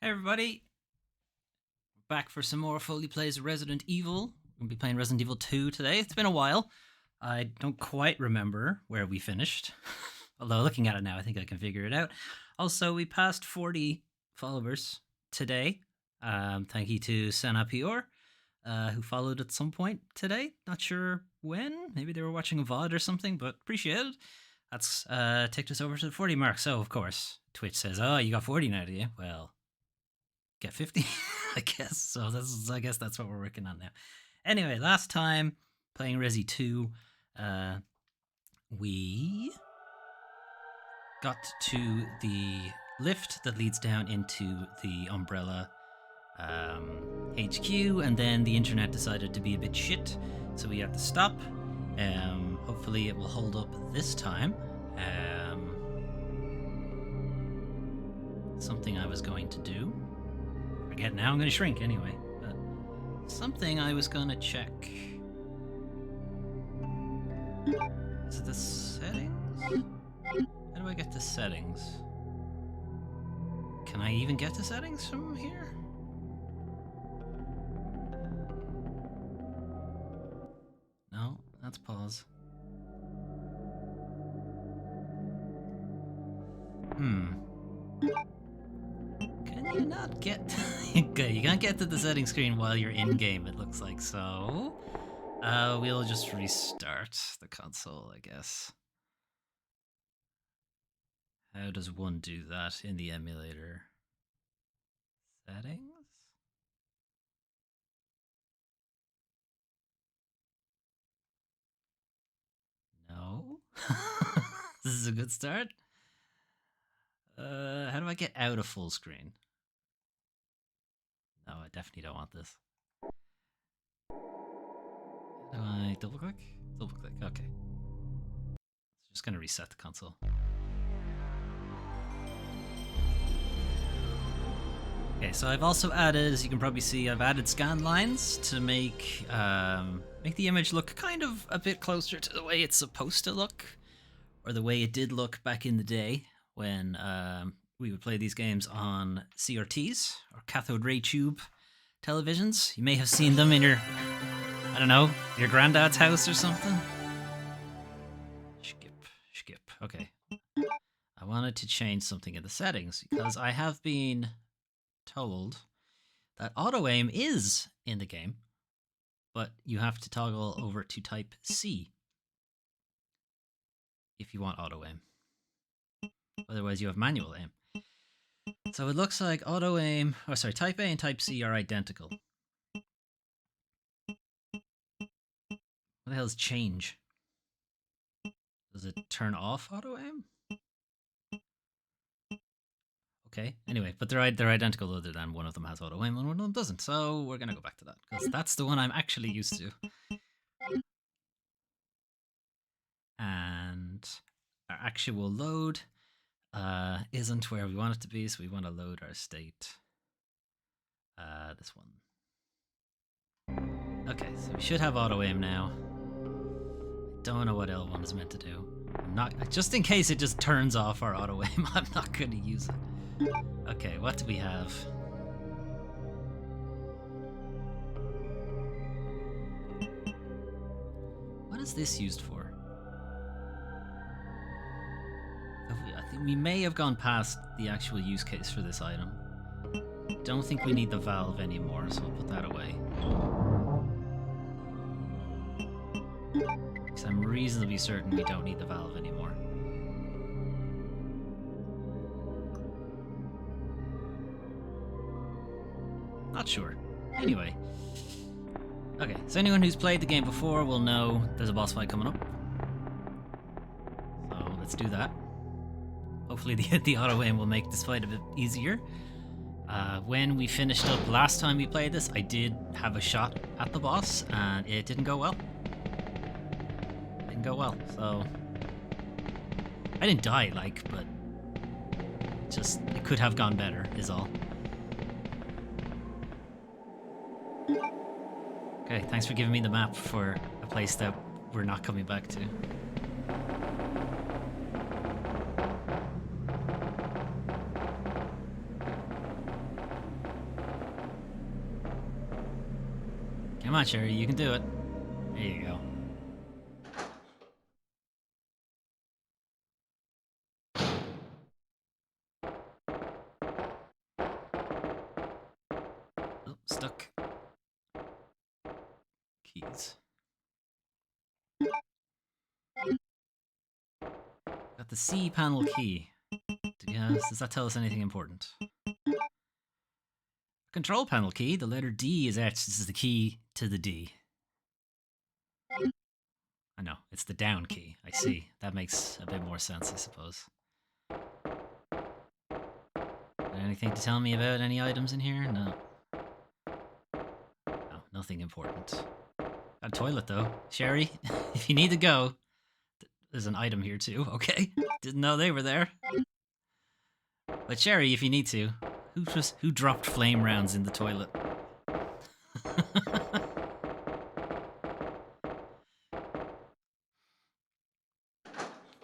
Hey everybody, back for some more Foley Plays Resident Evil. We're going to be playing Resident Evil 2 today. It's been a while. I don't quite remember where we finished. Although looking at it now, I think I can figure it out. Also, we passed 40 followers today. Thank you to Sana Pior, who followed at some point today. Not sure when. Maybe they were watching a VOD or something, but appreciate it. That's ticked us over to the 40 mark. So, of course, Twitch says, oh, you got 40 now, do you? Well, get 50, I guess. So I guess that's what we're working on now. Anyway, last time playing Resi 2, we got to the lift that leads down into the Umbrella HQ, and then the internet decided to be a bit shit, so we had to stop. Hopefully it will hold up this time. Something I was going to do. Forget now, I'm going to shrink anyway. But something I was going to check. Is it the settings? How do I get to settings? Can I even get to settings from here? No, that's pause. Can you not get... Okay, you can't get to the settings screen while you're in-game, it looks like, so... we'll just restart the console, I guess. How does one do that in the emulator? Settings? No? This is a good start. How do I get out of full screen? No, I definitely don't want this. Do I double click? Double click, okay. Just gonna reset the console. Okay, so I've also added, as you can probably see, I've added scan lines to make the image look kind of a bit closer to the way it's supposed to look, or the way it did look back in the day when we would play these games on CRTs, or cathode ray tube televisions. You may have seen them in your, I don't know, your granddad's house or something. Skip. Okay. I wanted to change something in the settings because I have been told that auto aim is in the game, but you have to toggle over to type C if you want auto aim. Otherwise, you have manual aim. So it looks like auto aim, type A and type C are identical. What the hell is change? Does it turn off auto aim? Okay, anyway, but they're identical other than one of them has auto aim and one of them doesn't. So we're going to go back to that because that's the one I'm actually used to. And our actual load isn't where we want it to be, so we want to load our state. This one. Okay, so we should have auto aim now. I don't know what L1 is meant to do. I'm not, just in case it just turns off our auto aim, I'm not going to use it. Okay, what do we have? What is this used for? I think we may have gone past the actual use case for this item. Don't think we need the valve anymore, so I'll put that away. Because I'm reasonably certain we don't need the valve anymore. Not sure. Anyway. Okay, so anyone who's played the game before will know there's a boss fight coming up. So let's do that. Hopefully the auto aim will make this fight a bit easier. When we finished up last time we played this, I did have a shot at the boss, and it didn't go well. So I didn't die, but it could have gone better, is all. Okay, thanks for giving me the map for a place that we're not coming back to. Come on, Sherry, you can do it. There you go. Oh, stuck. Keys. Got the C panel key. Does that tell us anything important? Control panel key, the letter D is etched. This is the key to the D. I know, it's the down key. I see. That makes a bit more sense, I suppose. Anything to tell me about any items in here? No. No, nothing important. Got a toilet, though. Sherry, if you need to go, there's an item here, too. Okay. Didn't know they were there. But Sherry, if you need to, who dropped flame rounds in the toilet?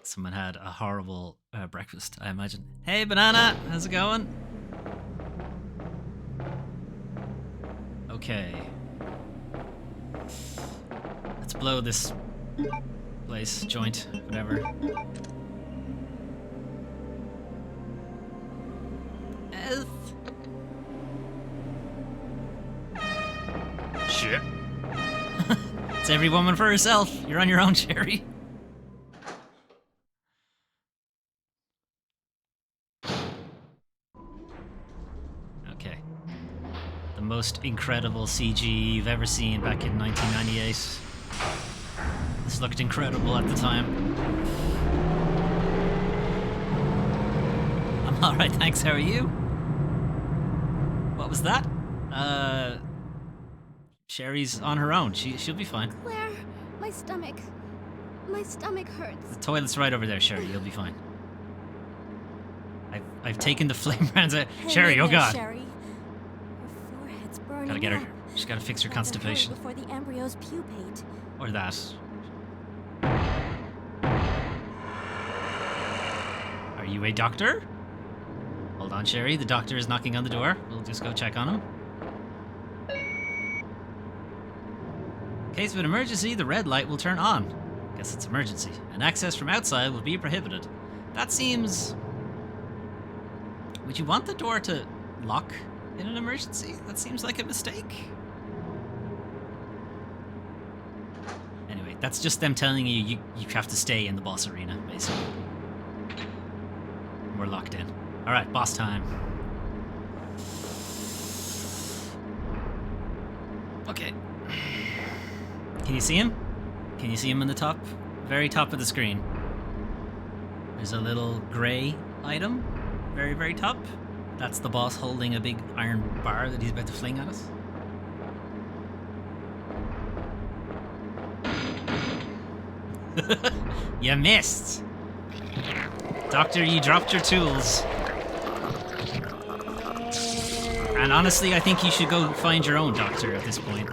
Someone had a horrible breakfast, I imagine. Hey, Banana! How's it going? Okay. Let's blow this place, joint, whatever. Shit. It's every woman for herself. You're on your own, Sherry. Okay. The most incredible CG you've ever seen back in 1998. This looked incredible at the time. I'm alright, thanks. How are you? What was that? Sherry's on her own. She'll be fine. Claire, my stomach hurts. The toilet's right over there, Sherry. You'll be fine. I've taken the flame rounds out. Sherry, oh god. Sherry. Her forehead's burning. Gotta get her. up. She's gotta fix her constipation. Before the embryos pupate. Or that. Are you a doctor? Hold on, Sherry. The doctor is knocking on the door. We'll just go check on him. In case of an emergency, the red light will turn on. Guess it's emergency. And access from outside will be prohibited. That seems... Would you want the door to lock in an emergency? That seems like a mistake. Anyway, that's just them telling you you have to stay in the boss arena, basically. We're locked in. Alright, boss time. Okay. Can you see him? Can you see him in the top? Very top of the screen. There's a little grey item. Very, very top. That's the boss holding a big iron bar that he's about to fling at us. You missed! Doctor, you dropped your tools. And honestly, I think you should go find your own doctor at this point.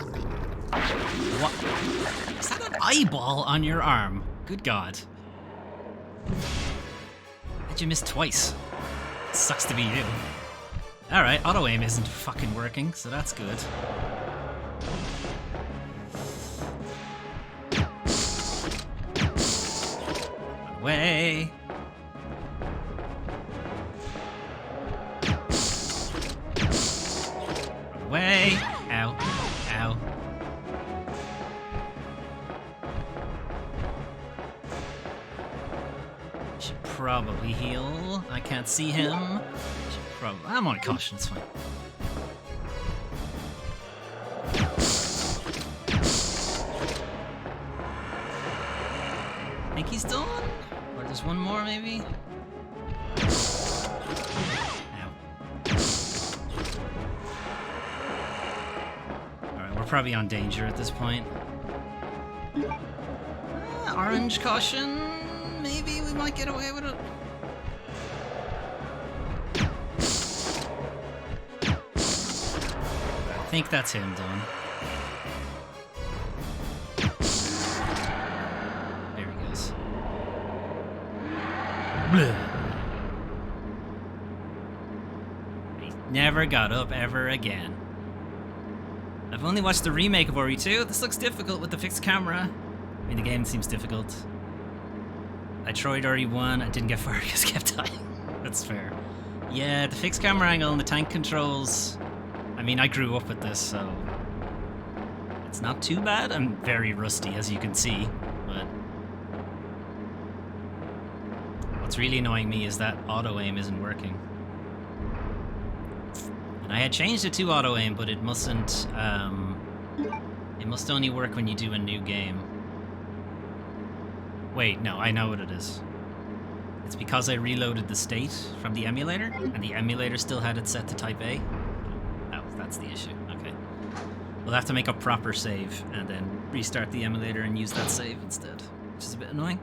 What? Is that an eyeball on your arm? Good God. How'd you miss twice? Sucks to be you. Alright, auto-aim isn't fucking working, so that's good. Run away. Run away. Ow. Ow. Should probably heal. I can't see him. Should probably... I'm on caution, it's fine. Think he's done? Or there's one more, maybe? Ow. Alright, we're probably on danger at this point. Orange caution. Maybe we might get away with it. I think that's him, Don. There he goes. Blech. He never got up ever again. I've only watched the remake of Ori 2. This looks difficult with the fixed camera. I mean, the game seems difficult. I tried Ori 1, I didn't get far because I kept dying. That's fair. Yeah, the fixed camera angle and the tank controls. I mean, I grew up with this, so it's not too bad. I'm very rusty, as you can see, but what's really annoying me is that auto-aim isn't working. And I had changed it to auto-aim, but it mustn't, it must only work when you do a new game. Wait, no, I know what it is. It's because I reloaded the state from the emulator, and the emulator still had it set to type A. Oh, that's the issue. Okay. We'll have to make a proper save, and then restart the emulator and use that save instead, which is a bit annoying.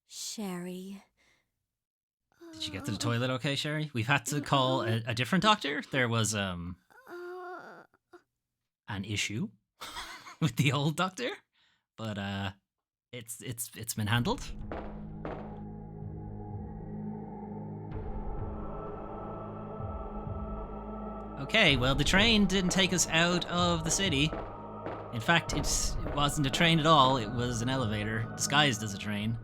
Sherry. Did you get to the toilet okay, Sherry? We've had to call a different doctor. There was, an issue with the old doctor, but it's been handled. Okay, well, the train didn't take us out of the city. In fact, it wasn't a train at all. It was an elevator disguised as a train.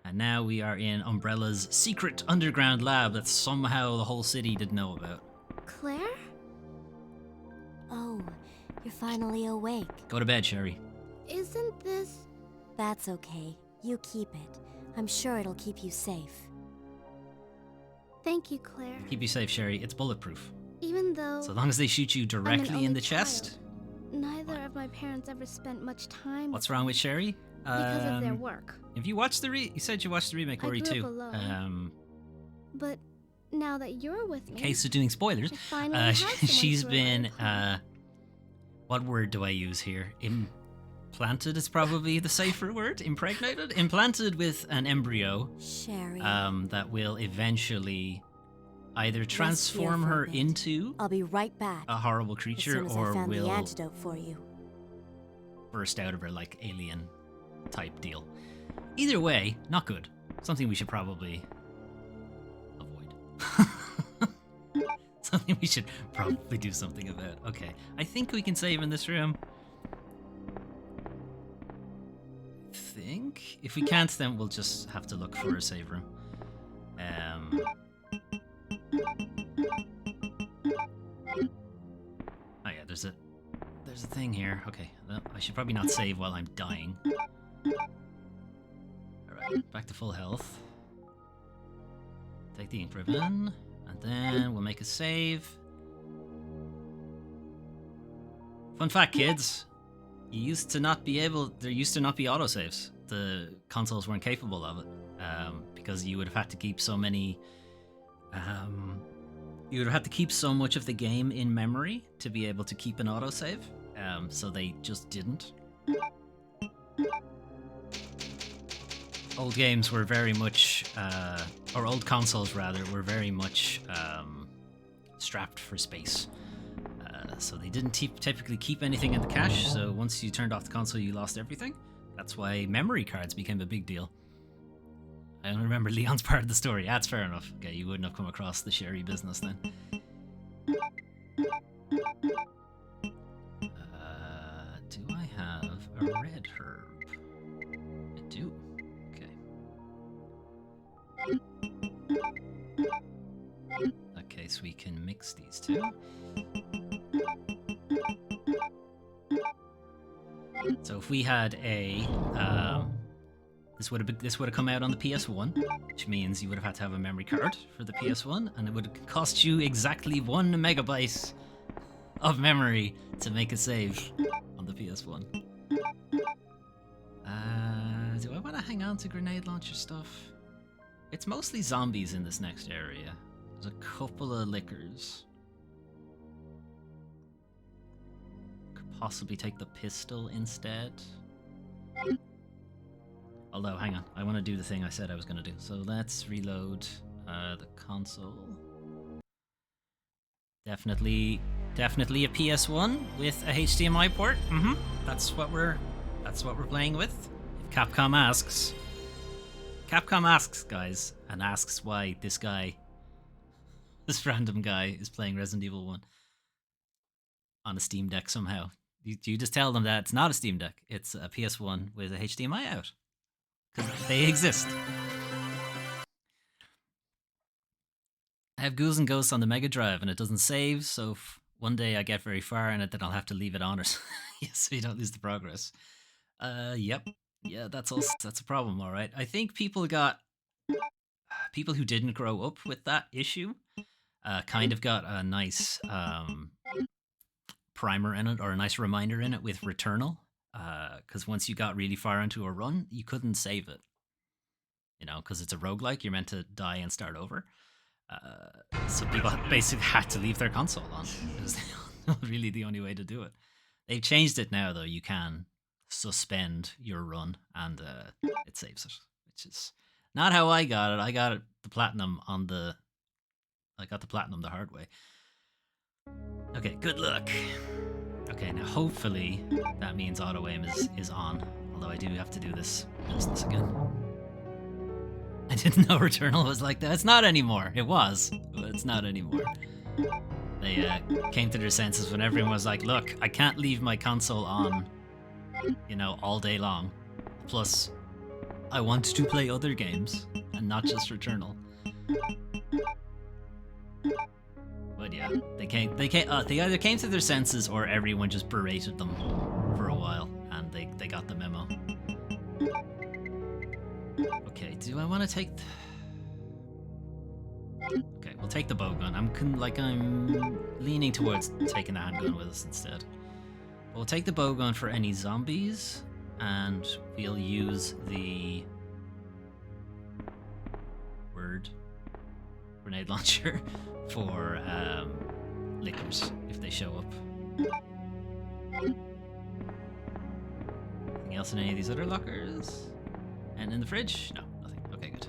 And now we are in Umbrella's secret underground lab that somehow the whole city didn't know about. Claire? Oh, you're finally awake. Go to bed, Sherry. Isn't this... That's okay. You keep it. I'm sure it'll keep you safe. Thank you, Claire. Keep you safe, Sherry. It's bulletproof. Even though... So long as they shoot you directly only in the child, chest. Neither of my parents ever spent much time What's wrong with Sherry? because of their work. Have you watched the you said you watched the remake I Ori grew 2. up alone. But now that you're with me... Case of doing spoilers. I finally have someone She's to been rely upon. what word do I use here? Implanted is probably the safer word. Impregnated? Implanted with an embryo Sherry. that will eventually either Rest transform here for a her bit. into I'll be right back. a horrible as creature soon as I or found the will antidote for you. burst out of her like alien type deal. Either way, not good. Something we should probably avoid. Something we should probably do something about. Okay, I think we can save in this room. Think if we can't, then we'll just have to look for a save room. Oh yeah, there's a thing here. Okay, well, I should probably not save while I'm dying. Alright, back to full health. Take the ink ribbon, and then we'll make a save. Fun fact, kids. There used to not be autosaves. The consoles weren't capable of it. Because you would have had to keep so many... you would have had to keep so much of the game in memory to be able to keep an autosave. So they just didn't. Old games were very much... or old consoles, rather, were very much strapped for space. So they didn't typically keep anything in the cache, so once you turned off the console, you lost everything. That's why memory cards became a big deal. I don't remember Leon's part of the story. That's fair enough. Okay, you wouldn't have come across the Sherry business then. Do I have a red herb? I do. Okay. In that case, we can mix these two. So if we had a, this would have come out on the PS1, which means you would have had to have a memory card for the PS1, and it would have cost you exactly 1 megabyte of memory to make a save on the PS1. Do I want to hang on to grenade launcher stuff? It's mostly zombies in this next area. There's a couple of liquors. Possibly take the pistol instead. Although, hang on, I want to do the thing I said I was going to do. So let's reload the console. Definitely a PS1 with a HDMI port. That's what we're playing with. If Capcom asks. Capcom asks, guys, and asks why this random guy, is playing Resident Evil 1 on a Steam Deck somehow. You just tell them that it's not a Steam Deck, it's a PS1 with a HDMI out. Because they exist. I have Ghouls and Ghosts on the Mega Drive and it doesn't save, so if one day I get very far in it, then I'll have to leave it on, or so you don't lose the progress. Yep. Yeah, that's a problem, all right. I think people who didn't grow up with that issue kind of got a nice primer in it, or a nice reminder in it with Returnal, because once you got really far into a run, you couldn't save it. You know, because it's a roguelike, you're meant to die and start over. So people basically had to leave their console on. It was really the only way to do it. They've changed it now, though. You can suspend your run and it saves it, which is not how I got it. I got the platinum I got the platinum the hard way. Okay, good luck. Okay, now hopefully that means auto aim is on. Although I do have to do this business again. I didn't know Returnal was like that. It's not anymore. It was, but it's not anymore. They came to their senses when everyone was like, look, I can't leave my console on, all day long. Plus, I want to play other games and not just Returnal. But yeah, they either came to their senses or everyone just berated them for a while and they got the memo. Okay, do I want to take... Okay, we'll take the bowgun. I'm leaning towards taking the handgun with us instead. We'll take the bowgun for any zombies, and we'll use the grenade launcher for lickers if they show up. Anything else in any of these other lockers? And in the fridge? No, nothing. Okay, good.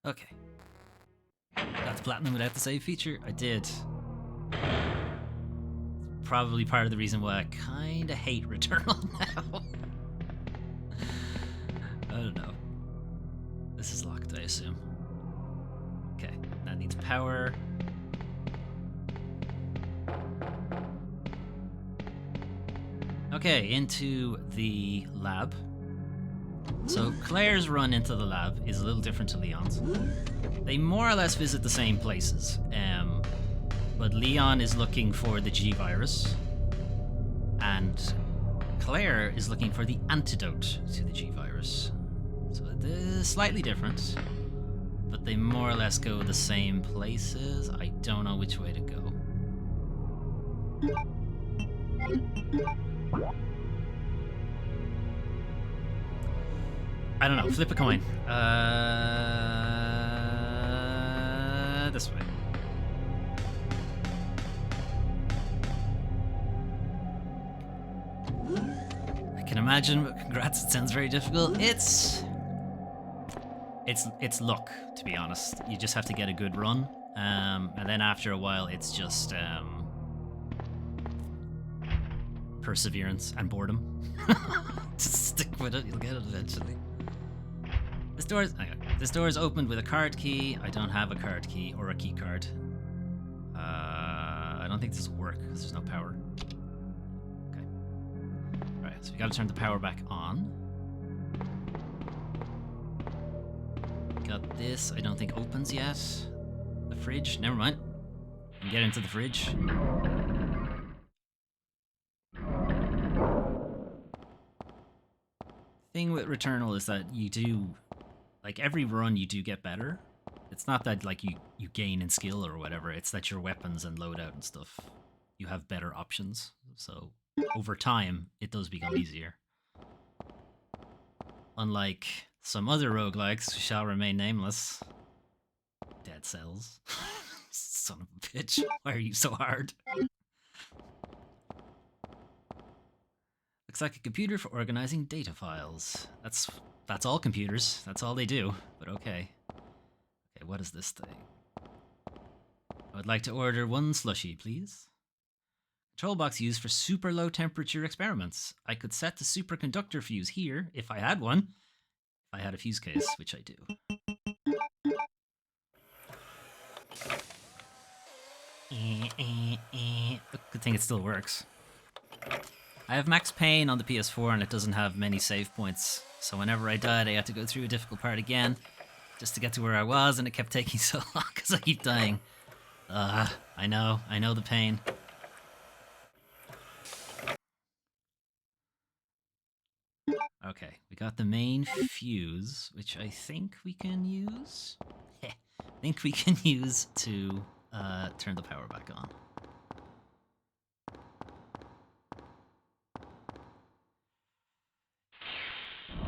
Okay. Got the platinum without the save feature? I did. It's probably part of the reason why I kinda hate Returnal now. I don't know. This is locked, I assume. Okay, that needs power. Okay, into the lab. So Claire's run into the lab is a little different to Leon's. They more or less visit the same places, but Leon is looking for the G virus, and Claire is looking for the antidote to the G virus. So they're slightly different, but they more or less go the same places. I don't know which way to go. I don't know. Flip a coin. This way. I can imagine, but congrats, it sounds very difficult. It's luck, to be honest. You just have to get a good run. And then after a while, it's just perseverance and boredom. Just stick with it, you'll get it eventually. This door is opened with a card key. I don't have a card key or a key card. I don't think this will work because there's no power. Okay. Alright, so we gotta turn the power back on. Got this, I don't think opens yet. The fridge, never mind. We can get into the fridge. Thing with Returnal is that you do, like, every run you do get better. It's not that like you gain in skill or whatever, it's that your weapons and loadout and stuff, you have better options. So over time it does become easier. Unlike some other roguelikes who shall remain nameless. Dead Cells. Son of a bitch, why are you so hard? Looks like a computer for organizing data files. That's all computers. That's all they do. But okay. Okay, what is this thing? I would like to order one slushie, please. Control box used for super low temperature experiments. I could set the superconductor fuse here if I had one. If I had a fuse case, which I do. Good thing it still works. I have max pain on the PS4 and it doesn't have many save points. So whenever I died, I had to go through a difficult part again just to get to where I was, and it kept taking so long because I keep dying. I know the pain. Okay, we got the main fuse, which I think we can use. I think we can use to turn the power back on.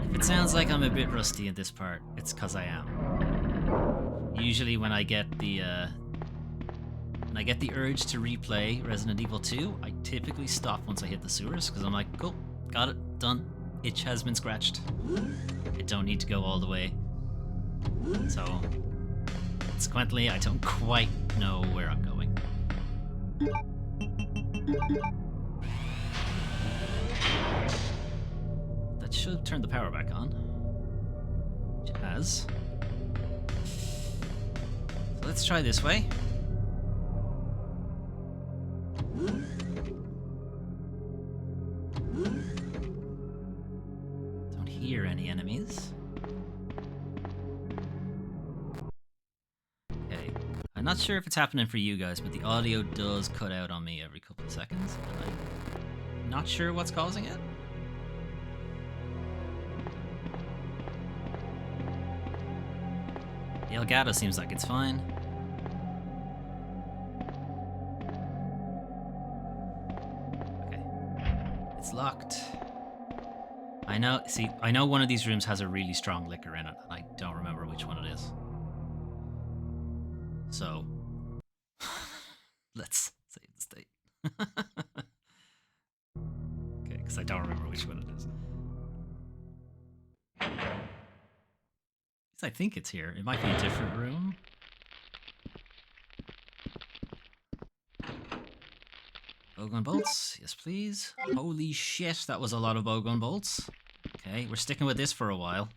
If it sounds like I'm a bit rusty in this part, it's because I am. Usually when I get the urge to replay Resident Evil 2, I typically stop once I hit the sewers, because I'm like, cool, got it, done. Itch has been scratched. I don't need to go all the way. So, consequently, I don't quite know where I'm going. That should turn the power back on. Which it has. So let's try this way. Don't hear any enemies. Okay. I'm not sure if it's happening for you guys, but the audio does cut out on me every couple of seconds, and I'm not sure what's causing it. The Elgato seems like it's fine. Okay. It's locked. I know one of these rooms has a really strong liquor in it, and I don't remember which one it is. So, let's save the state. Okay, because I don't remember which one it is. At least I think it's here. It might be a different room. Bowgun bolts, yes please. Holy shit, that was a lot of bowgun bolts. Okay, we're sticking with this for a while.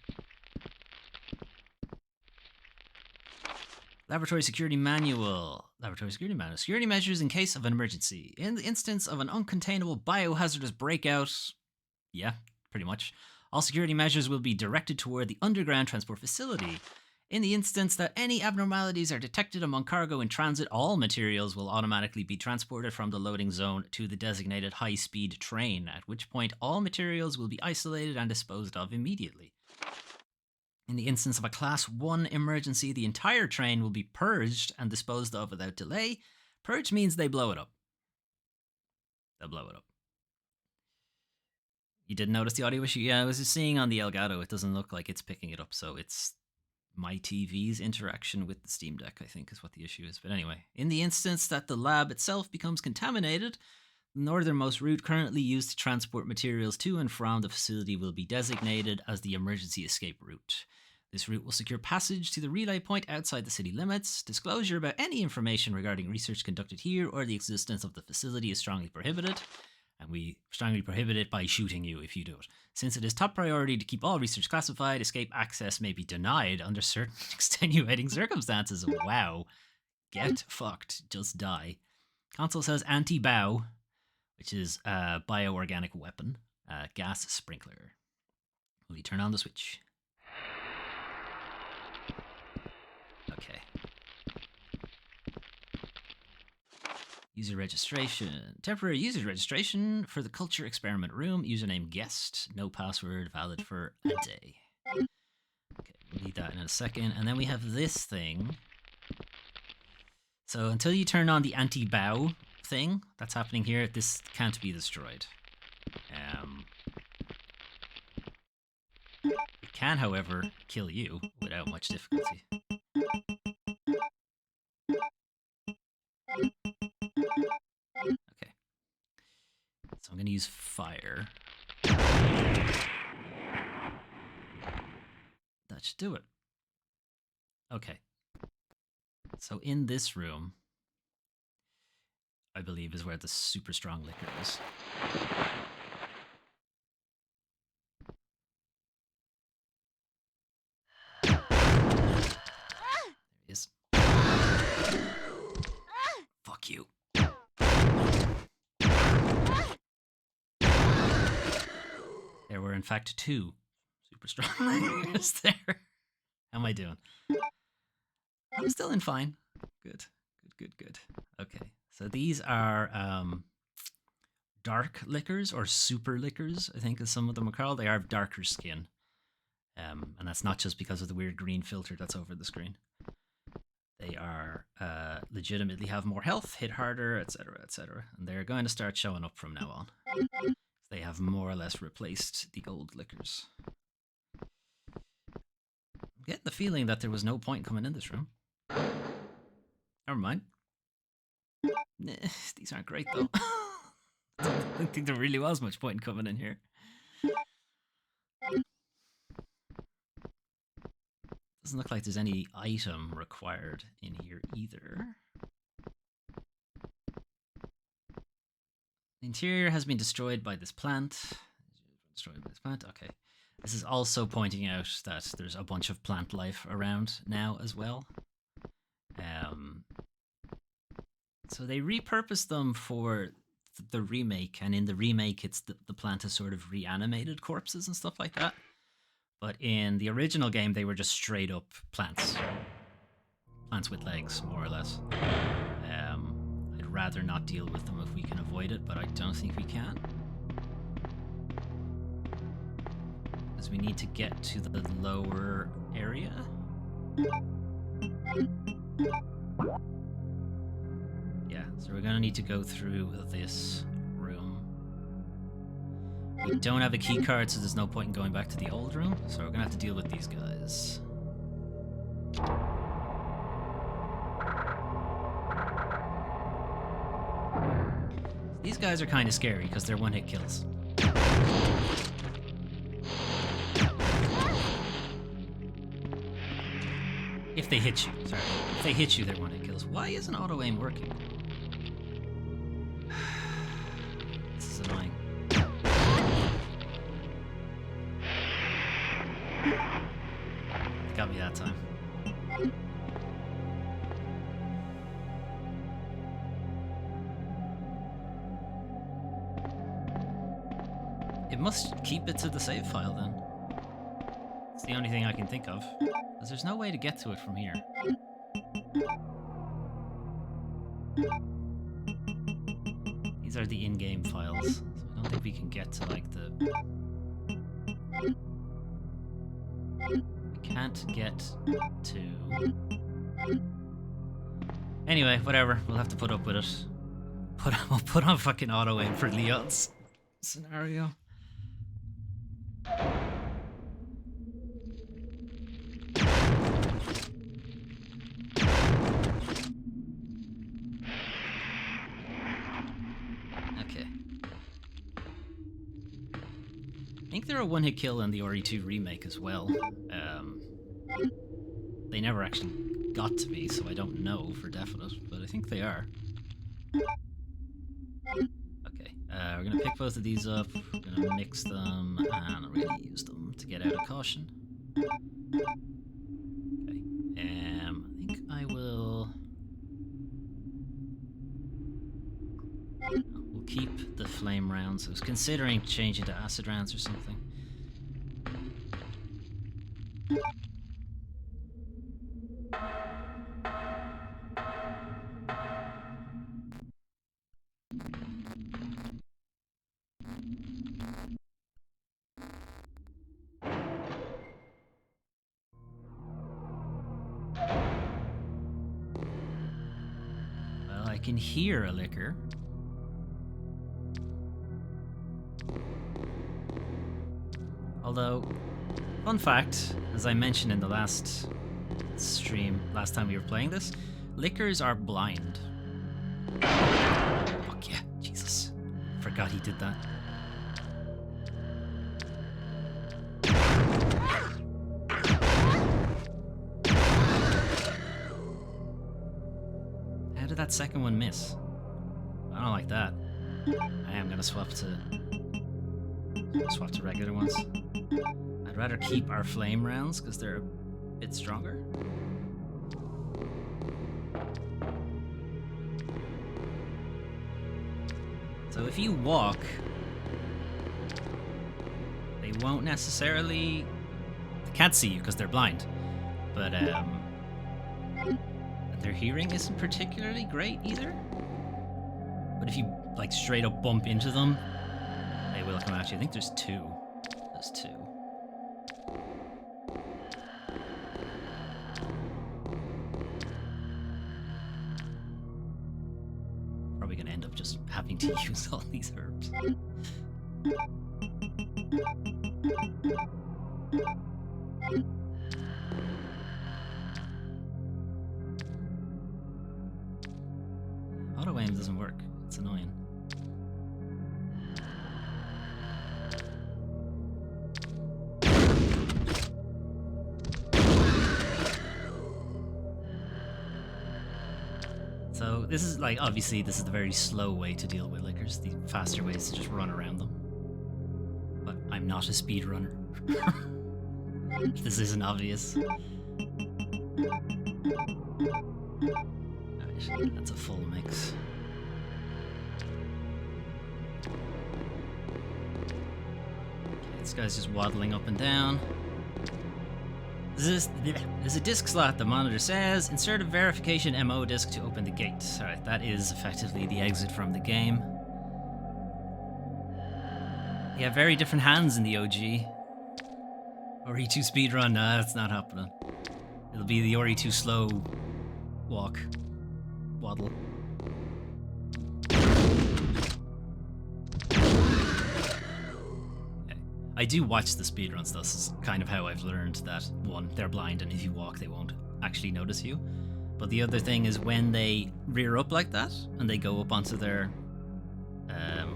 Laboratory security manual. Laboratory security manual. Security measures in case of an emergency. In the instance of an uncontainable biohazardous breakout. Yeah, pretty much. All security measures will be directed toward the underground transport facility. In the instance that any abnormalities are detected among cargo in transit, all materials will automatically be transported from the loading zone to the designated high-speed train, at which point all materials will be isolated and disposed of immediately. In the instance of a Class 1 emergency, the entire train will be purged and disposed of without delay. Purge means they blow it up. They'll blow it up. You didn't notice the audio issue? Yeah, I was just seeing on the Elgato, it doesn't look like it's picking it up, so it's my TV's interaction with the Steam Deck, I think, is what the issue is. But anyway, in the instance that the lab itself becomes contaminated, the northernmost route currently used to transport materials to and from the facility will be designated as the emergency escape route. This route will secure passage to the relay point outside the city limits. Disclosure about any information regarding research conducted here or the existence of the facility is strongly prohibited, and we strongly prohibit it by shooting you if you do it. Since it is top priority to keep all research classified, escape access may be denied under certain extenuating circumstances. Wow. Get fucked. Just die. Console says anti-bow, which is a bioorganic weapon, gas sprinkler. Will you turn on the switch? Okay. User registration. Temporary user registration for the culture experiment room. Username guest. No password. Valid for a day. Okay, we'll need that in a second. And then we have this thing. So until you turn on the anti-bow thing that's happening here, this can't be destroyed. It can, however, kill you without much difficulty. Okay. So I'm going to use fire. That should do it. Okay. So in this room, I believe, is where the super strong liquor is. There he is. Fuck you. There were, in fact, 2 super strong liquors there. How am I doing? I'm still in fine. Good. Okay, so these are dark liquors, or super liquors, I think as some of them are called. They are darker skin. And that's not just because of the weird green filter that's over the screen. They are legitimately have more health, hit harder, etc., etc. And they're going to start showing up from now on. They have more or less replaced the old liquors. I'm getting the feeling that there was no point coming in this room. Never mind. These aren't great, though. I don't think there really was much point in coming in here. Doesn't look like there's any item required in here either. The interior has been destroyed by this plant. Okay. This is also pointing out that there's a bunch of plant life around now as well. So they repurposed them for the remake, and in the remake it's the plant has sort of reanimated corpses and stuff like that. But in the original game they were just straight up plants. Plants with legs, more or less. I'd rather not deal with them if we can avoid it, but I don't think we can. Because we need to get to the lower area. Yeah, so we're going to need to go through this room. We don't have a key card, so there's no point in going back to the old room. So we're going to have to deal with these guys. These guys are kind of scary because they're one-hit kills. If they hit you, sorry. If they hit you, they're one-hit kills. Why isn't auto-aim working? This is annoying. Got me that time. It must keep it to the save file then. It's the only thing I can think of. Because there's no way to get to it from here. These are the in-game files. So I don't think we can get to like the... We can't get to... Anyway, whatever. We'll have to put up with it. We'll put on fucking auto-aim for Leon's scenario. Okay. I think they're a one-hit kill in the RE2 remake as well. They never actually got to me, so I don't know for definite, but I think they are. Okay, we're gonna pick both of these up, we're gonna mix them, and we're gonna use them to get out of caution. Okay, I think I will... We'll keep the flame rounds. I was considering changing to acid rounds or something. Well, I can hear a liquor. Although, fun fact, as I mentioned in the last stream, last time we were playing this, liquors are blind. Fuck yeah, Jesus. Forgot he did that. How did that second one miss? don't like that. I am gonna swap to regular ones. I'd rather keep our flame rounds because they're a bit stronger. So if you walk, they won't necessarily... They can't see you because they're blind. But their hearing isn't particularly great either. But if you like straight up bump into them, they will come at you. I think there's two. There's two. Probably gonna end up just having to use all these herbs. Auto aim doesn't work. It's annoying. So this is like, obviously this is the very slow way to deal with lickers. The faster way is to just run around them. But I'm not a speedrunner. This isn't obvious. Alright, that's a full mix. Okay, this guy's just waddling up and down. There's a disk slot, the monitor says. Insert a verification MO disk to open the gate. Alright, that is effectively the exit from the game. Yeah, very different hands in the OG. RE2 speedrun, nah, that's not happening. It'll be the RE2 slow walk. Waddle. I do watch the speedruns, this is kind of how I've learned that, one, they're blind and if you walk they won't actually notice you. But the other thing is when they rear up like that, and they go up onto their,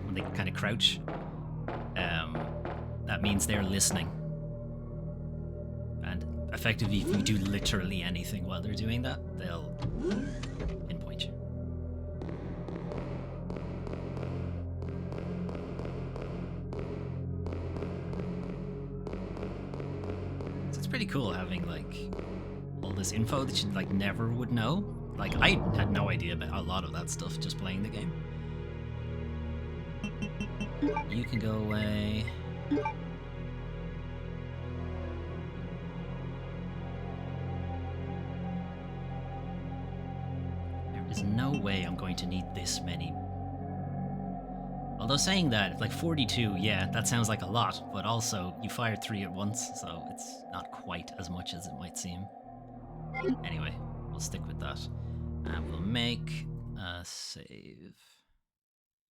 when they kind of crouch, that means they're listening. And effectively, if you do literally anything while they're doing that, they'll pinpoint you. So it's pretty cool having like all this info that you like never would know. Like I had no idea about a lot of that stuff just playing the game. You can go away. There's no way I'm going to need this many. Although saying that, like 42, yeah, that sounds like a lot, but also you fired 3 at once, so it's not quite as much as it might seem. Anyway, we'll stick with that. And we'll make a save.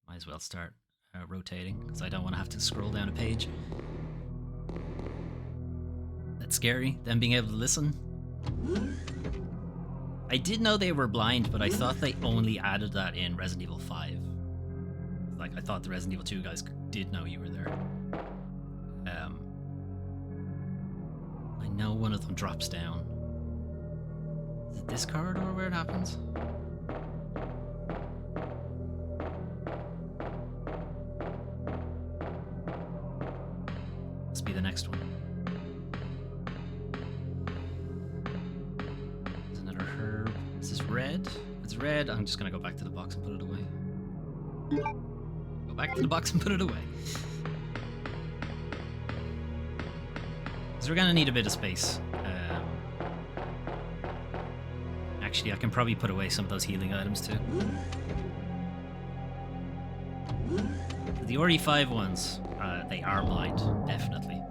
Might as well start rotating, because I don't want to have to scroll down a page. That's scary, them being able to listen. I did know they were blind, but I thought they only added that in Resident Evil 5. Like, I thought the Resident Evil 2 guys did know you were there. I know one of them drops down. Is it this corridor where it happens? Must be the next one. There's another herb. Is this red? If it's red, I'm just gonna go back to the box and put it away. Go back to the box and put it away. Because we're gonna need a bit of space. Actually, I can probably put away some of those healing items too. The RE5 ones, they are blind, definitely.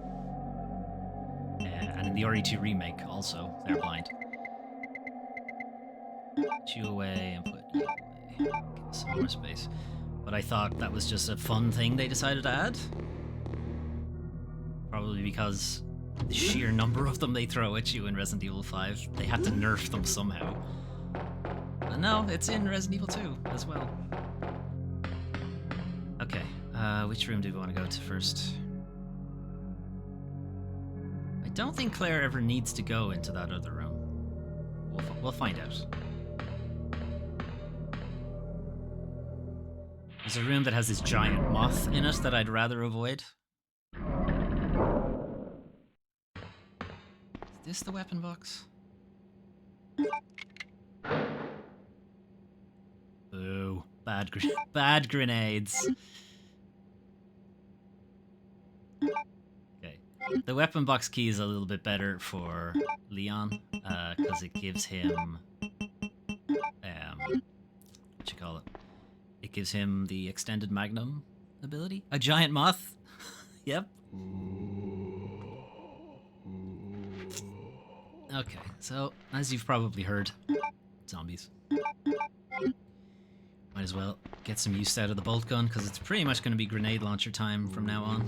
And in the RE2 remake, also, they're blind. Put you away and put you away. Give us some more space. But I thought that was just a fun thing they decided to add. Probably because the sheer number of them they throw at you in Resident Evil 5, they had to nerf them somehow. But no, it's in Resident Evil 2 as well. Okay, which room do we want to go to first? I don't think Claire ever needs to go into that other room. We'll find out. There's a room that has this giant moth in it that I'd rather avoid. Is this the weapon box? Ooh, bad grenades. Okay, the weapon box key is a little bit better for Leon because it gives him what you call it? It gives him the extended magnum ability. A giant moth. Yep. Okay, so as you've probably heard, zombies. Might as well get some use out of the bolt gun because it's pretty much going to be grenade launcher time from now on.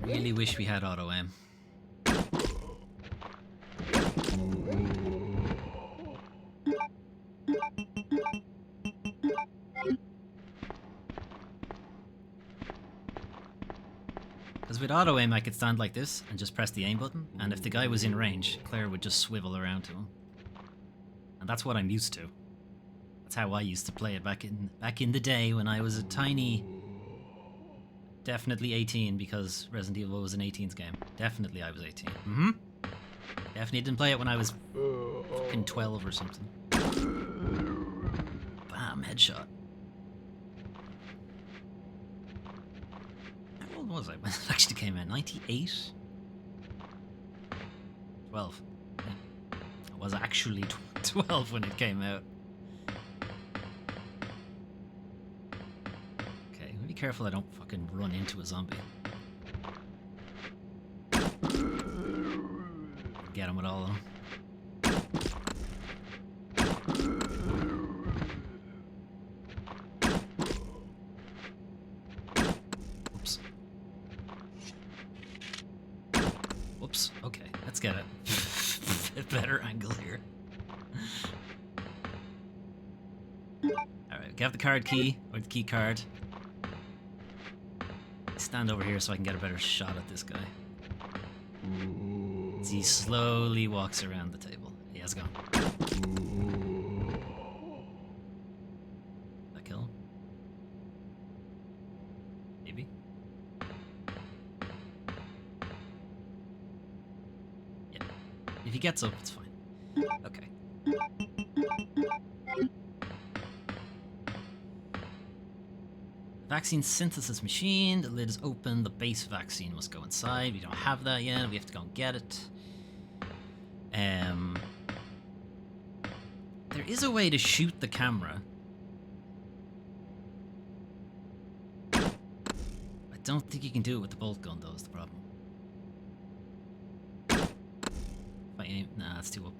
Really wish we had auto aim. Because with auto aim I could stand like this and just press the aim button, and if the guy was in range, Claire would just swivel around to him. And that's what I'm used to. That's how I used to play it back in the day when I was a tiny... Definitely 18 because Resident Evil was an 18's game. Definitely I was 18. Mm-hmm. Definitely didn't play it when I was fucking 12 or something. Bam, headshot. How old was I when it actually came out? 98? 12. Yeah. I was actually 12 when it came out. Okay, be careful I don't fucking run into a zombie. Get him with all of them. Oops. Whoops. Okay, let's get it. A better angle here. Alright, we have the card key, or the key card. Stand over here so I can get a better shot at this guy. As he slowly walks around the table. He has gone. That kill him? Maybe? Yeah. If he gets up, it's fine. Okay. Vaccine synthesis machine. The lid is open. The base vaccine must go inside. We don't have that yet. We have to go and get it. There is a way to shoot the camera. I don't think you can do it with the bolt gun, though, is the problem. If I aim... Nah, that's too up.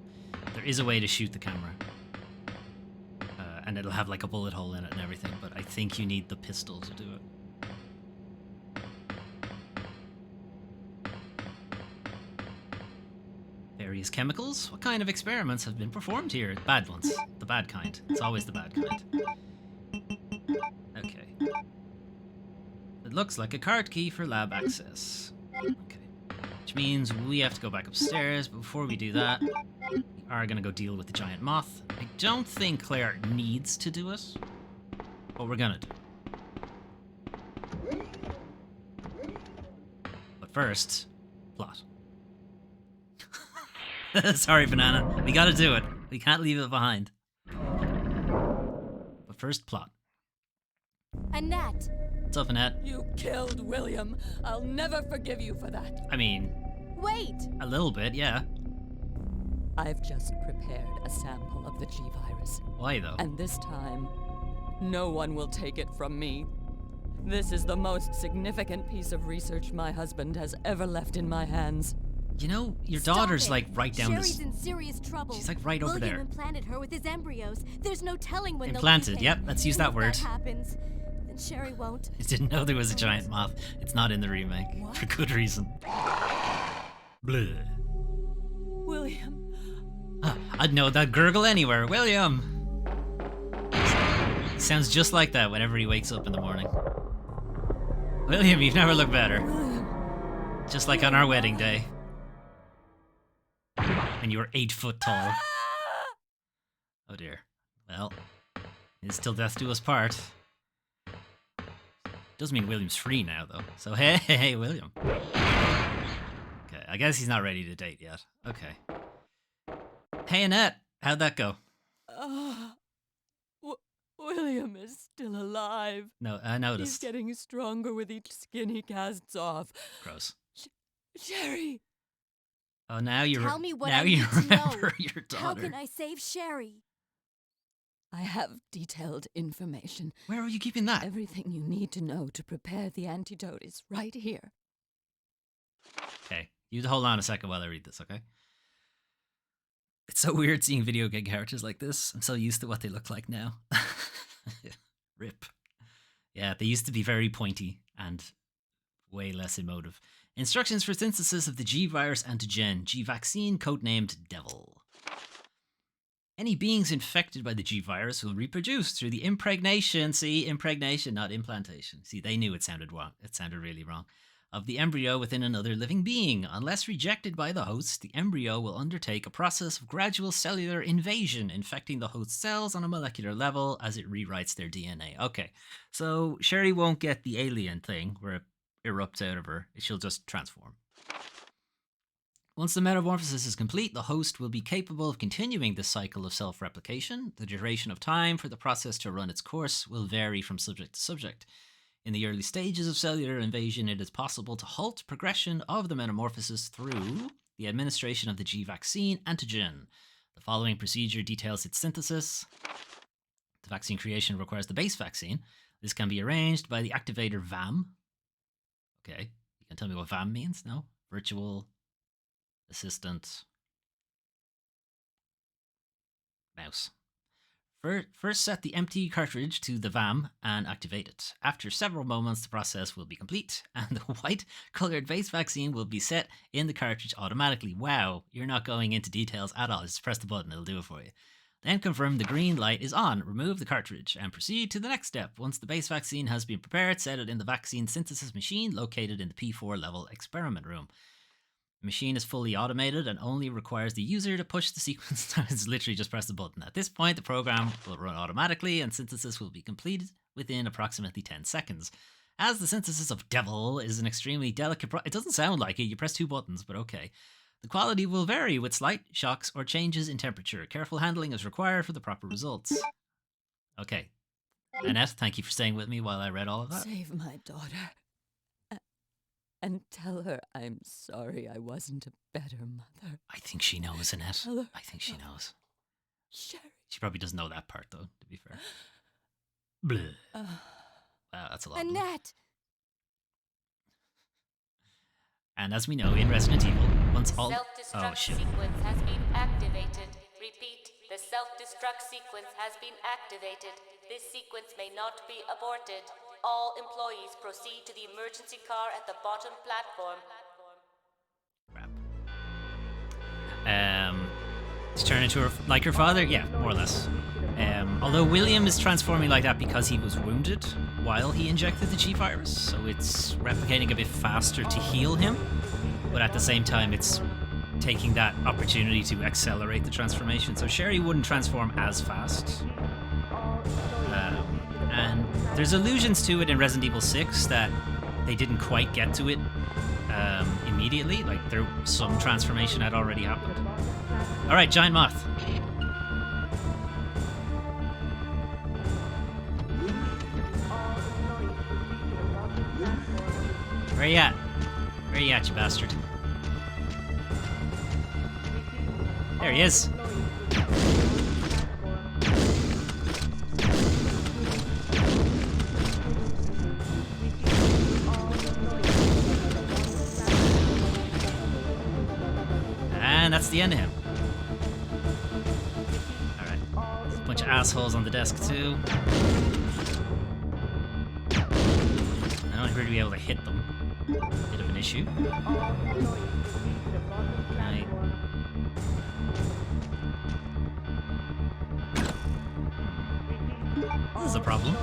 There is a way to shoot the camera. And it'll have like a bullet hole in it and everything, but I think you need the pistol to do it. Various chemicals? What kind of experiments have been performed here? Bad ones. The bad kind. It's always the bad kind. Okay. It looks like a card key for lab access. Okay. Which means we have to go back upstairs, but before we do that, we are going to go deal with the giant moth. I don't think Claire needs to do it, but we're going to do it. But first, plot. Sorry, Banana. We got to do it. We can't leave it behind. But first, plot. Annette! What's up, Annette? You killed William. I'll never forgive you for that. I mean... Wait! A little bit, yeah. I've just prepared a sample of the G-Virus. Why, though? And this time, no one will take it from me. This is the most significant piece of research my husband has ever left in my hands. You know, your Stop daughter's it. like right down Sherry's this... in serious trouble. She's like right over William there. implanted her with his embryos. There's no telling when Implanted, they'll keep yep, it. let's use And that if word. That happens, then Sherry won't. I didn't know there was a giant moth. It's not in the remake. What? For good reason. Bleh. William. I'd know that gurgle anywhere. William! Sounds just like that whenever he wakes up in the morning. William, you've never looked better. William. Just like on our wedding day. and you were 8 foot tall. Oh dear. Well, it's till death do us part. Doesn't mean William's free now, though. So hey, William. Okay, I guess he's not ready to date yet. Okay. Hey, Annette, how'd that go? William is still alive. No, I He's noticed. getting stronger with each skin he casts off. Gross. Sherry! Oh, now you Tell me what now I you need to remember know. your daughter. How can I save Sherry? I have detailed information. Where are you keeping that? Everything you need to know to prepare the antidote is right here. Okay, you hold on a second while I read this, okay? It's so weird seeing video game characters like this. I'm so used to what they look like now. Rip. Yeah, they used to be very pointy and way less emotive. Instructions for synthesis of the G-virus antigen, G-vaccine, codenamed Devil. Any beings infected by the G-virus will reproduce through the impregnation, see, impregnation, not implantation. See, they knew it sounded wrong. It sounded really wrong. Of the embryo within another living being. Unless rejected by the host, the embryo will undertake a process of gradual cellular invasion, infecting the host cells on a molecular level as it rewrites their DNA. Okay, so Sherry won't get the alien thing where it erupts out of her. She'll just transform. Once the metamorphosis is complete, the host will be capable of continuing this cycle of self-replication. The duration of time for the process to run its course will vary from subject to subject. In the early stages of cellular invasion, it is possible to halt progression of the metamorphosis through the administration of the G-vaccine antigen. The following procedure details its synthesis. The vaccine creation requires the base vaccine. This can be arranged by the activator VAM. Okay, you can tell me what VAM means? No? Virtual Assistant Mouse. First set the empty cartridge to the VAM and activate it. After several moments, the process will be complete and the white-colored base vaccine will be set in the cartridge automatically. Wow, you're not going into details at all. Just press the button, it'll do it for you. Then confirm the green light is on, remove the cartridge, and proceed to the next step. Once the base vaccine has been prepared, set it in the vaccine synthesis machine located in the P4 level experiment room. The machine is fully automated and only requires the user to push the sequence. It's literally just press the button. At this point, the program will run automatically and synthesis will be completed within approximately 10 seconds. As the synthesis of Devil is an extremely delicate it doesn't sound like it, you press 2 buttons, but okay. The quality will vary with slight shocks or changes in temperature. Careful handling is required for the proper results. Okay. Annette, thank you for staying with me while I read all of that. Save my daughter. And tell her I'm sorry I wasn't a better mother. I think she knows, Annette. Tell her. I think she knows. Sherry. She probably doesn't know that part, though, to be fair. Bleh. Wow, that's a lot. Annette! And as we know, in Resident Evil, once all... Self-destruct Oh, shit. sequence has been activated. Repeat, the self-destruct sequence has been activated. This sequence may not be aborted. All employees proceed to the emergency car at the bottom platform. Crap. To turn into her, like her father? Yeah, more or less. Although William is transforming like that because he was wounded while he injected the G-virus, so it's replicating a bit faster to heal him, but at the same time it's taking that opportunity to accelerate the transformation. So Sherry wouldn't transform as fast. And there's allusions to it in Resident Evil 6 that they didn't quite get to it immediately. Like, some transformation had already happened. Alright, giant moth. Where you at? Where you at, you bastard? There he is. And that's the end of him. Alright. There's a bunch of assholes on the desk, too. I don't appear to be able to hit them. Bit of an issue. Right. This is a problem.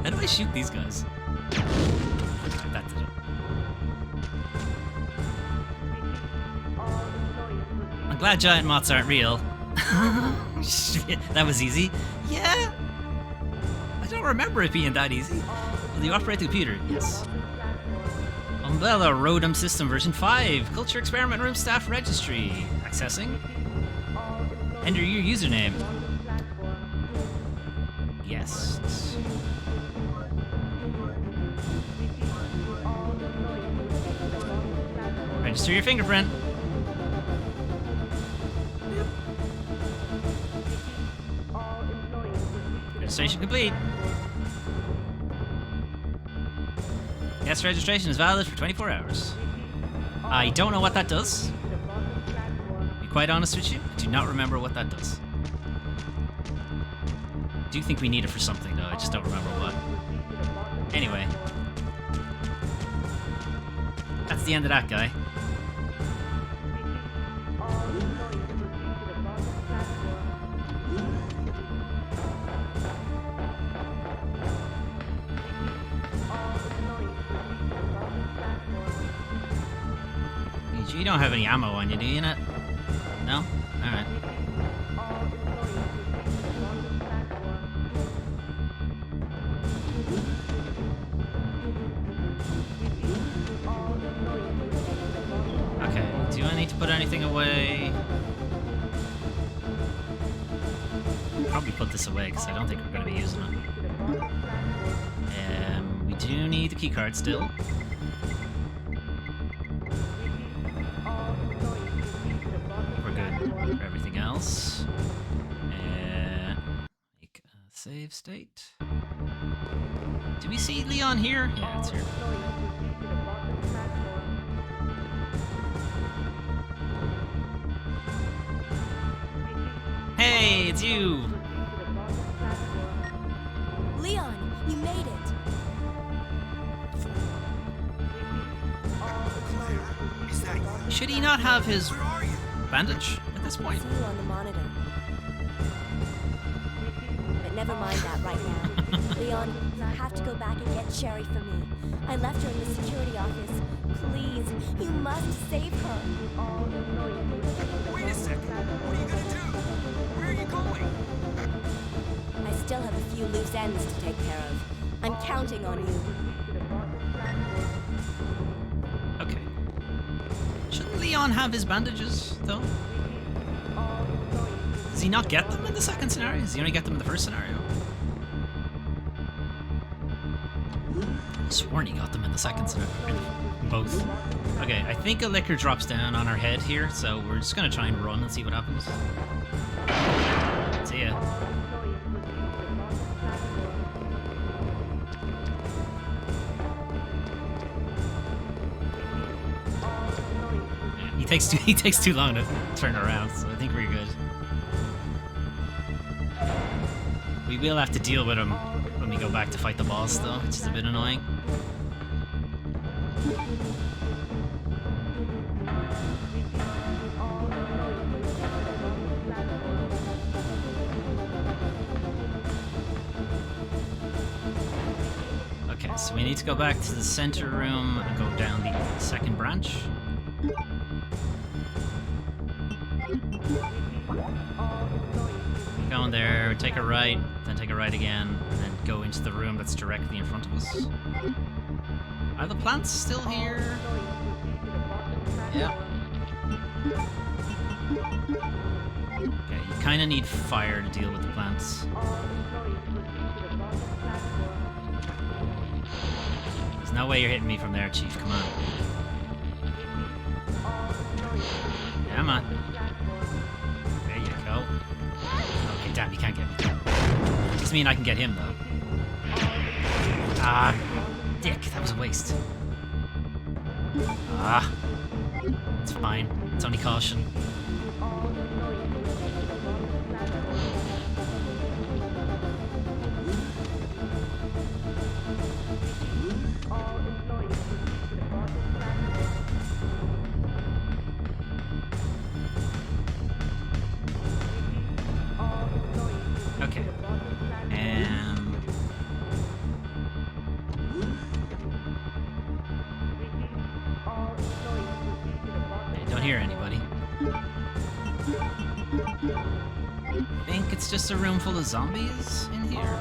How do I shoot these guys? Alright, that did it. I'm glad giant moths aren't real. Shit, that was easy. Yeah. I don't remember it being that easy. Will you operate the computer? Yes. Umbrella Rodum System version 5. Culture Experiment Room Staff Registry. Accessing. Enter your username. Yes. Register your fingerprint. Registration complete. Guest registration is valid for 24 hours. I don't know what that does. To be quite honest with you, I do not remember what that does. I do think we need it for something though, I just don't remember what. Anyway. That's the end of that guy. You don't have any ammo on you, do you not? No? Alright. Okay, do I need to put anything away? Probably put this away because I don't think we're going to be using it. We do need the keycard still. For everything else. Make a save state. Do we see Leon here? Yeah, it's here. Hey, it's you! Leon, you made it. Is that you? Should he not have his Where are you? bandage at this I point? see you on the monitor. But never mind that right now. Leon, you have to go back and get Sherry for me. I left her in the security office. Please, you must save her. Wait a second. What are you gonna do? Where are you going? I still have a few loose ends to take care of. I'm counting on you. Okay. Shouldn't Leon have his bandages, though? Does he not get them in the second scenario? Does he only get them in the first scenario? I sworn he got them in the second scenario. Both. Okay, I think a liquor drops down on our head here, so we're just gonna try and run and see what happens. See ya. He takes too long to turn around, so I think we're good. We will have to deal with him when we go back to fight the boss, though, which is a bit annoying. Okay, so we need to go back to the center room and go down the second branch. Go in there, take a right, then take a right again, and then go into the room that's directly in front of us. Are the plants still here? Yeah. Okay, you kind of need fire to deal with the plants. There's no way you're hitting me from there, Chief. Come on. Come on. There you go. Okay, damn, you can't get me. Doesn't mean I can get him, though. Ah, dick, that was a waste. Ah, it's fine. It's only caution. Okay. I don't hear anybody. think it's just a room full of zombies in here.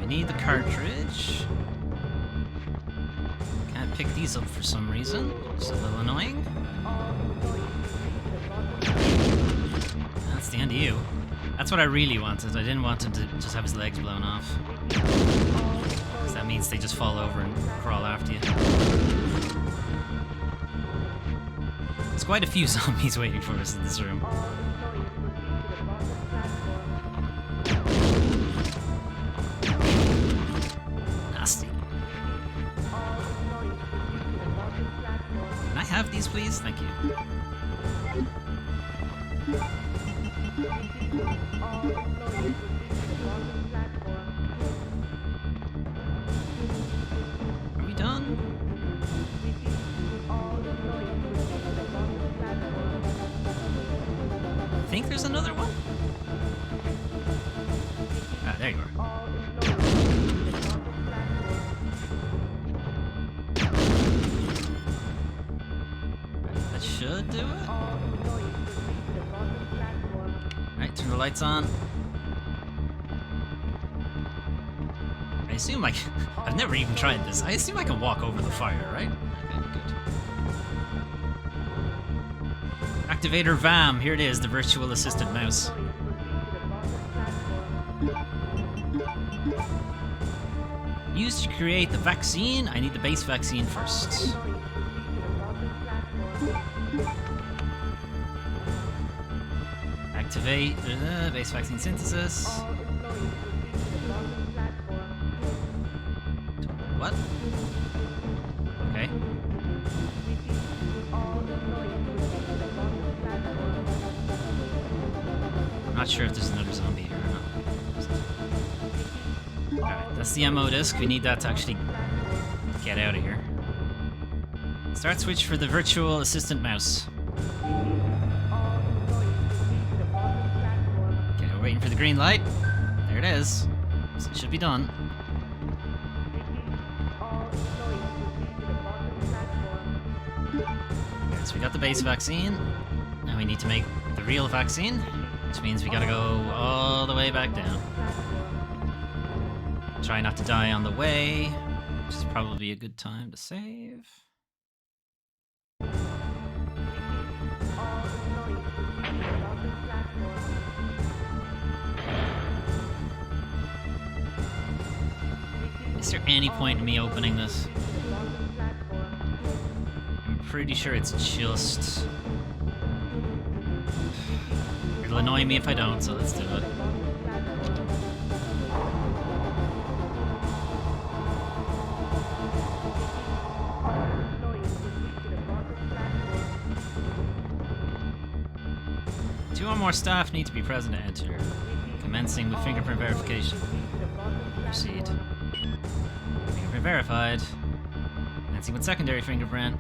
Need the cartridge. Can't pick these up for some reason. It's a little annoying. That's the end of you. That's what I really wanted. I didn't want him to just have his legs blown off. Because that means they just fall over and crawl after you. There's quite a few zombies waiting for us in this room. Nasty. Can I have these, please? Thank you. Are we done? I think there's another one. Ah, there you are. Should do it. Alright, turn the lights on. I assume I've never even tried this. I assume I can walk over the fire, right? Okay, good. Activator VAM, here it is, the virtual assistant mouse. Used to create the vaccine. I need the base vaccine first. Activate base vaccine synthesis. What? Okay. I'm not sure if there's another zombie here or not. Alright, that's the ammo disc. We need that to actually get out of here. Start switch for the virtual assistant mouse. Waiting for the green light. There it is. So it should be done. Okay, so we got the base vaccine. Now we need to make the real vaccine, which means we gotta go all the way back down. Try not to die on the way, which is probably a good time to save. Is there any point in me opening this? I'm pretty sure it's just... It'll annoy me if I don't, so let's do it. Two or more staff need to be present to enter. Commencing with fingerprint verification. Proceed. Fingerprint verified. Commencing with secondary fingerprint.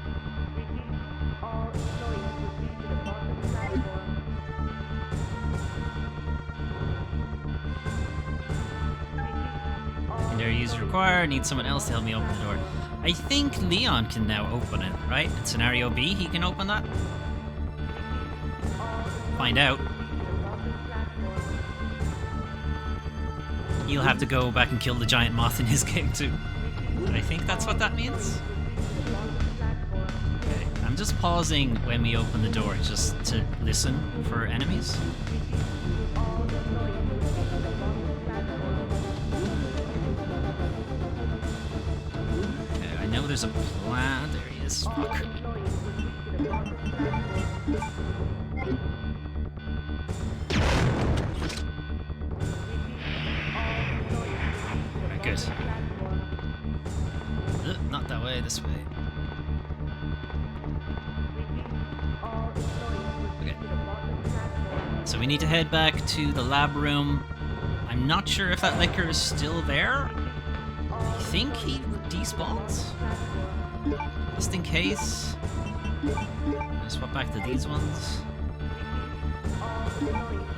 Secondary user required. Need someone else to help me open the door. I think Leon can now open it, right? In scenario B, he can open that? Find out. He'll have to go back and kill the giant moth in his game too. But I think that's what that means. Okay, I'm just pausing when we open the door just to listen for enemies. Okay, I know there's a plan. There he is. Fuck. Good. Not that way, this way. So we need to head back to the lab room. I'm not sure if that liquor is still there. I think he despawns. Just in case. I'll swap back to these ones.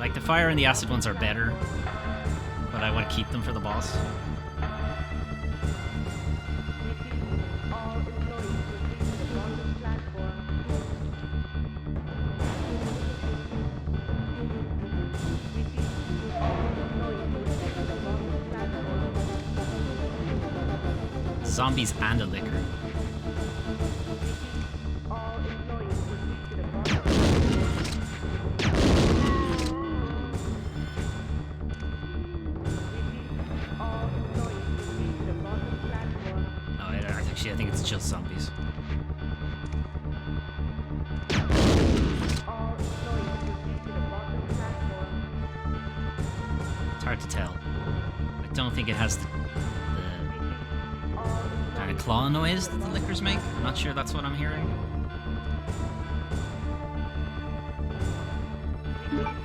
Like the fire and the acid ones are better, but I want to keep them for the boss. Zombies and a liquor. Actually, I think it's just zombies. It's hard to tell. I don't think it has the kind of claw noise that the liquors make. I'm not sure that's what I'm hearing.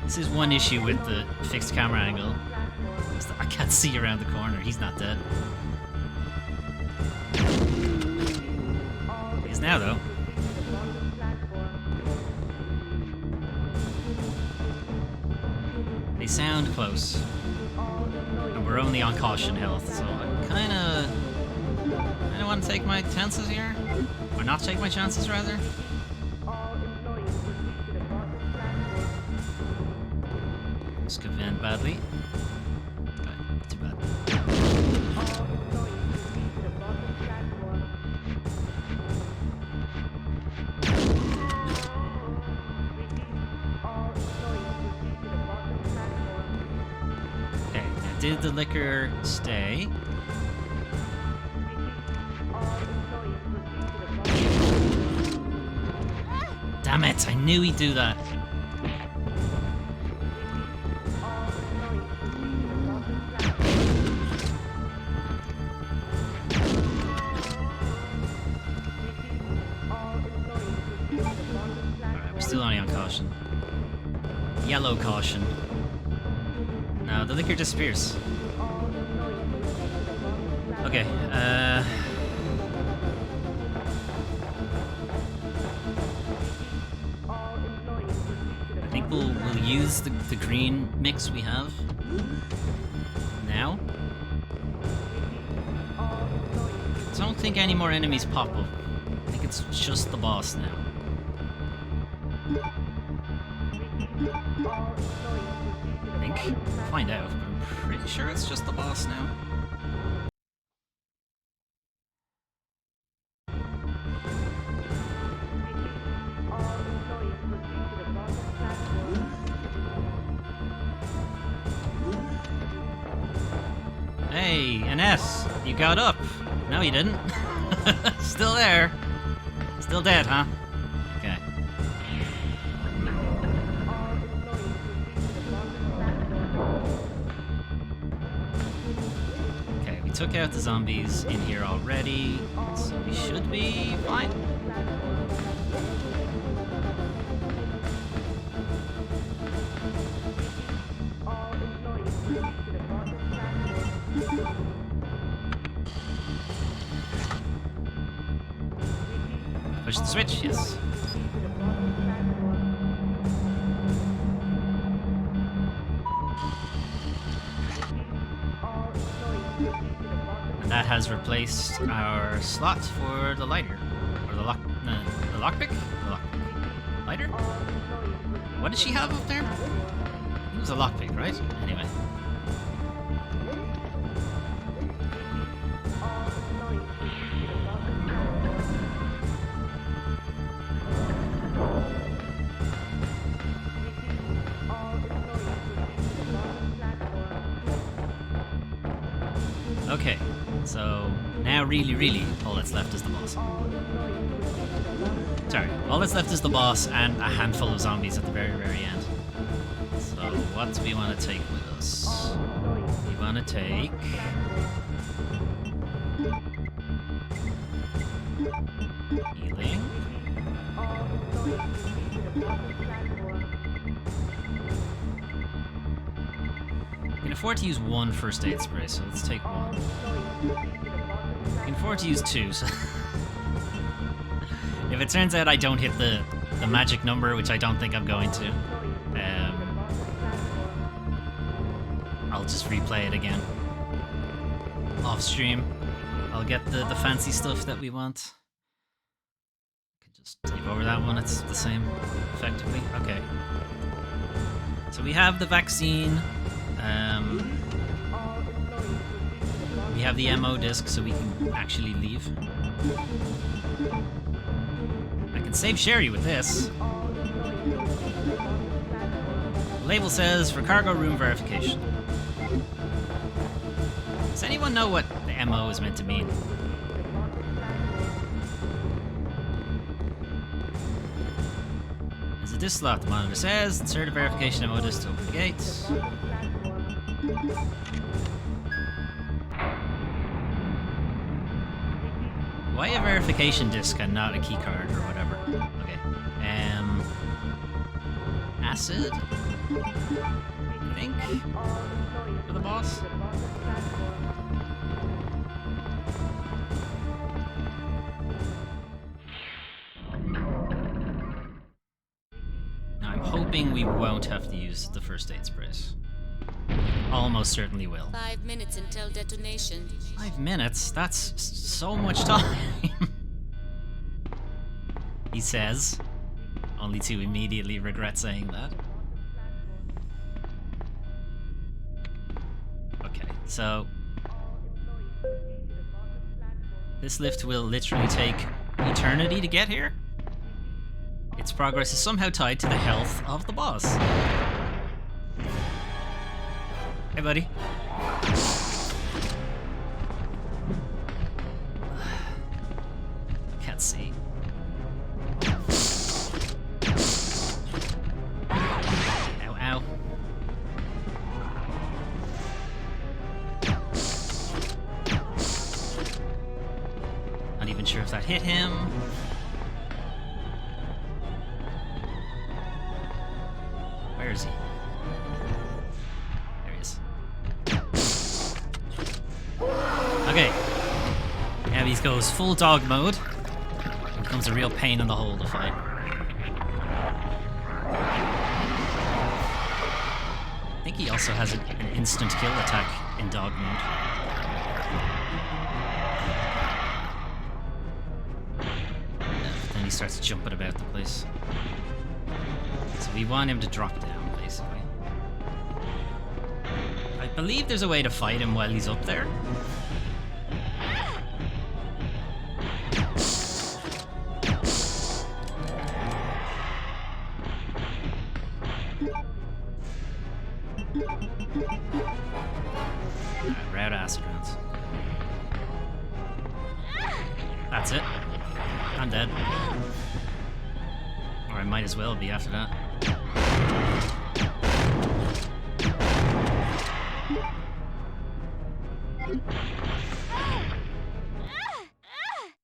This is one issue with the fixed camera angle. Is that I can't see around the corner. He's not dead. He is now, though. They sound close. And we're only on caution health, so I kinda want to take my chances here. Or not take my chances, rather. This could end badly. Okay, too bad. Okay, now did the liquor stay? Damn it, I knew he'd do that. Alright, we're still only on caution. Yellow caution. No, the liquor disappears. Okay, I think we'll use the green mix we have now. I don't think any more enemies pop up. I think it's just the boss now. I think. Find out, but I'm pretty sure it's just the boss now. Hey, an S, you got up. No, you didn't. Still there. Still dead, huh? Okay. Okay, we took out the zombies in here already, so we should be fine. Push the switch, yes. And that has replaced our slot for the lighter. Or the lockpick? The lockpick. Lighter? What did she have up there? It was a lockpick, right? Anyway. Okay, so now really, all that's left is the boss. Sorry, all that's left is the boss and a handful of zombies at the very end. So what do we want to take with us? We want to take... healing. afford to use one first aid spray, so let's take one. I can afford to use two, so... If it turns out I don't hit the magic number, which I don't think I'm going to, I'll just replay it again. Off stream. I'll get the fancy stuff that we want. Could just take over that one, it's the same, effectively. Okay. So we have the vaccine. We have the MO disc, so we can actually leave. I can save Sherry with this. The label says for cargo room verification. Does anyone know what the MO is meant to mean? There's a disc slot, the monitor says. Insert a verification MO disc to open the gates. Why a verification disc and not a key card or whatever? Okay. Acid? I think? For the boss? Now I'm hoping we won't have to use the first aid sprays. Almost certainly will. 5 minutes until detonation. 5 minutes? That's so much time. He says, only to immediately regret saying that. Okay, so this lift will literally take eternity to get here. Its progress is somehow tied to the health of the boss. Hey, buddy. Can't see. Ow, ow. Not even sure if that hit him. Where is he? Okay. Now he goes full dog mode. It becomes a real pain in the hole to fight. I think he also has an instant kill attack in dog mode. Then he starts jumping about the place. So we want him to drop down, basically. I believe there's a way to fight him while he's up there. Red acid rounds. That's it. I'm dead. Or I might as well be after that.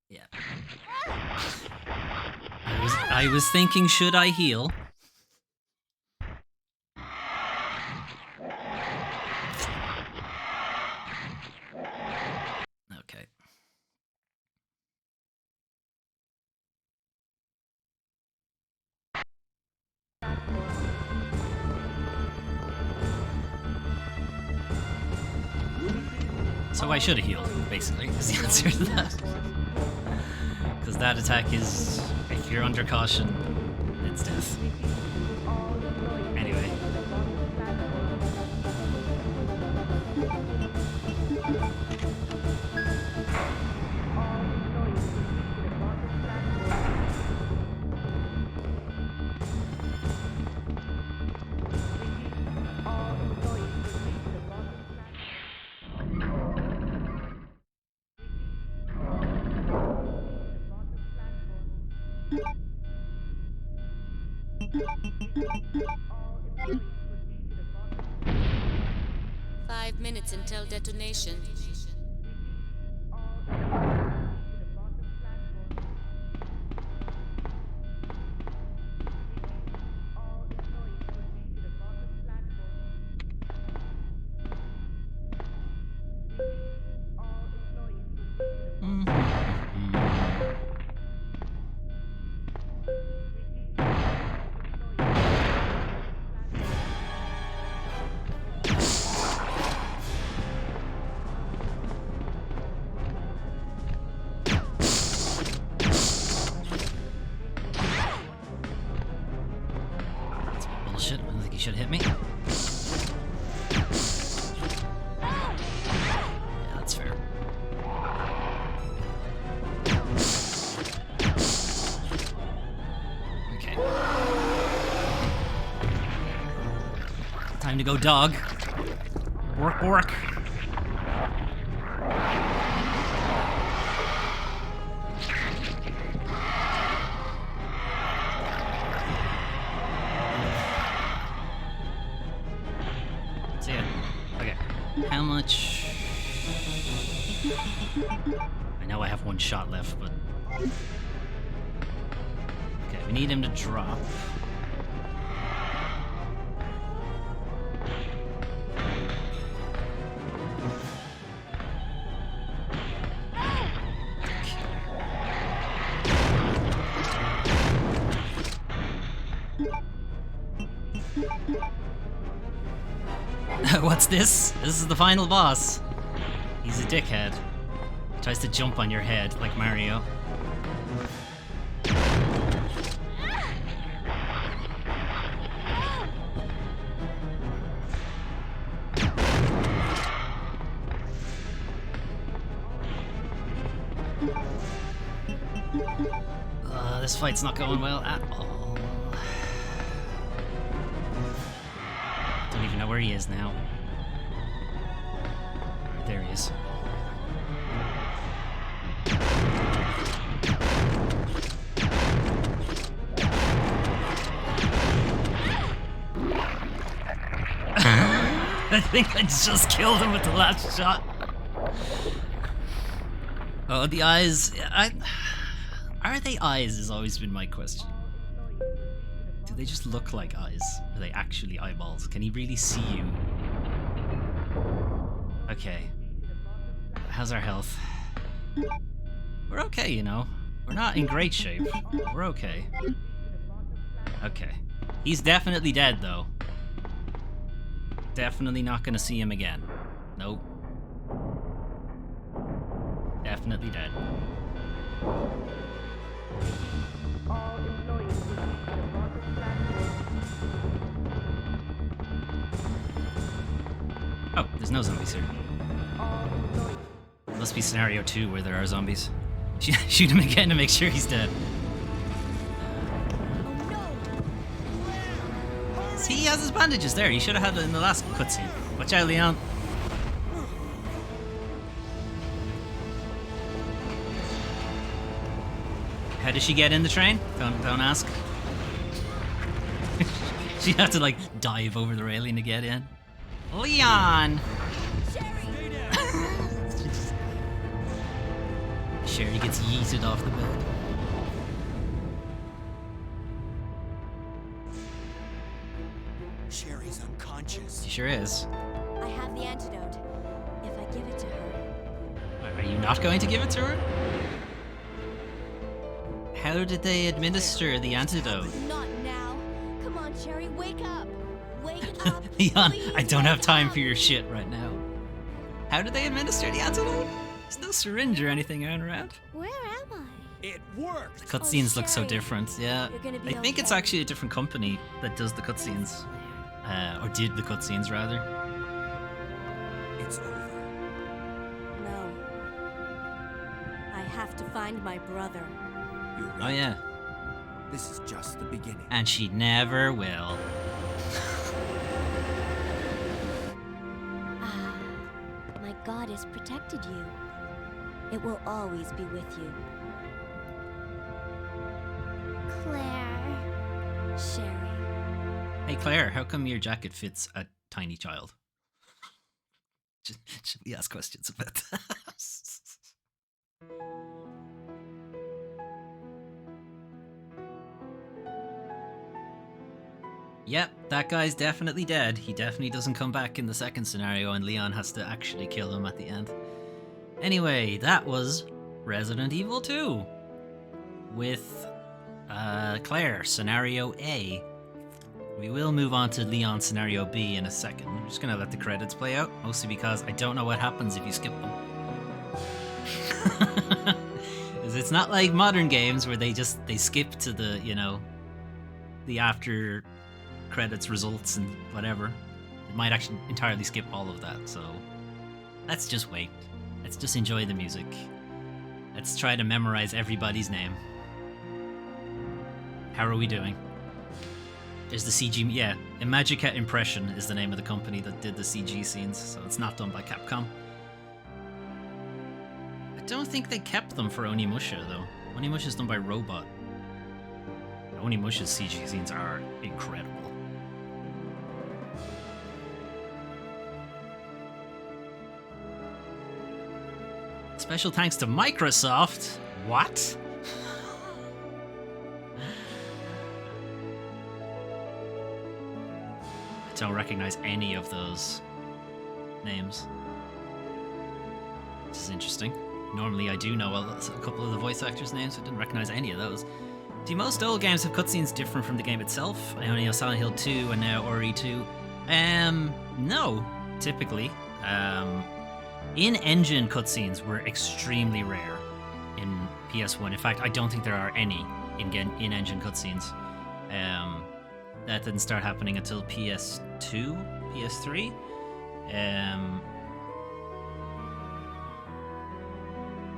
Yeah. I was thinking, should I heal? Okay. So I should have healed, basically, is the answer to that. Because that attack is, if you're under caution, it's death. Anyway. Five minutes until detonation. bullshit. I don't think he should hit me. Yeah, that's fair. Okay. Time to go, dog. Bork, bork. So yeah, okay. How much? I know I have one shot left, but okay, we need him to drop. What's this? This is the final boss. He's a dickhead. He tries to jump on your head like Mario. This fight's not going well at all. Don't even know where he is now. There he is. I think I just killed him with the last shot. Oh, the eyes. Are they eyes has always been my question. Do they just look like eyes? Are they actually eyeballs? Can he really see you? Okay. How's our health? We're okay, you know. We're not in great shape. We're okay. Okay. He's definitely dead, though. Definitely not gonna see him again. Nope. Definitely dead. Oh, there's no zombies here. Must be scenario 2 where there are zombies. Shoot him again to make sure he's dead. See, he has his bandages there. He should have had it in the last cutscene. Watch out, Leon. How did she get in the train? Don't ask. She had to like dive over the railing to get in. Leon! Sherry gets yeeted off the bed. Sherry's unconscious. She sure is. I have the antidote. If I give it to her. Are you not going to give it to her? How did they administer the antidote? Not now. Come on, Sherry, wake up. Wake up. Leon, please I don't have wake time up. for your shit right now. How did they administer the antidote? There's no syringe or anything around. Where am I? It worked. The cutscenes look so Sherry, different, yeah. you're gonna be I think it's okay. actually a different company that does the cutscenes. Or did the cutscenes, rather. It's over. No. I have to find my brother. You're right. Oh, yeah. This is just the beginning. And she never will. Ah, my God has protected you. It will always be with you. Claire. Sherry. Hey, Claire, how come your jacket fits a tiny child? Should we ask questions about that? Yep, that guy's definitely dead. He definitely doesn't come back in the second scenario, and Leon has to actually kill him at the end. Anyway, that was Resident Evil 2 with Claire, scenario A. We will move on to Leon, scenario B in a second. I'm just gonna let the credits play out, mostly because I don't know what happens if you skip them. 'Cause it's not like modern games where they skip to the, you know, the after credits, results, and whatever. It might actually entirely skip all of that, so let's just wait. Let's just enjoy the music. Let's try to memorize everybody's name. How are we doing? There's the CG, yeah. Imagica Impression is the name of the company that did the CG scenes, so it's not done by Capcom. I don't think they kept them for Onimusha, though. Onimusha is done by Robot. Onimusha's CG scenes are incredible. Special thanks to Microsoft. What? I don't recognize any of those names. This is interesting. Normally I do know a couple of the voice actors' names, I didn't recognize any of those. Do most old games have cutscenes different from the game itself? I only know Silent Hill 2 and now Ori 2. No, typically. In-engine cutscenes were extremely rare in PS1. In fact, I don't think there are any in-engine cutscenes. That didn't start happening until PS2, PS3.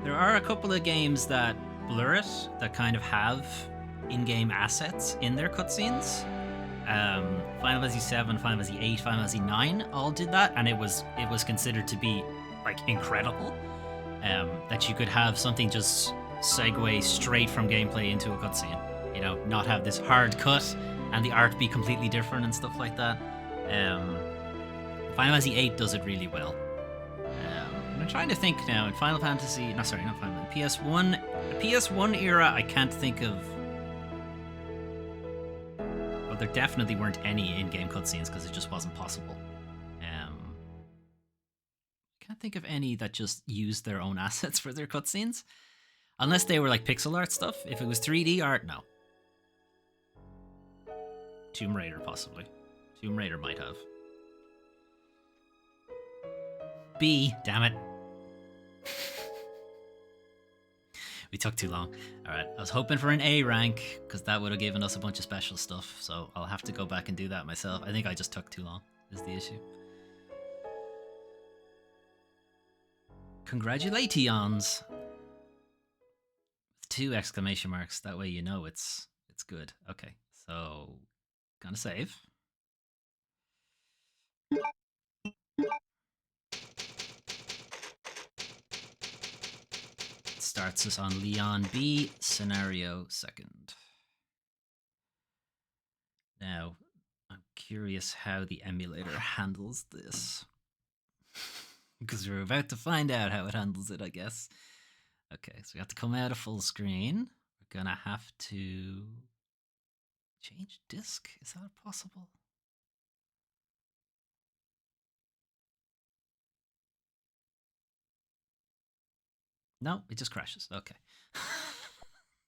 There are a couple of games that blur it, that kind of have in-game assets in their cutscenes. Final Fantasy 7, Final Fantasy 8, Final Fantasy 9 all did that, and it was considered to be like incredible. That you could have something just segue straight from gameplay into a cutscene. You know, not have this hard cut and the art be completely different and stuff like that. Final Fantasy 8 does it really well. I'm trying to think now. In Final Fantasy, no, sorry, not Final Fantasy. PS1 era, I can't think of. Well, there definitely weren't any in-game cutscenes because it just wasn't possible. Can't think of any that just used their own assets for their cutscenes, unless they were like pixel art stuff. If it was 3D art, no. Tomb Raider, possibly. Tomb Raider might have. B, damn it. We took too long. Alright, I was hoping for an A rank, because that would have given us a bunch of special stuff, so I'll have to go back and do that myself. I think I just took too long, is the issue. Congratulations! 2 exclamation marks, that way you know it's good. Okay, so gonna save. Starts us on Leon B, scenario 2nd. Now, I'm curious how the emulator handles this. Because we're about to find out how it handles it, I guess. Okay, so we have to come out of full screen. We're gonna have to change disk. Is that possible? No, it just crashes. Okay.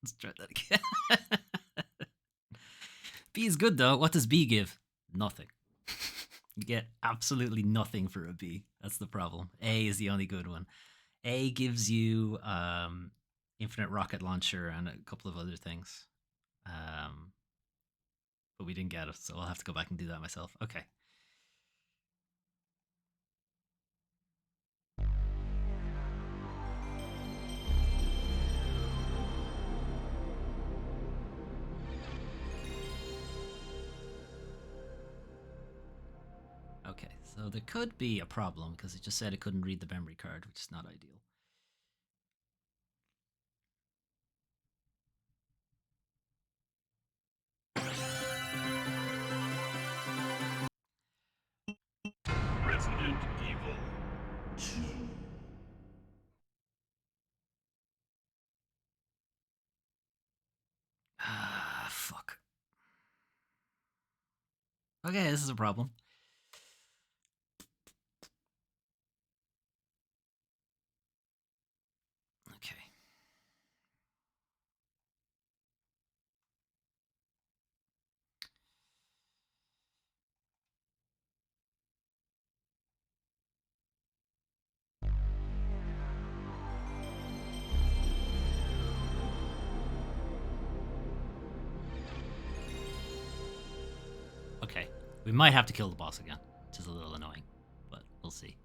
Let's try that again. B is good though. What does B give? Nothing. You get absolutely nothing for a B. That's the problem. A is the only good one. A gives you infinite rocket launcher and a couple of other things. But we didn't get it, so I'll have to go back and do that myself. Okay. Okay, so there could be a problem because it just said it couldn't read the memory card, which is not ideal. Resident Evil 2. Ah, fuck. Okay, this is a problem. Okay. Okay. We might have to kill the boss again, which is a little annoying, but we'll see.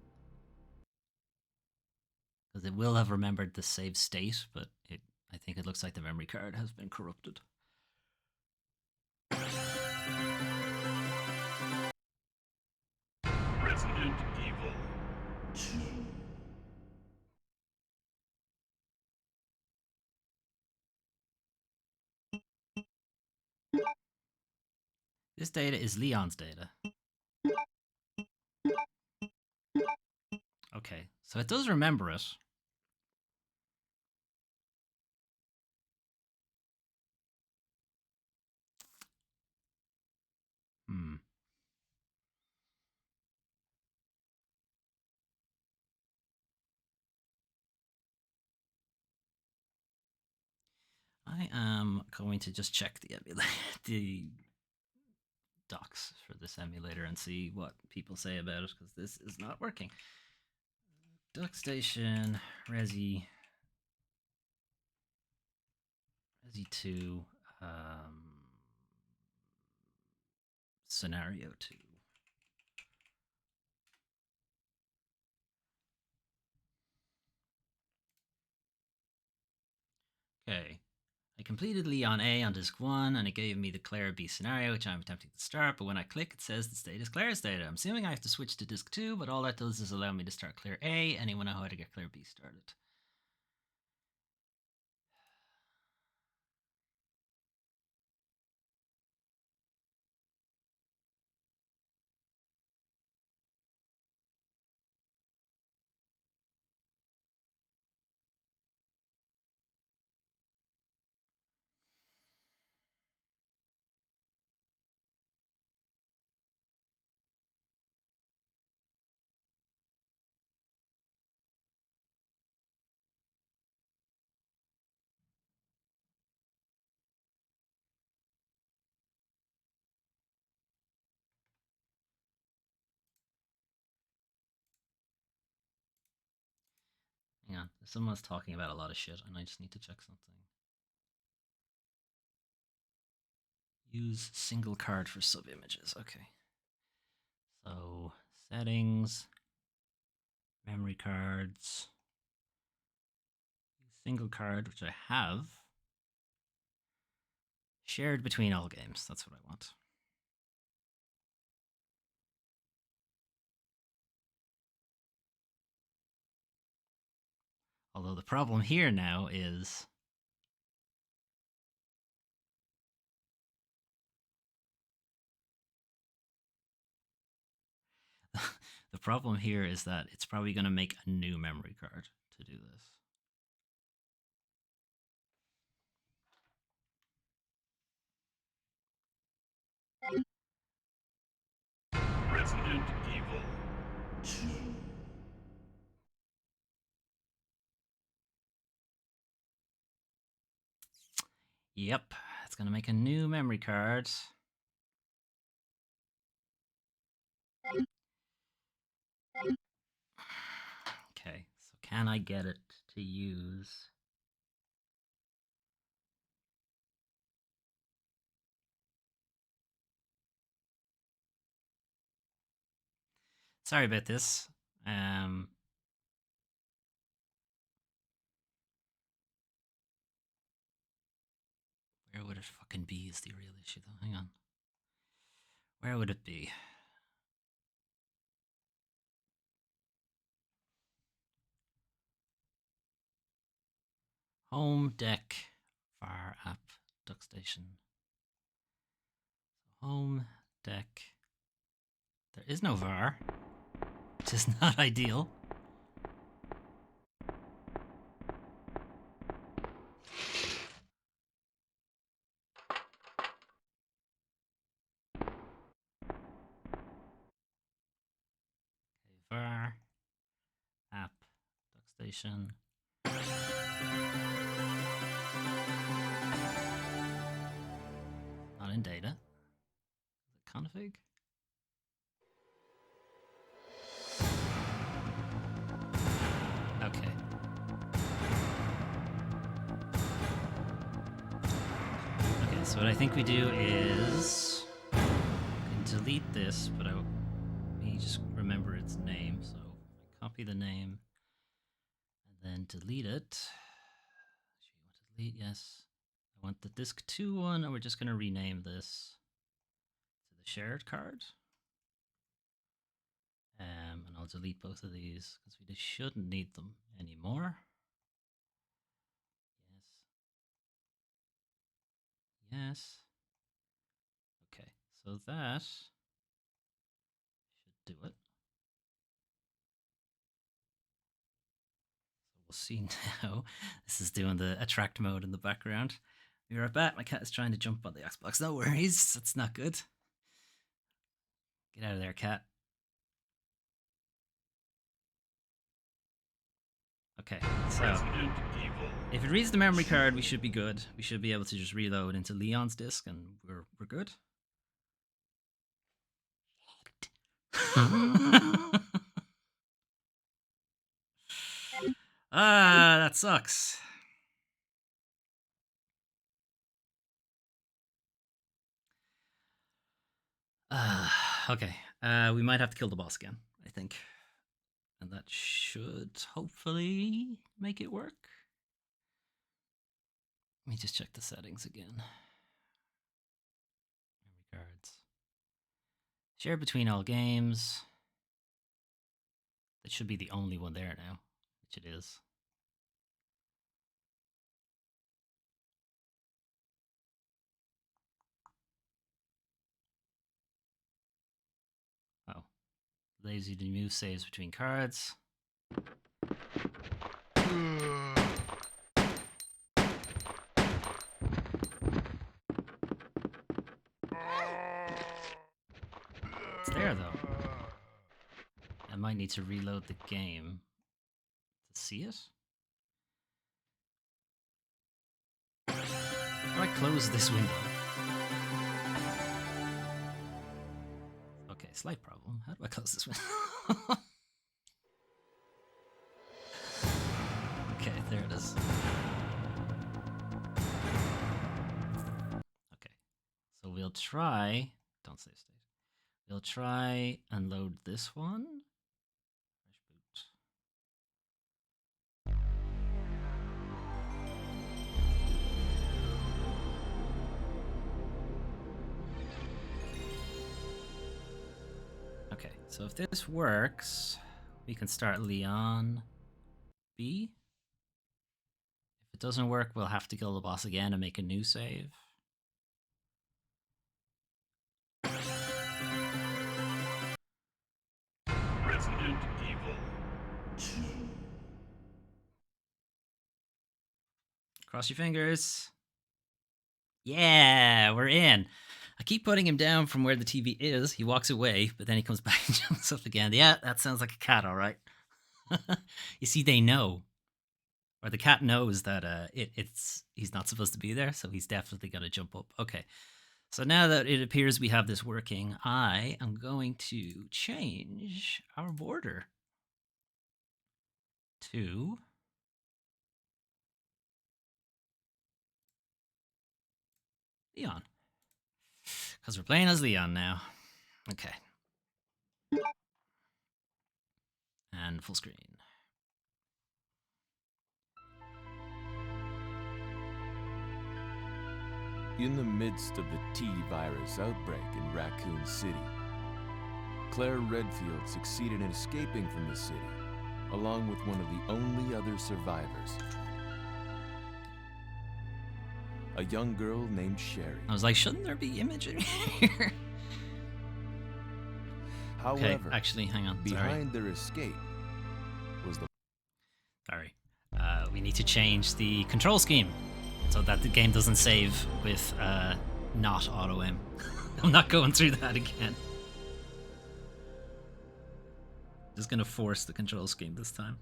Because it will have remembered the save state, but I think it looks like the memory card has been corrupted. Resident Evil 2. This data is Leon's data. Okay, so it does remember it. I am going to just check the the docs for this emulator and see what people say about it, because this is not working. DuckStation, Resi 2, Scenario 2. Okay. I completed Leon A on disk 1, and it gave me the Claire B scenario, which I'm attempting to start, but when I click, it says the state is Claire's data. I'm assuming I have to switch to disk 2, but all that does is allow me to start Claire A. Anyone know how to get Claire B started? Hang on, someone's talking about a lot of shit, and I just need to check something. Use single card for sub-images. Okay. So, settings, memory cards, single card, which I have, shared between all games. That's what I want. Although the problem here now is the problem here is that it's probably going to make a new memory card to do this. Resident Evil 2. Yep, it's going to make a new memory card. Okay, so can I get it to use... Sorry about this. Where would it fucking be is the real issue, though. Hang on. Where would it be? Home, deck, var app, DuckStation. Home, deck. There is no var, which is not ideal. Okay, var, app, DuckStation. Not in data. Is it config? Okay. Okay, so what I think we do is delete this, but let me just remember its name. So I copy the name and then delete it. Actually, you want to delete? Yes. I want the disk 2 one, and we're just going to rename this to the shared card. And I'll delete both of these because we just shouldn't need them anymore. Yes. Yes. Okay, so that should do it. So we'll see now. This is doing the attract mode in the background. Be right back. My cat is trying to jump on the Xbox. No worries, that's not good. Get out of there, cat. Okay, so Resident Evil. if it reads the memory card, we should be good. We should be able to just reload into Leon's disk, and we're good. That sucks. Okay. We might have to kill the boss again, I think. And that should hopefully make it work. Let me just check the settings again. Memory cards. Share between all games. That should be the only one there now, which it is. Oh. Allows you to move saves between cards. It's there though. I might need to reload the game to see it. How do I close this window? Okay, slight problem. How do I close this window? Okay, there it is. Okay, so we'll try. Don't save state. We'll try and load this one. Fresh boot. Okay, so if this works, we can start Leon B. If it doesn't work, we'll have to kill the boss again and make a new save. Resident Evil 2. Cross your fingers. Yeah, we're in. I keep putting him down from where the TV is. He walks away, but then he comes back and jumps up again. Yeah, that sounds like a cat, all right. You see, they know. Or the cat knows that he's not supposed to be there, so he's definitely going to jump up. Okay, so now that it appears we have this working, I am going to change our border to Leon. Because we're playing as Leon now. Okay. And full screen. In the midst of the T-virus outbreak in Raccoon City, Claire Redfield succeeded in escaping from the city, along with one of the only other survivors, a young girl named Sherry. I was like, shouldn't there be imagery here? However, Okay, actually, hang on. behind their escape was the... Sorry. We need to change the control scheme so that the game doesn't save with not auto-aim. I'm not going through that again. Just gonna force the control scheme this time.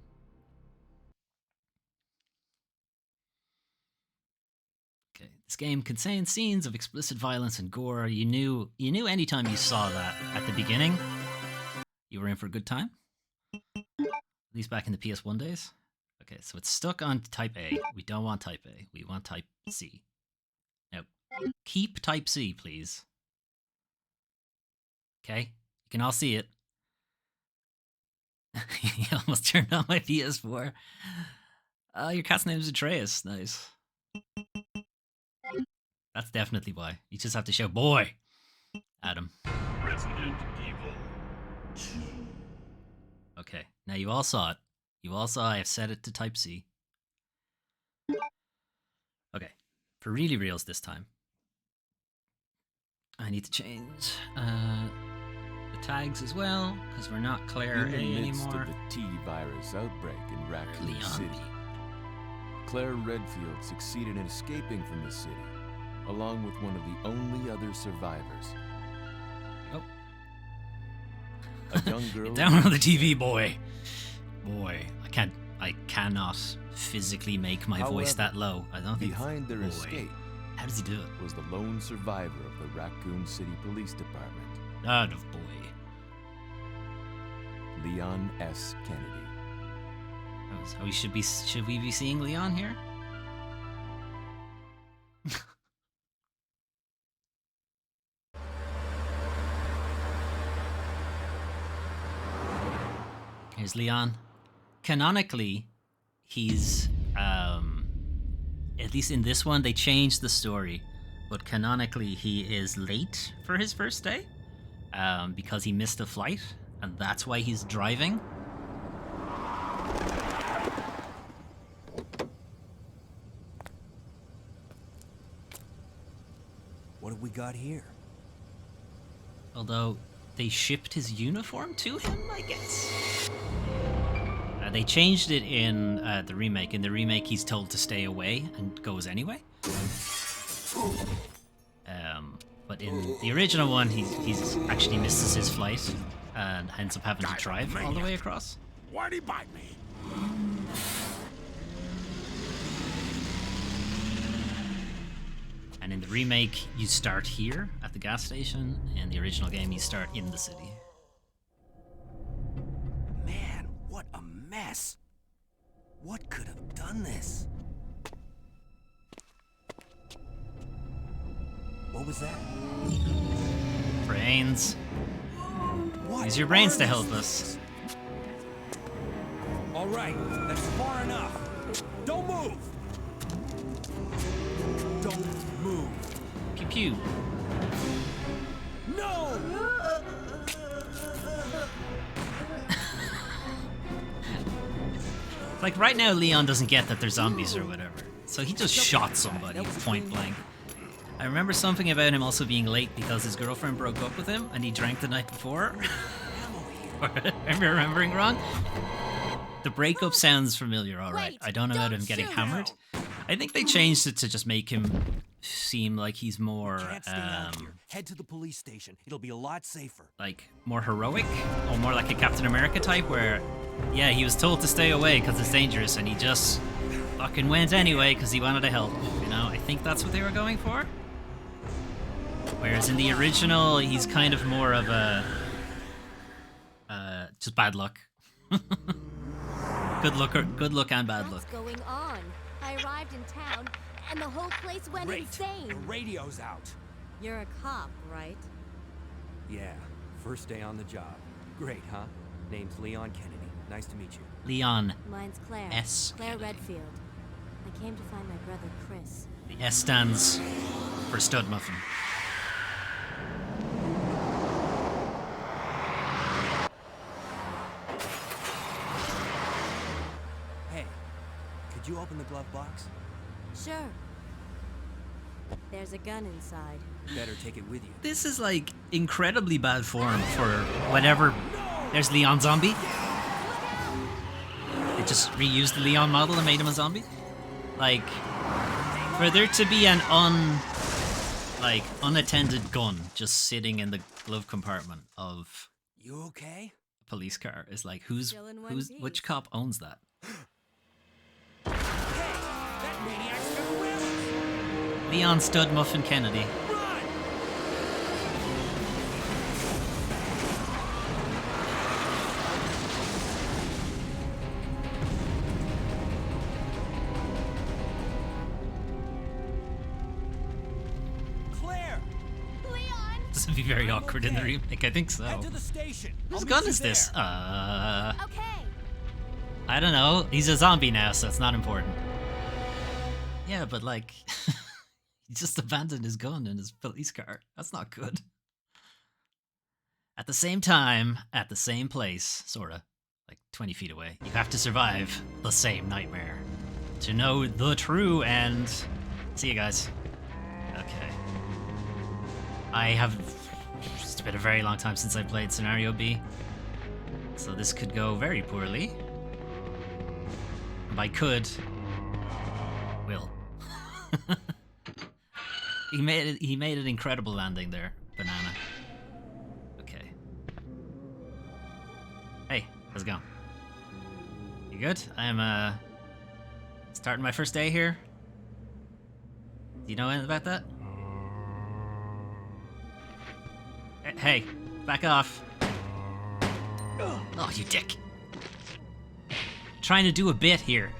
Okay, this game contains scenes of explicit violence and gore. You knew anytime you saw that at the beginning, you were in for a good time. At least back in the PS1 days. Okay, so it's stuck on type A. We don't want type A. We want type C. Now, keep type C, please. Okay? You can all see it. You almost turned on my PS4. Your cat's name is Atreus. Nice. That's definitely why. You just have to shout, boy, Adam. Resident Evil 2. Okay, now you all saw it. You all saw I have set it to Type C. Okay, for really reals this time. I need to change the tags as well, because we're not Claire In A the midst anymore. of the T-virus outbreak in Raccoon Leon City, B. Claire Redfield succeeded in escaping from the city, along with one of the only other survivors. Oh. A young girl. Get down on the TV, boy. Boy, I cannot physically make my voice However, that low. I don't think. Behind their boy. escape How does he do it? was the lone survivor of the Raccoon City Police Department, God of boy. Leon S. Kennedy. Oh, should we be seeing Leon here? Here's Leon. Canonically, he's at least in this one they changed the story, but canonically he is late for his first day because he missed a flight, and that's why he's driving. What have we got here? Although they shipped his uniform to him, I guess. They changed it in the remake. In the remake, he's told to stay away and goes anyway. But in the original one, he's actually misses his flight and ends up having to drive all the way across. Why'd he bite me? And in the remake, you start here at the gas station. In the original game, you start in the city. Man, what a mess. What could have done this? What was that? Brains. What Use your brains are to help these us. things? All right, that's far enough. Don't move. Don't move. Pew pew. No! Like right now, Leon doesn't get that they're zombies or whatever, so he just shot somebody point blank. I remember something about him also being late because his girlfriend broke up with him and he drank the night before. Am I remembering wrong? The breakup sounds familiar, alright. Wait, I don't know about him don't getting shoot. hammered. I think they changed it to just make him seem like he's more, Can't stay out here. Head to the police station. It'll be a lot safer. like, more heroic, or more like a Captain America type where, yeah, he was told to stay away because it's dangerous and he just fucking went anyway because he wanted to help, you know? I think that's what they were going for. Whereas in the original, he's kind of more of a, just bad luck. Good luck and bad luck. What's going on? I arrived in town, and the whole place went Great. insane. The radio's out. You're a cop, right? Yeah, first day on the job. Great, huh? Name's Leon Kennedy. Nice to meet you. Leon. Mine's Claire. S. Claire Kennedy. Redfield. I came to find my brother Chris. The S stands for stud muffin. Hey, could you open the glove box? Sure. There's a gun inside. Better take it with you. This is like incredibly bad form for whatever. There's Leon Zombie. They just reused the Leon model and made him a zombie. Like, for there to be an unattended gun just sitting in the glove compartment of You okay? a police car is like, Still in one which piece. cop owns that? Hey, that maniac's gonna whip! Leon Stud Muffin Kennedy. Run! Claire! Leon! This would be very awkward in the remake. I think so. Head to the station. Whose I'll gun meet is you this? there. Okay. I don't know. He's a zombie now, so it's not important. Yeah, but like, he just abandoned his gun in his police car. That's not good. At the same time, at the same place, sorta, like 20 feet away, you have to survive the same nightmare to know the true end. See you guys. Okay. It's been a very long time since I played Scenario B, so this could go very poorly. By could, will. He made an incredible landing there, Banana. Okay. Hey, how's it going? You good? I'm starting my first day here. Do you know anything about that? Hey, back off. Oh, you dick. Trying to do a bit here.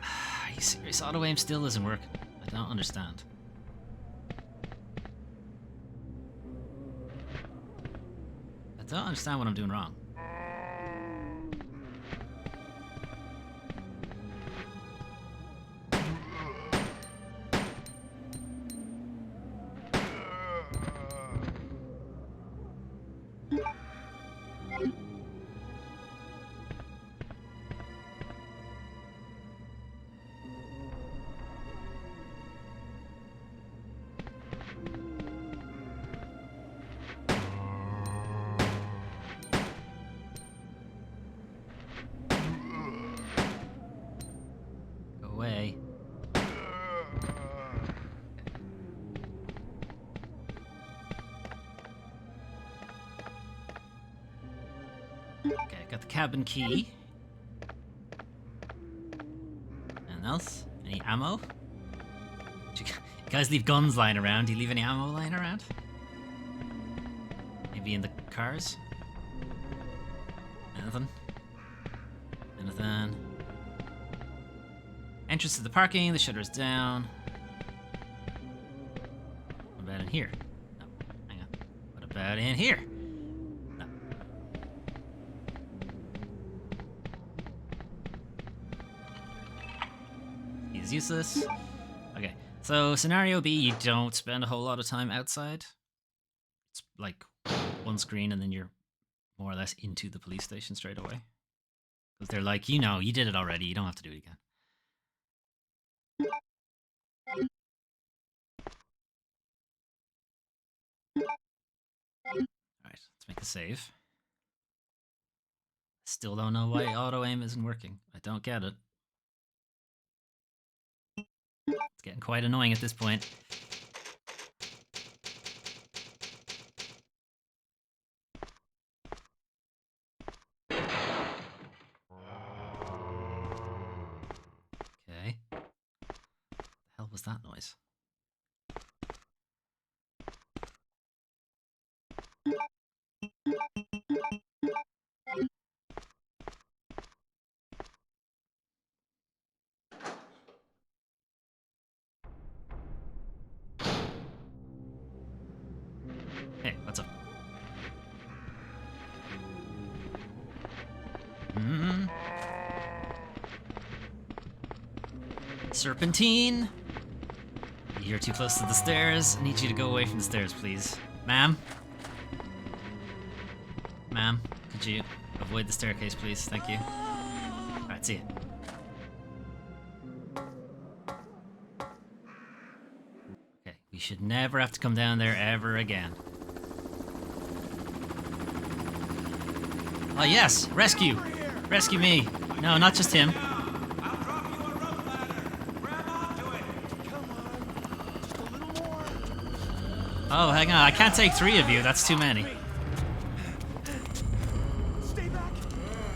Are you serious? Auto aim still doesn't work. I don't understand. I don't understand what I'm doing wrong. Go away. Okay, got the cabin key. Anything else? Any ammo? Do you guys leave guns lying around? Do you leave any ammo lying around? Maybe in the cars? Anything? Anything? Entrance to the parking, the shutter's down. What about in here? No, hang on. What about in here? No. He's useless. Okay, so scenario B, you don't spend a whole lot of time outside. It's like one screen and then you're more or less into the police station straight away. Because they're like, you know, you did it already, you don't have to do it again. Alright, let's make a save. Still don't know why auto aim isn't working. I don't get it. It's getting quite annoying at this point. Okay. What the hell was that noise? Hey, what's up? Serpentine? You're too close to the stairs. I need you to go away from the stairs, please. Ma'am? Ma'am, could you avoid the staircase, please? Thank you. Alright, see ya. Okay, we should never have to come down there ever again. Oh yes, rescue! Rescue me! No, not just him. Oh, hang on, I can't take 3 of you, that's too many. Stay back.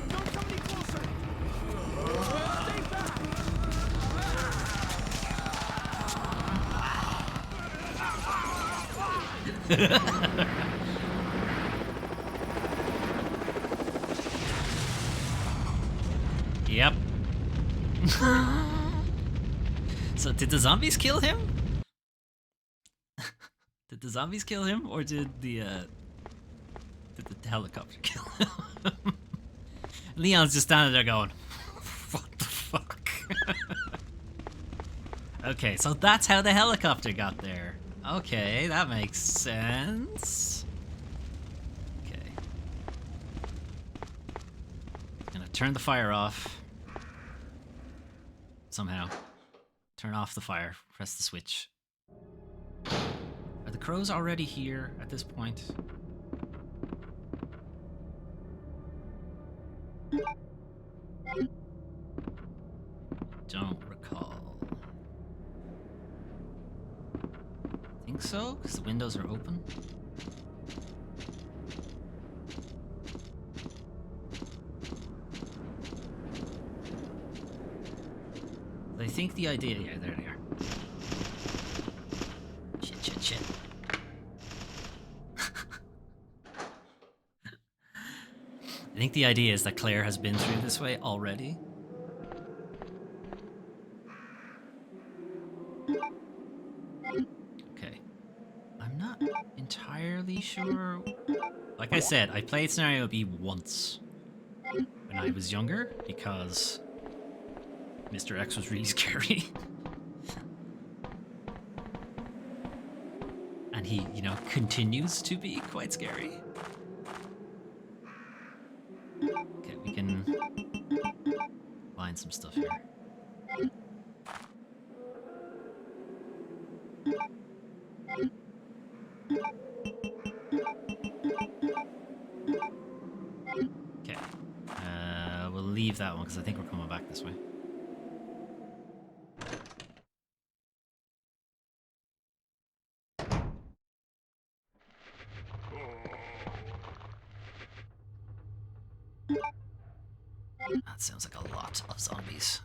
Don't come any closer. Stay back. Yep. So did the zombies kill him? Did the zombies kill him, or did the helicopter kill him? Leon's just standing there going, what the fuck? Okay, so that's how the helicopter got there. Okay, that makes sense. Okay. Gonna turn the fire off. Somehow. Turn off the fire. Press the switch. Are the crows already here at this point? Don't recall. Think so? Because the windows are open. I think the idea... Yeah, there they are. Shit. I think the idea is that Claire has been through this way already. Okay. I'm not entirely sure. Like I said, I played Scenario B once when I was younger because Mr. X was really scary. And he, you know, continues to be quite scary. Okay, we can find some stuff here. Okay. We'll leave that one because I think we're coming back this way. That sounds like a lot of zombies.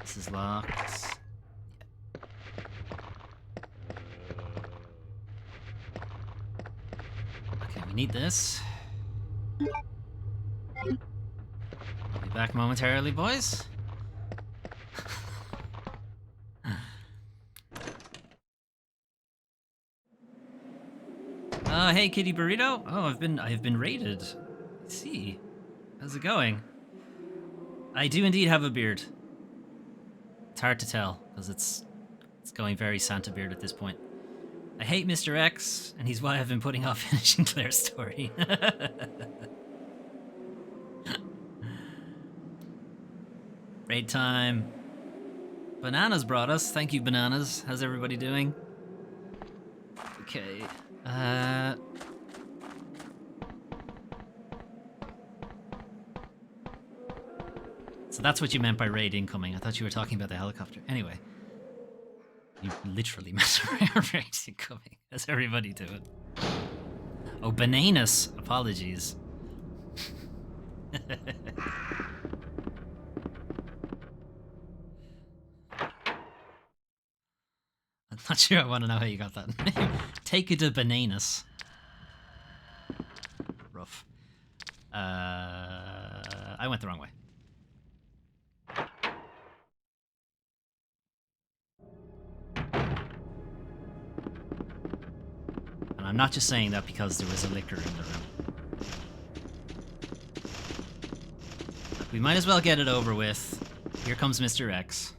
This is locked. Okay, we need this. I'll be back momentarily, boys. Hey, Kitty Burrito. Oh, I've been raided. I see. How's it going? I do indeed have a beard. It's hard to tell because it's going very Santa beard at this point. I hate Mr. X, and he's why I've been putting off finishing Claire's story. Raid time. Bananas brought us. Thank you, Bananas. How's everybody doing? Okay. So that's what you meant by raid incoming. I thought you were talking about the helicopter. Anyway. You literally meant raid incoming. As everybody do it. Oh, bananas. Apologies. I'm not sure I want to know how you got that name. Take it to bananas. Rough. I went the wrong way. And I'm not just saying that because there was a liquor in the room. We might as well get it over with. Here comes Mr. X.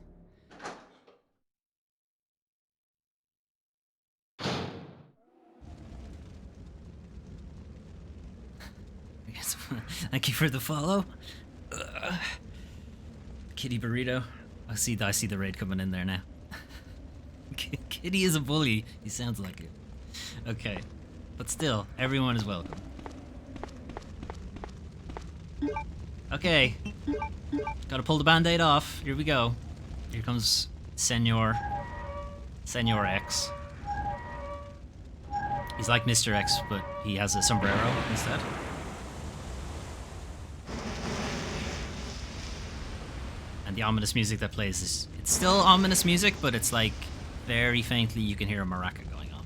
Thank you for the follow. Kitty Burrito. I see the raid coming in there now. Kitty is a bully. He sounds like it. Okay. But still, everyone is welcome. Okay. Gotta pull the band-aid off. Here we go. Here comes Senor X. He's like Mr. X, but he has a sombrero instead. And the ominous music that plays is... It's still ominous music, but it's like very faintly you can hear a maraca going on.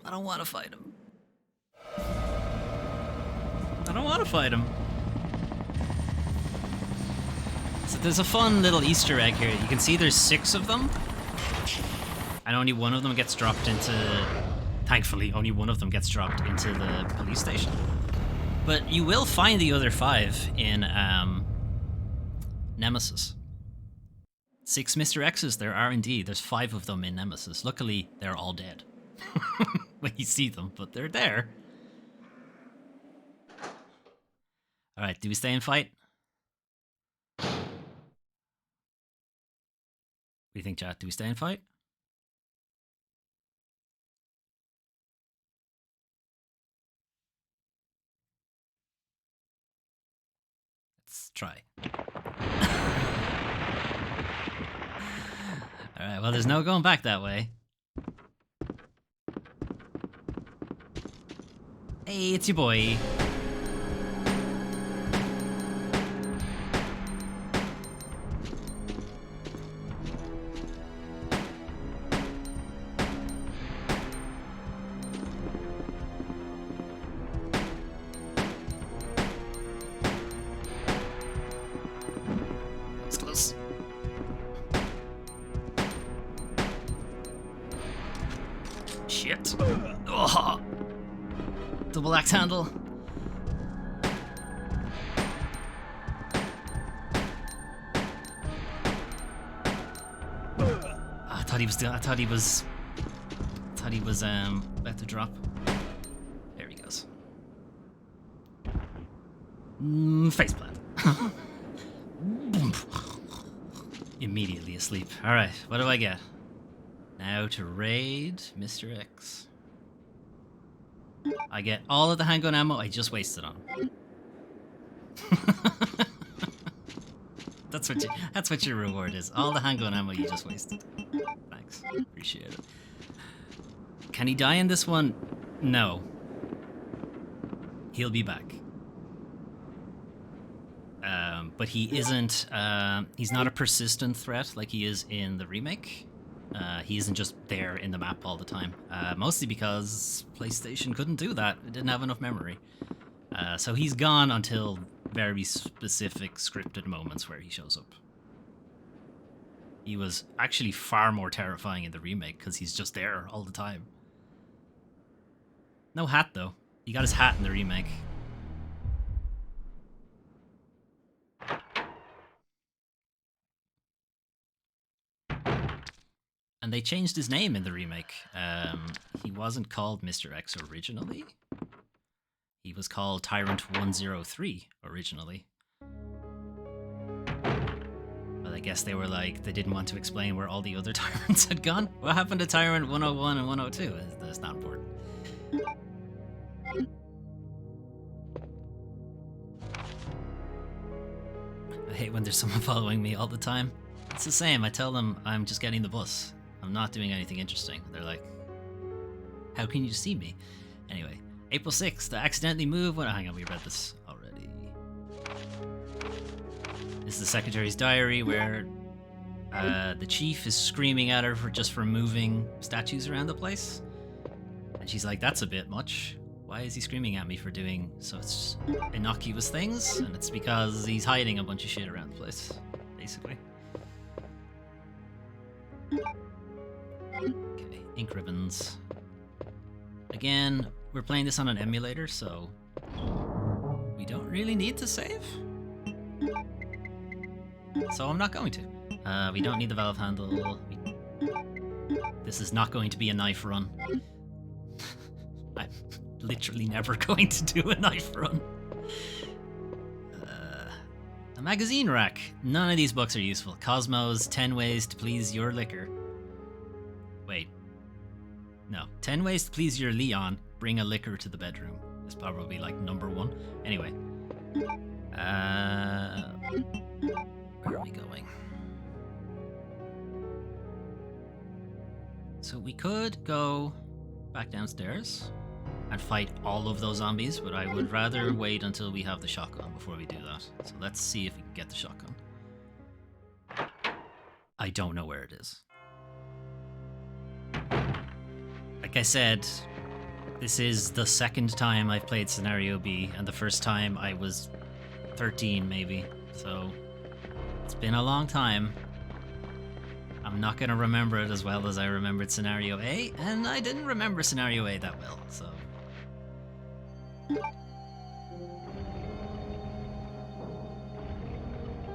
I don't want to fight him. I don't want to fight him. So there's a fun little Easter egg here. You can see there's 6 of them. And only one of them gets dropped into... Thankfully, only one of them gets dropped into the police station. But you will find the other 5 in Nemesis. 6 Mr. X's there are indeed. There's 5 of them in Nemesis. Luckily, they're all dead when you see them, but they're there. Alright, do we stay and fight? What do you think, chat? Do we stay and fight? Let's try. Alright, well, there's no going back that way. Hey, it's your boy. It's close. Shit. Oh. Double axe handle. I thought he was about to drop. There he goes. Faceplant. Immediately asleep. Alright, what do I get? Now to raid Mr. X. I get all of the handgun ammo I just wasted on him. That's what your reward is. All the handgun ammo you just wasted. Thanks. Appreciate it. Can he die in this one? No. He'll be back. But he isn't, he's not a persistent threat like he is in the remake. He isn't just there in the map all the time. Mostly because PlayStation couldn't do that. It didn't have enough memory. So he's gone until very specific scripted moments where he shows up. He was actually far more terrifying in the remake because he's just there all the time. No hat though. He got his hat in the remake. And they changed his name in the remake. He wasn't called Mr. X originally. He was called Tyrant 103 originally. But I guess they were like, they didn't want to explain where all the other tyrants had gone. What happened to Tyrant 101 and 102? That's not important. I hate when there's someone following me all the time. It's the same. I tell them I'm just getting the bus. I'm not doing anything interesting. They're like, how can you see me? Anyway, April 6th, I accidentally moved when... hang on, we read this already. This is the Secretary's diary where the chief is screaming at her for moving statues around the place. And she's like, that's a bit much. Why is he screaming at me for doing such innocuous things? And it's because he's hiding a bunch of shit around the place, basically. Okay, ink ribbons. Again, we're playing this on an emulator, so we don't really need to save. So I'm not going to. We don't need the valve handle. This is not going to be a knife run. I'm literally never going to do a knife run. A magazine rack. None of these books are useful. Cosmo's 10 Ways to Please Your Liquor. Wait. No. 10 Ways to Please Your Leon. Bring a liquor to the bedroom. Is probably like number 1. Anyway. Where are we going? So we could go back downstairs and fight all of those zombies, but I would rather wait until we have the shotgun before we do that. So let's see if we can get the shotgun. I don't know where it is. Like I said, This is the second time I've played Scenario B, and the first time I was 13 maybe, so it's been a long time. I'm not gonna remember it as well as I remembered Scenario A, and I didn't remember Scenario A that well, so...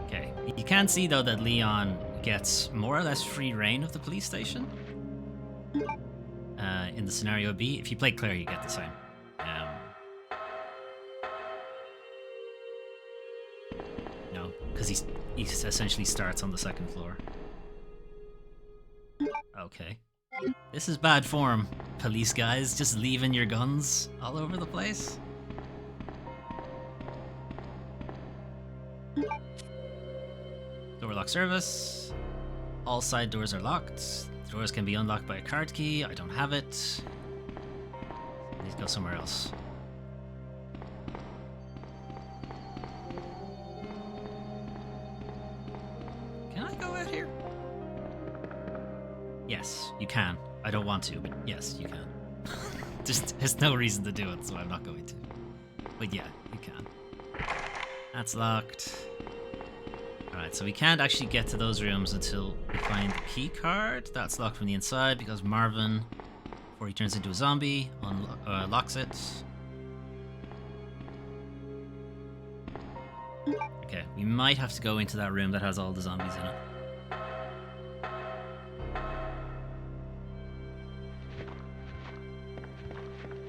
Okay, you can see though that Leon gets more or less free reign of the police station. In the Scenario B, if you play Claire, you get the same. No, because he essentially starts on the second floor. Okay. This is bad form, police guys, just leaving your guns all over the place. Door lock service. All side doors are locked. Doors can be unlocked by a card key. I don't have it. I need to go somewhere else. Can I go out here? Yes, you can. I don't want to, but yes, you can. There's no reason to do it, so I'm not going to. But yeah, you can. That's locked. Alright, so we can't actually get to those rooms until we find the key card. That's locked from the inside because Marvin, before he turns into a zombie, locks it. Okay, we might have to go into that room that has all the zombies in it.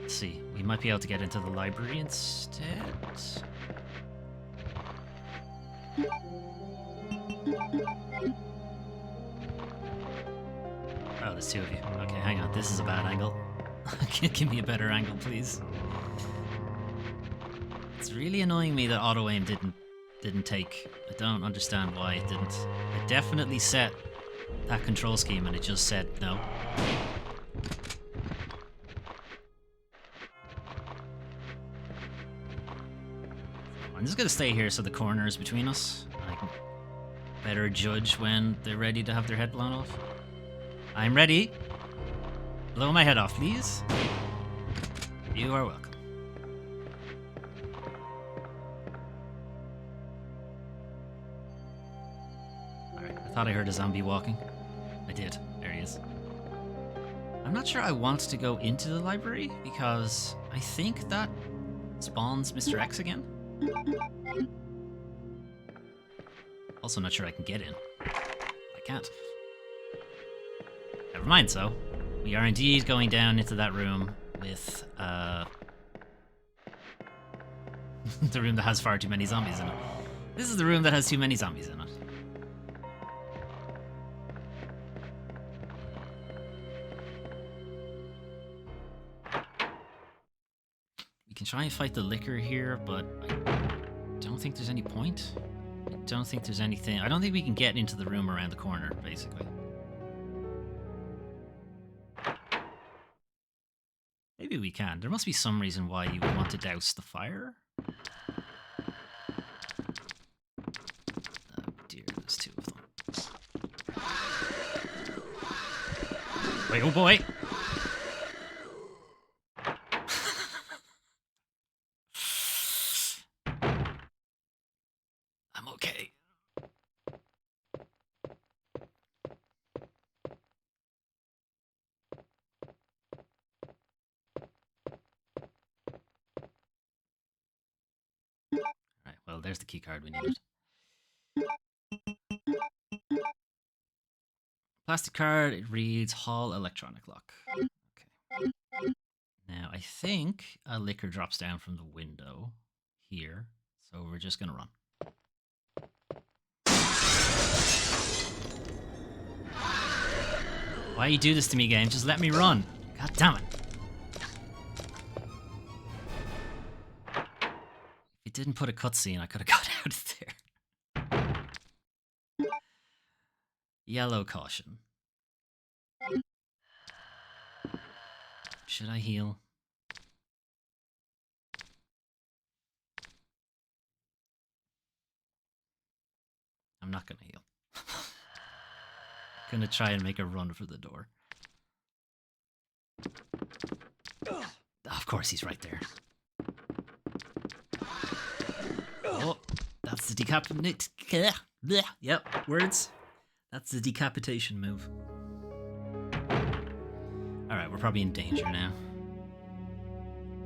Let's see, we might be able to get into the library instead. Oh, there's two of you. Okay, hang on. This is a bad angle. Give me a better angle, please. It's really annoying me that auto aim didn't take. I don't understand why it didn't. I definitely set that control scheme and it just said no. I'm just gonna stay here so the corner is between us. I can better judge when they're ready to have their head blown off. I'm ready. Blow my head off, please. You are welcome. Alright, I thought I heard a zombie walking. I did. There he is. I'm not sure I want to go into the library because I think that spawns Mr. X again. Also not sure I can get in. I can't. Never mind, so. We are indeed going down into that room with, the room that has far too many zombies in it. This is the room that has too many zombies in it. We can try and fight the liquor here, but I don't think there's any point. I don't think there's anything. I don't think we can get into the room around the corner, basically. Maybe we can. There must be some reason why you would want to douse the fire. Oh dear, there's two of them. Wait, oh boy! I'm okay. Alright, well, there's the key card we needed. Plastic card, it reads Hall Electronic Lock. Okay. Now, I think a liquor drops down from the window here, so we're just gonna run. Why you do this to me, game? Just let me run. God damn it. If it didn't put a cutscene, I could have got out of there. Yellow caution. Should I heal? I'm not gonna heal. Gonna try and make a run for the door. course he's right there. Oh, that's the decapitate. Yep, words. That's the decapitation move. Alright, we're probably in danger now.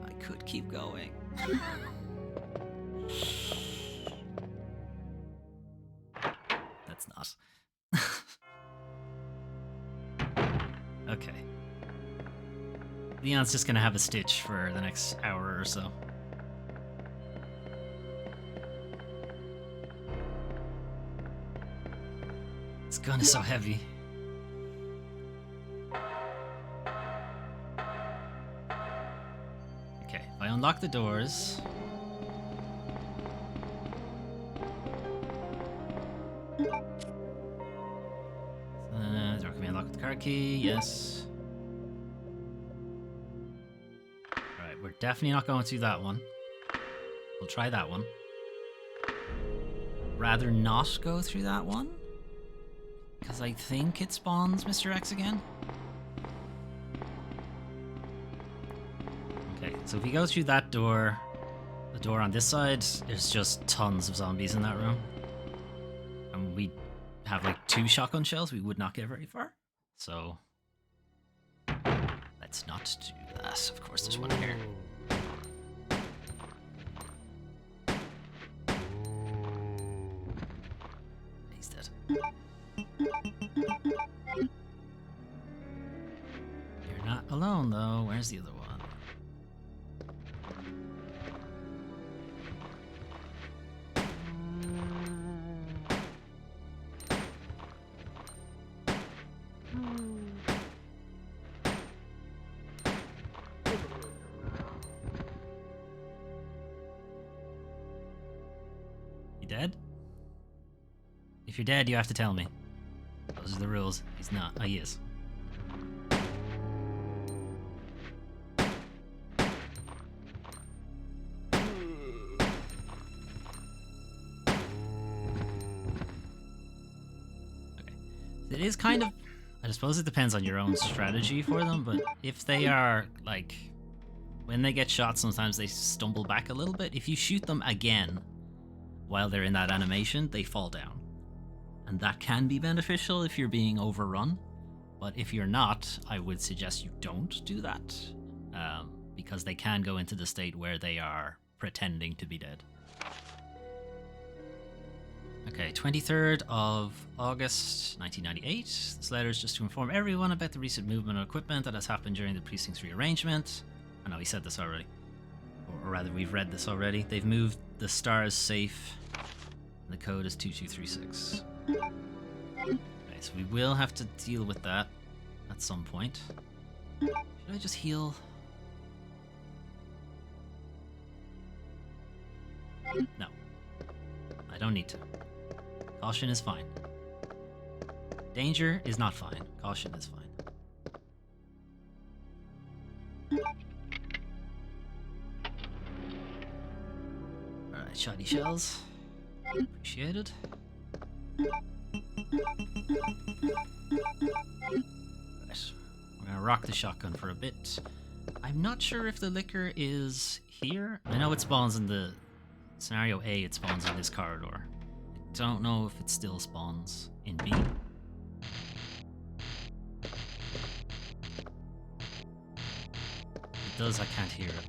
I could keep going. That's not. Okay. Leon's just gonna have a stitch for the next hour or so. This gun is so heavy. Okay, if I unlock the doors... door can be unlocked with the card key, yes. Alright, we're definitely not going through that one. We'll try that one. Rather not go through that one. Because I think it spawns Mr. X again. Okay, so if we go through that door, the door on this side, there's just tons of zombies in that room. And we have like 2 shotgun shells, we would not get very far. So, let's not do that. Of course, there's one here. He's dead. You're not alone, though. Where's the other one? You dead? If you're dead, you have to tell me. Those are the rules. He's not. Oh, he is. It is kind of... I suppose it depends on your own strategy for them, but if they are, like... When they get shot, sometimes they stumble back a little bit. If you shoot them again while they're in that animation, they fall down. And that can be beneficial if you're being overrun. But if you're not, I would suggest you don't do that. Because they can go into the state where they are pretending to be dead. Okay, 23rd of August, 1998. This letter is just to inform everyone about the recent movement of equipment that has happened during the precinct's rearrangement. I know we said this already. Or rather, we've read this already. They've moved the stars safe. And the code is 2236. Okay, so we will have to deal with that at some point. Should I just heal? No. I don't need to. Caution is fine. Danger is not fine. Caution is fine. Alright, shiny shells. Appreciated. Right, we're gonna rock the shotgun for a bit. I'm not sure if the liquor is here. I know it spawns in the scenario A, it spawns in this corridor. I don't know if it still spawns in B. If it does, I can't hear it.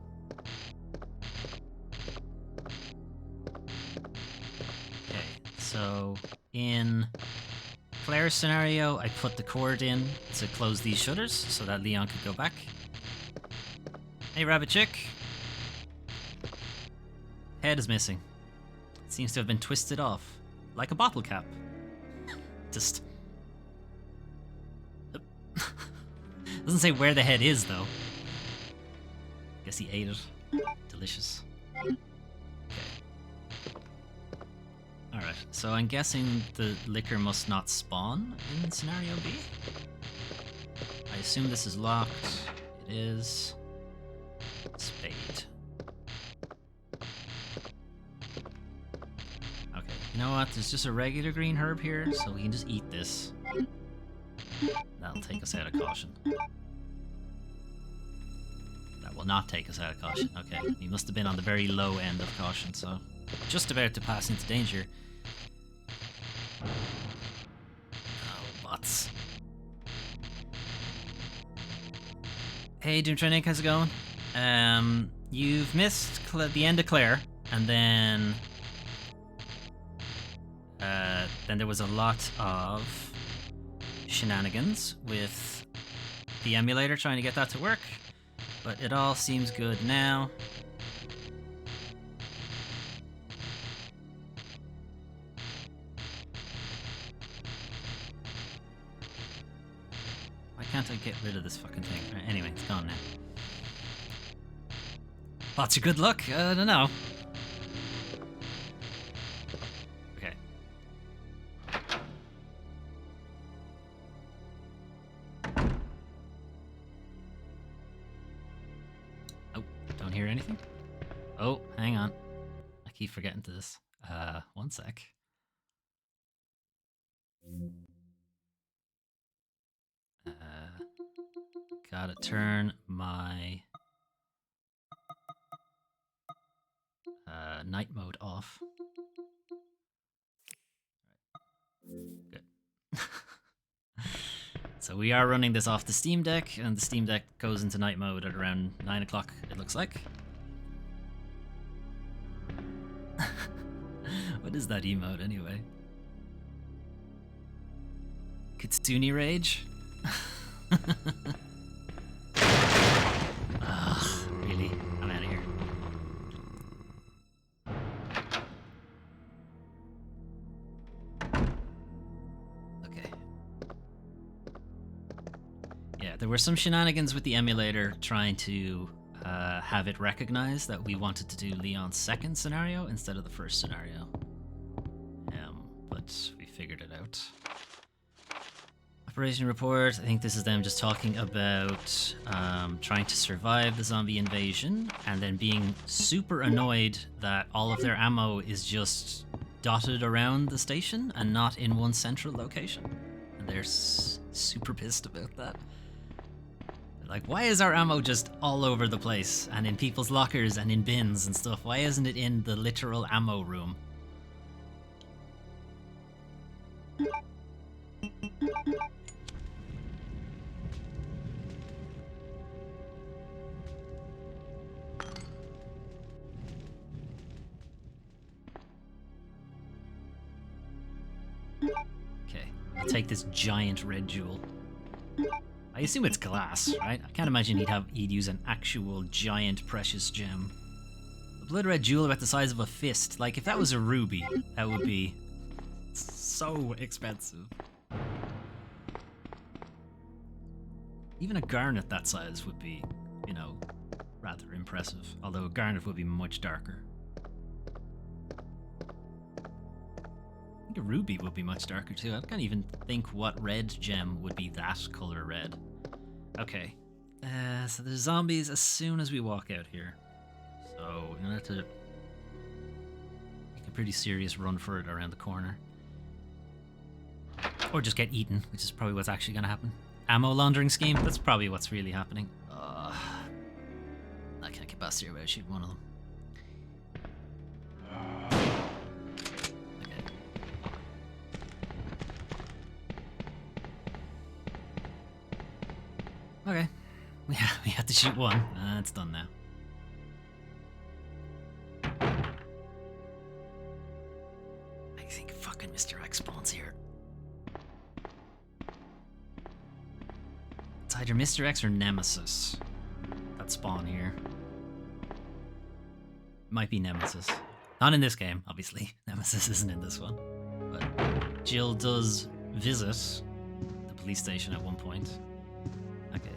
Okay, so in Claire's scenario, I put the cord in to close these shutters so that Leon could go back. Hey, rabbit chick. Head is missing. It seems to have been twisted off. Like a bottle cap. Just... Doesn't say where the head is, though. Guess he ate it. Delicious. Okay. Alright, so I'm guessing the liquor must not spawn in scenario B. I assume this is locked. It is. Spade. Okay, you know what? There's just a regular green herb here, so we can just eat this. That'll take us out of caution. That will not take us out of caution. Okay, he must have been on the very low end of caution, so just about to pass into danger. Oh, bots. Hey, Doomtronic, how's it going? You've missed the end of Claire, and then there was a lot of shenanigans with the emulator trying to get that to work, but it all seems good now. Why can't I get rid of this fucking thing? Right, anyway, it's gone now. Lots of good luck. I don't know. Okay. Oh, don't hear anything? Oh, hang on. I keep forgetting to this. One sec. Gotta turn my night mode off. Good. So we are running this off the Steam Deck, and the Steam Deck goes into night mode at around 9 o'clock, it looks like. What is that emote anyway? Kitsune Rage? Ugh, really? I'm out of here. Okay. Yeah, there were some shenanigans with the emulator trying to have it recognize that we wanted to do Leon's second scenario instead of the first scenario. But we figured it out. Operation report. I think this is them just talking about trying to survive the zombie invasion and then being super annoyed that all of their ammo is just dotted around the station and not in one central location. And they're super pissed about that. They're like, why is our ammo just all over the place and in people's lockers and in bins and stuff? Why isn't it in the literal ammo room? Okay, I'll take this giant red jewel. I assume it's glass, right? I can't imagine he'd use an actual giant precious gem. A blood red jewel about the size of a fist. Like, if that was a ruby, that would be so expensive. Even a garnet that size would be, you know, rather impressive. Although a garnet would be much darker. I think a ruby would be much darker too. I can't even think what red gem would be that color red. Okay. So there's zombies as soon as we walk out here. So we're gonna have to make a pretty serious run for it around the corner. Or just get eaten, which is probably what's actually gonna happen. Ammo laundering scheme? That's probably what's really happening. I can't get past here without shooting one of them. Okay. Yeah, we have to shoot one. It's done now. I think fucking Mr. X spawns here. It's either Mr. X or Nemesis that spawn here. Might be Nemesis. Not in this game, obviously. Nemesis isn't in this one. But Jill does visit the police station at one point. Okay.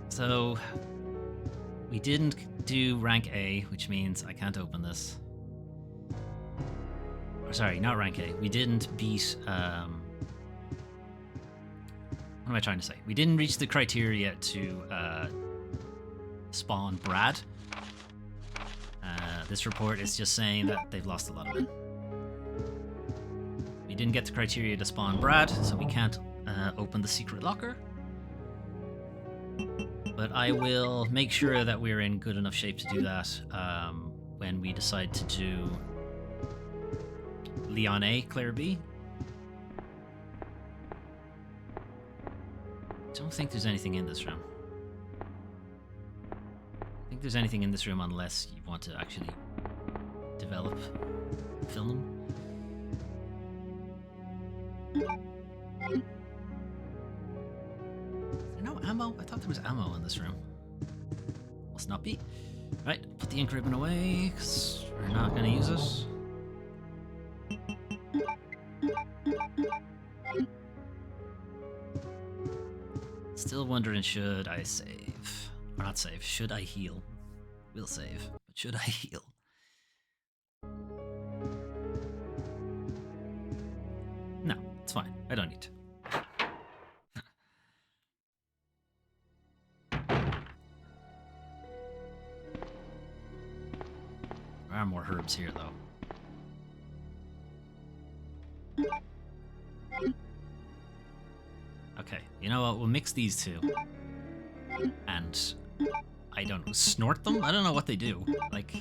So we didn't do rank A, which means I can't open this. Or sorry, not rank A. We didn't beat what am I trying to say? We didn't reach the criteria to spawn Brad. This report is just saying that they've lost a lot of men. We didn't get the criteria to spawn Brad, so we can't open the secret locker. But I will make sure that we're in good enough shape to do that when we decide to do Leon A, Claire B. Don't think there's anything in this room. I think there's anything in this room unless you want to actually develop film. Is there no ammo? I thought there was ammo in this room. Must not be. Right, put the ink ribbon away, because we're not going to use it. Still wondering, should I save? Or not save, should I heal? Will save, but should I heal? No, it's fine. I don't need to. There are more herbs here, though. Okay, you know what? We'll mix these two. And I don't know, snort them? I don't know what they do. Like,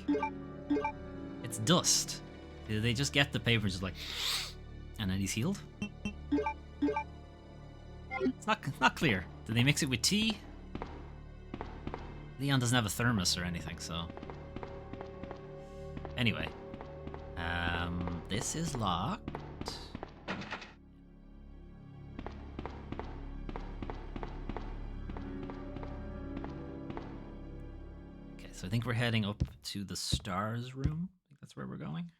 it's dust. Do they just get the paper and just like, and then he's healed? It's not clear. Do they mix it with tea? Leon doesn't have a thermos or anything, so. Anyway. This is locked. Okay, so I think we're heading up to the stars room. I think that's where we're going.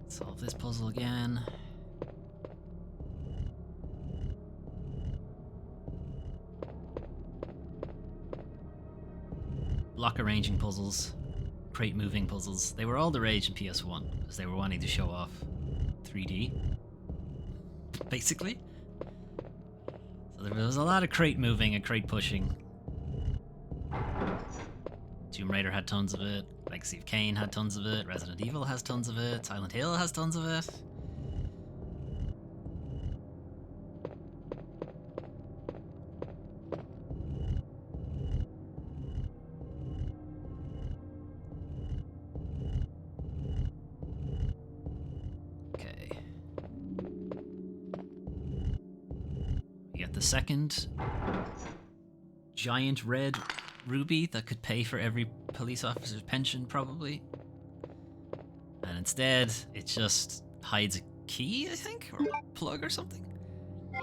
Solve this puzzle again. Block arranging puzzles, crate moving puzzles. They were all the rage in PS1 because they were wanting to show off 3D, basically. So there was a lot of crate moving and crate pushing. Tomb Raider had tons of it. Legacy of Kain had tons of it. Resident Evil has tons of it. Silent Hill has tons of it. Okay. We got the second giant red ruby that could pay for every police officer's pension, probably. And instead, it just hides a key, I think? Or a plug or something?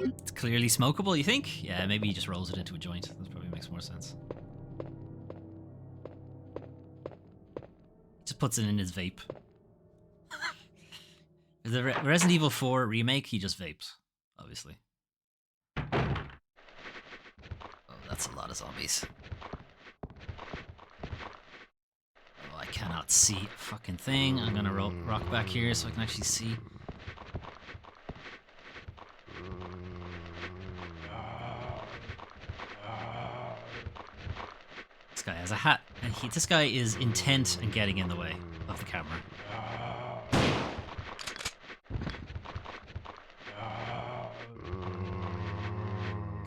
It's clearly smokable, you think? Yeah, maybe he just rolls it into a joint. That probably makes more sense. He just puts it in his vape. The Resident Evil 4 remake, he just vapes, obviously. Oh, that's a lot of zombies. Oh, I cannot see a fucking thing. I'm gonna rock back here so I can actually see. This guy has a hat, and this guy is intent on getting in the way of the camera.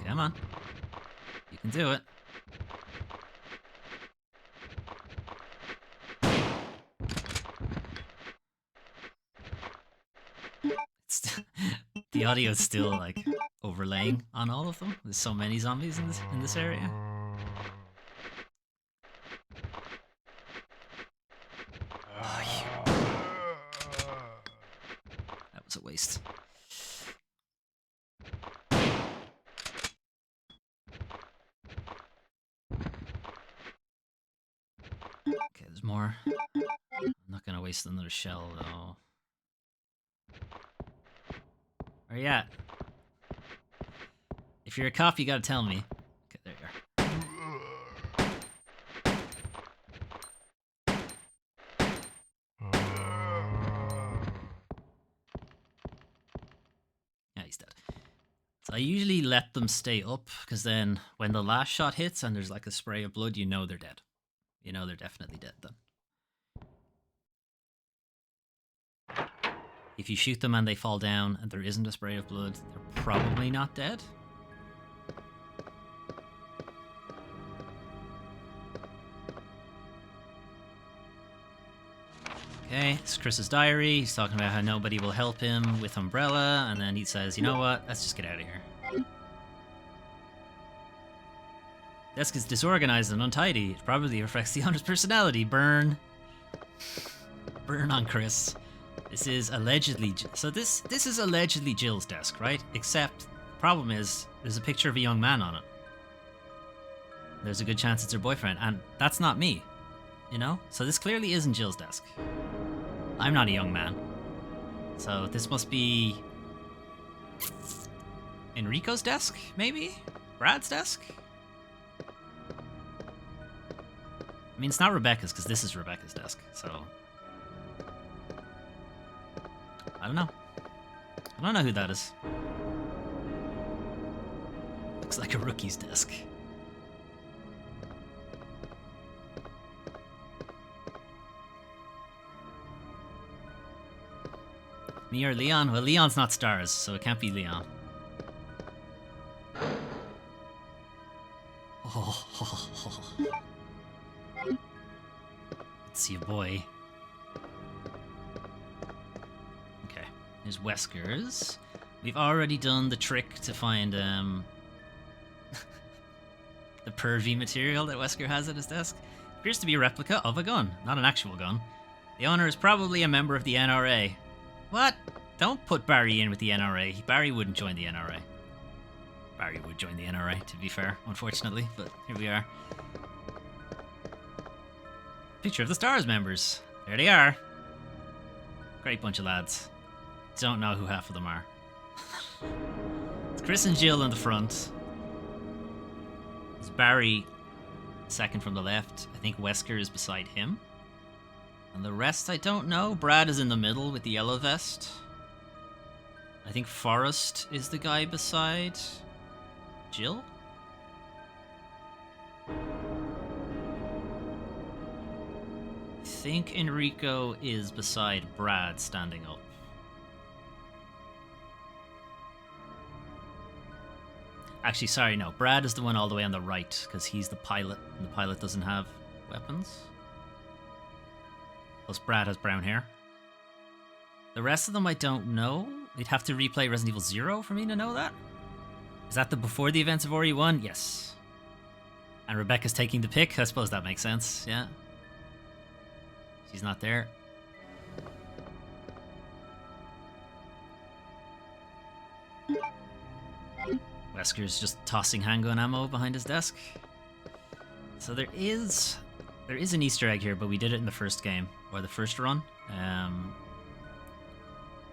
Come on. You can do it. The audio is still like overlaying on all of them. There's so many zombies in this area. Oh, that was a waste. Okay, there's more. I'm not gonna waste another shell though. Where you at? If you're a cop, you gotta tell me. Okay, there you are. Yeah, he's dead. So I usually let them stay up, because then when the last shot hits and there's like a spray of blood, you know they're dead. You know they're definitely dead then. If you shoot them and they fall down and there isn't a spray of blood, they're probably not dead. Okay, it's Chris's diary. He's talking about how nobody will help him with Umbrella, and then he says, you know what, let's just get out of here. Desk is disorganized and untidy. It probably reflects the owner's personality. Burn. Burn on Chris. This is allegedly... So this is allegedly Jill's desk, right? Except, the problem is, there's a picture of a young man on it. There's a good chance it's her boyfriend, and that's not me. You know? So this clearly isn't Jill's desk. I'm not a young man. So this must be... Enrico's desk, maybe? Brad's desk? I mean, it's not Rebecca's, because this is Rebecca's desk, so... I don't know. I don't know who that is. Looks like a rookie's desk. Me or Leon? Well, Leon's not stars, so it can't be Leon. Oh. Let's see a boy. Okay, here's Wesker's. We've already done the trick to find the pervy material that Wesker has at his desk. It appears to be a replica of a gun, not an actual gun. The owner is probably a member of the NRA. What? Don't put Barry in with the NRA. Barry wouldn't join the NRA. Barry would join the NRA, to be fair, unfortunately, but here we are. Picture of the STARS members. There they are. Great bunch of lads. Don't know who half of them are. It's Chris and Jill in the front. It's Barry second from the left. I think Wesker is beside him. And the rest I don't know. Brad is in the middle with the yellow vest. I think Forrest is the guy beside Jill. I think Enrico is beside Brad standing up. Actually, sorry, no. Brad is the one all the way on the right because he's the pilot and the pilot doesn't have weapons. Plus Brad has brown hair. The rest of them I don't know. You'd have to replay Resident Evil 0 for me to know that. Is that the before the events of RE1? Yes. And Rebecca's taking the pick? I suppose that makes sense, yeah. She's not there. Wesker's just tossing handgun ammo behind his desk. So there is an Easter egg here, but we did it in the first game, or the first run.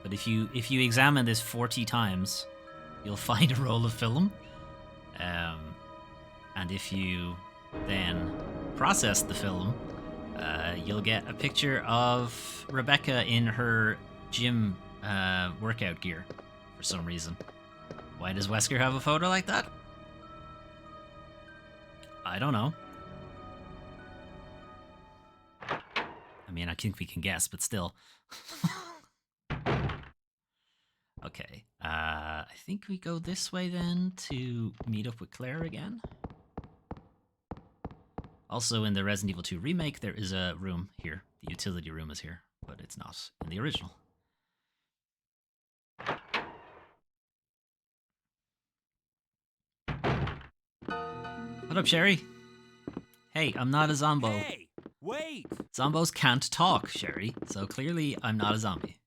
But if you examine this 40 times, you'll find a roll of film. And if you then process the film, you'll get a picture of Rebecca in her gym workout gear for some reason. Why does Wesker have a photo like that? I don't know. I mean, I think we can guess, but still. Okay, I think we go this way then to meet up with Claire again. Also, in the Resident Evil 2 remake, there is a room here. The utility room is here, but it's not in the original. What up, Sherry? Hey, I'm not a zombo. Hey, wait! Zombos can't talk, Sherry, so clearly I'm not a zombie.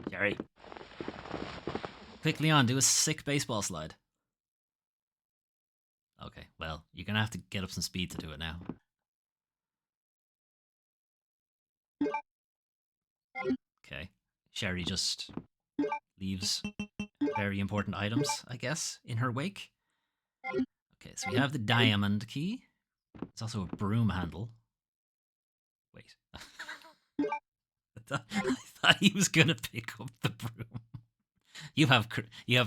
Sherry. Quick, Leon, do a sick baseball slide. Okay, well, you're gonna have to get up some speed to do it now. Okay, Sherry just leaves very important items, I guess, in her wake. Okay, so we have the diamond key. There's also a broom handle. Wait. I thought he was gonna pick up the broom. You have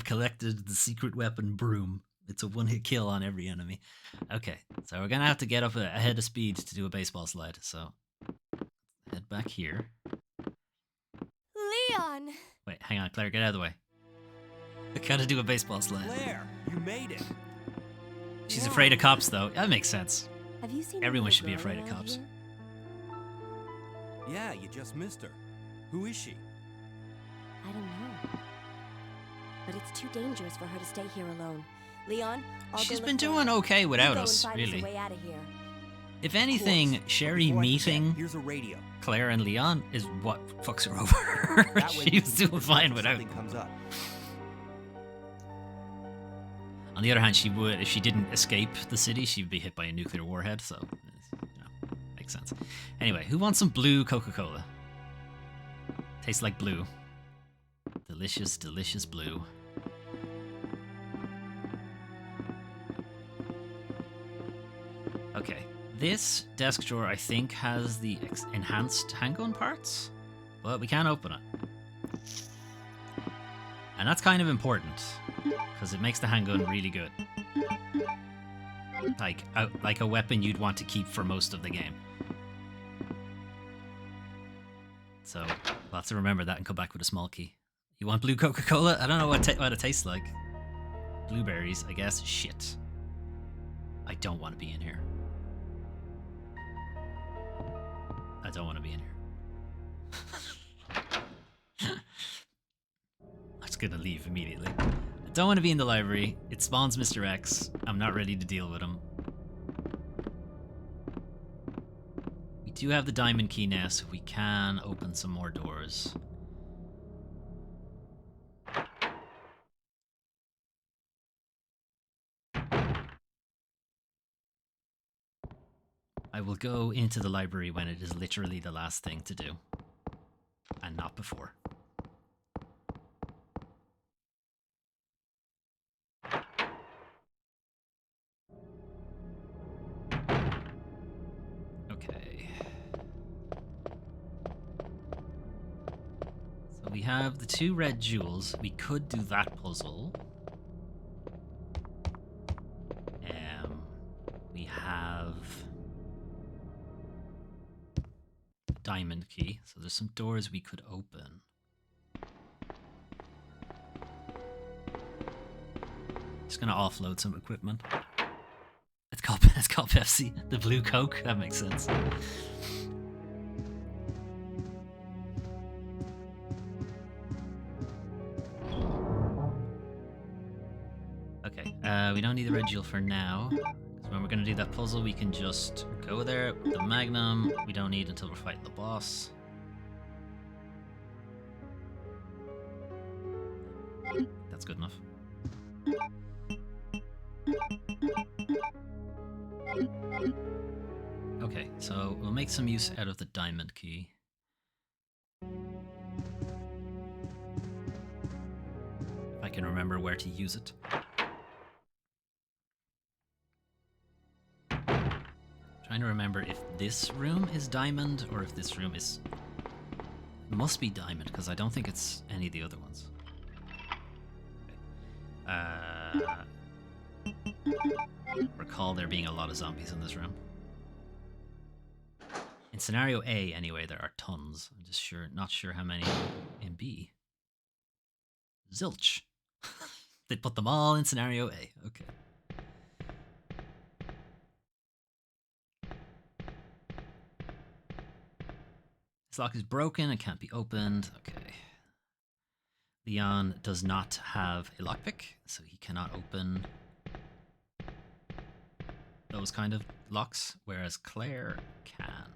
collected the secret weapon broom. It's a one-hit kill on every enemy. Okay, so we're gonna have to get up ahead of speed to do a baseball slide. So head back here. Leon! Wait, hang on, Claire, get out of the way. I gotta do a baseball slam. Claire, you made it. She's afraid of cops, though. That makes sense. Have you seen a Everyone little should be girl afraid of around cops. here? Yeah, you just missed her. Who is she? I don't know. But it's too dangerous for her to stay here alone. Leon, I'll She's go been look for doing her. okay You without go us, and find us a really. way out of here. If anything, Of course. Sherry Before I forget, meeting here's a radio. Claire and Leon is what fucks her over. That way She you was can doing if fine without. something comes up. On the other hand, she would, if she didn't escape the city, she'd be hit by a nuclear warhead, so, makes sense. Anyway, who wants some blue Coca-Cola? Tastes like blue. Delicious, delicious blue. Okay, this desk drawer, I think, has the enhanced handgun parts, but we can't open it. And that's kind of important, because it makes the handgun really good. Like a weapon you'd want to keep for most of the game. So, we'll have to remember that and come back with a small key. You want blue Coca-Cola? I don't know what it tastes like. Blueberries, I guess. Shit. I don't want to be in here. I don't want to be in here. I'm just gonna leave immediately. I don't want to be in the library. It spawns Mr. X. I'm not ready to deal with him. We do have the diamond key now, so we can open some more doors. I will go into the library when it is literally the last thing to do, and not before. Okay. So we have the 2 red jewels. We could do that puzzle. We have diamond key, so there's some doors we could open. Just gonna offload some equipment. It's called Pepsi. The blue Coke. That makes sense. Okay, we don't need the red jewel for now. When we're gonna do that puzzle, we can just go there with the magnum. We don't need until we're fighting the boss. That's good enough. Okay, so we'll make some use out of the diamond key. If I can remember where to use it. Trying to remember if this room is diamond or if this room is... It must be diamond, because I don't think it's any of the other ones. Recall there being a lot of zombies in this room. In scenario A, anyway, there are tons. I'm just not sure how many in B. Zilch. They put them all in scenario A. Okay. This lock is broken and can't be opened. Okay. Leon does not have a lockpick, so he cannot open those kind of locks, whereas Claire can.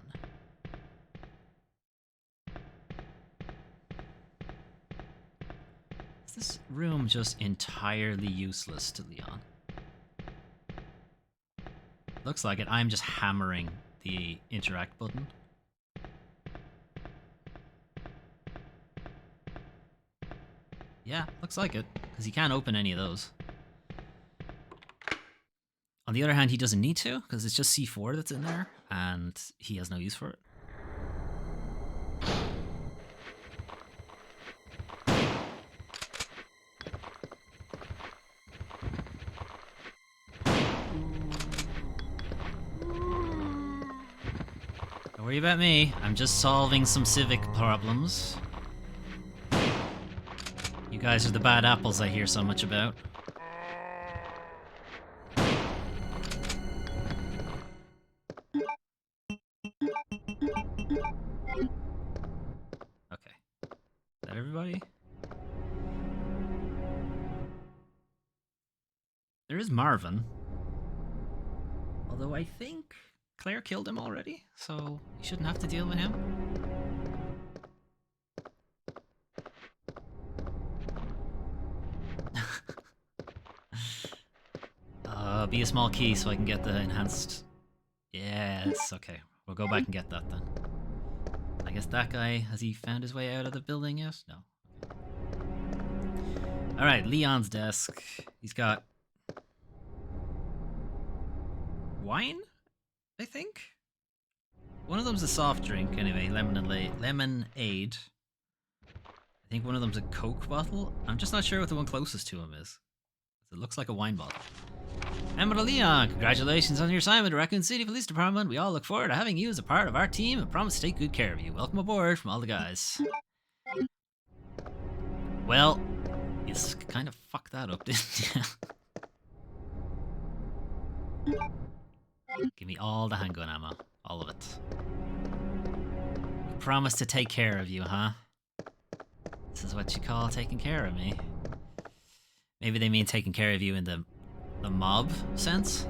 Is this room just entirely useless to Leon? Looks like it. I'm just hammering the interact button. Yeah, looks like it, because he can't open any of those. On the other hand, he doesn't need to, because it's just C4 that's in there, and he has no use for it. Don't worry about me, I'm just solving some civic problems. guys are the bad apples I hear so much about. Okay. Is that everybody? There is Marvin. Although I think Claire killed him already, so you shouldn't have to deal with him. Be a small key so I can get the enhanced... Yes, okay. We'll go back and get that then. I guess that guy, has he found his way out of the building yet? No. Alright, Leon's desk. He's got... wine? I think? One of them's a soft drink, anyway. Lemonade. I think one of them's a Coke bottle. I'm just not sure what the one closest to him is. It looks like a wine bottle. Emerald Leon, congratulations on your assignment at Raccoon City Police Department. We all look forward to having you as a part of our team and promise to take good care of you. Welcome aboard from all the guys. Well, you kind of fucked that up, didn't you? Give me all the handgun ammo. All of it. We promise to take care of you, huh? This is what you call taking care of me. Maybe they mean taking care of you in the mob sense?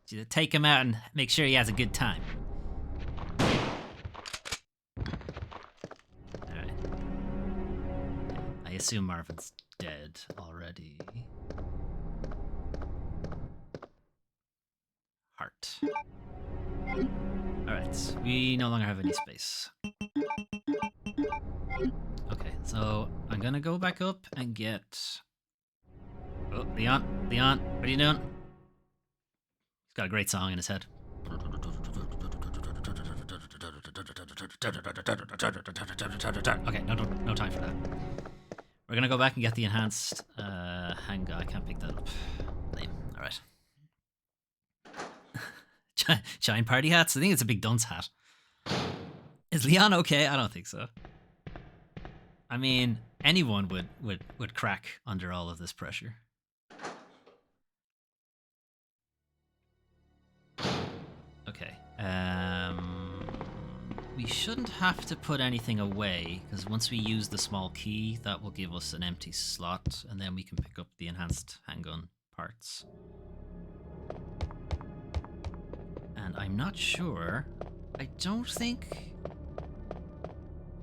You take him out and make sure he has a good time. Alright. I assume Marvin's dead already. Heart. Alright, we no longer have any space. Okay, so I'm gonna go back up and get... Oh, Leon, what are you doing? He's got a great song in his head. Okay, no time for that. We're gonna go back and get the enhanced handgun. I can't pick that up. Lame. Alright. Giant party hats? I think it's a big dunce hat. Is Leon okay? I don't think so. I mean, anyone would crack under all of this pressure. Okay. We shouldn't have to put anything away, because once we use the small key, that will give us an empty slot, and then we can pick up the enhanced handgun parts. And I'm not sure. I don't think...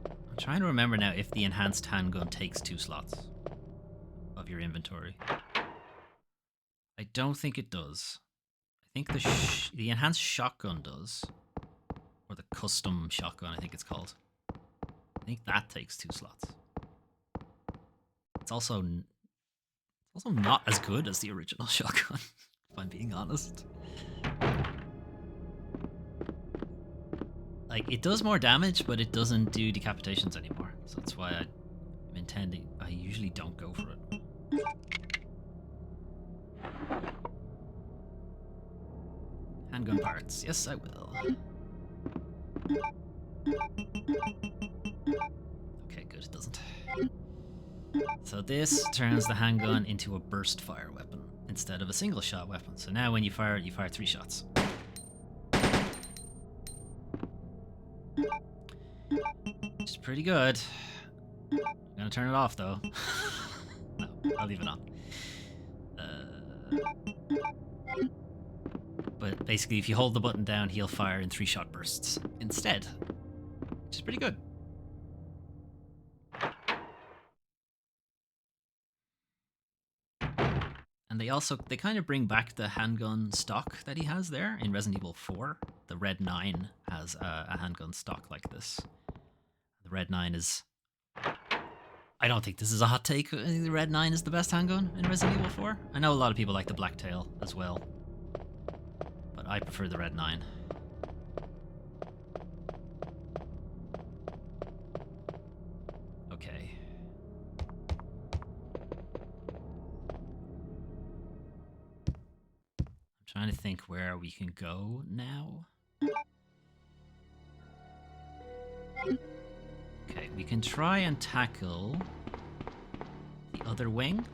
I'm trying to remember now if the enhanced handgun takes 2 slots of your inventory. I don't think it does. I think the enhanced shotgun does. Or the custom shotgun, I think it's called. I think that takes 2 slots. It's also not as good as the original shotgun, if I'm being honest. Like, it does more damage, but it doesn't do decapitations anymore. So that's why I'm intending... I usually don't go for it. Handgun parts. Yes, I will. Okay, good, it doesn't. So this turns the handgun into a burst fire weapon instead of a single shot weapon. So now when you fire 3 shots. Which is pretty good. I'm gonna turn it off though. No, I'll leave it on. But basically, if you hold the button down, he'll fire in 3-shot bursts instead, which is pretty good. And they kind of bring back the handgun stock that he has there in Resident Evil 4. The Red 9 has a handgun stock like this. The Red 9 is... I don't think this is a hot take. I think the Red 9 is the best handgun in Resident Evil 4. I know a lot of people like the Blacktail as well, but I prefer the Red 9. Okay. I'm trying to think where we can go now. Okay, we can try and tackle other wing.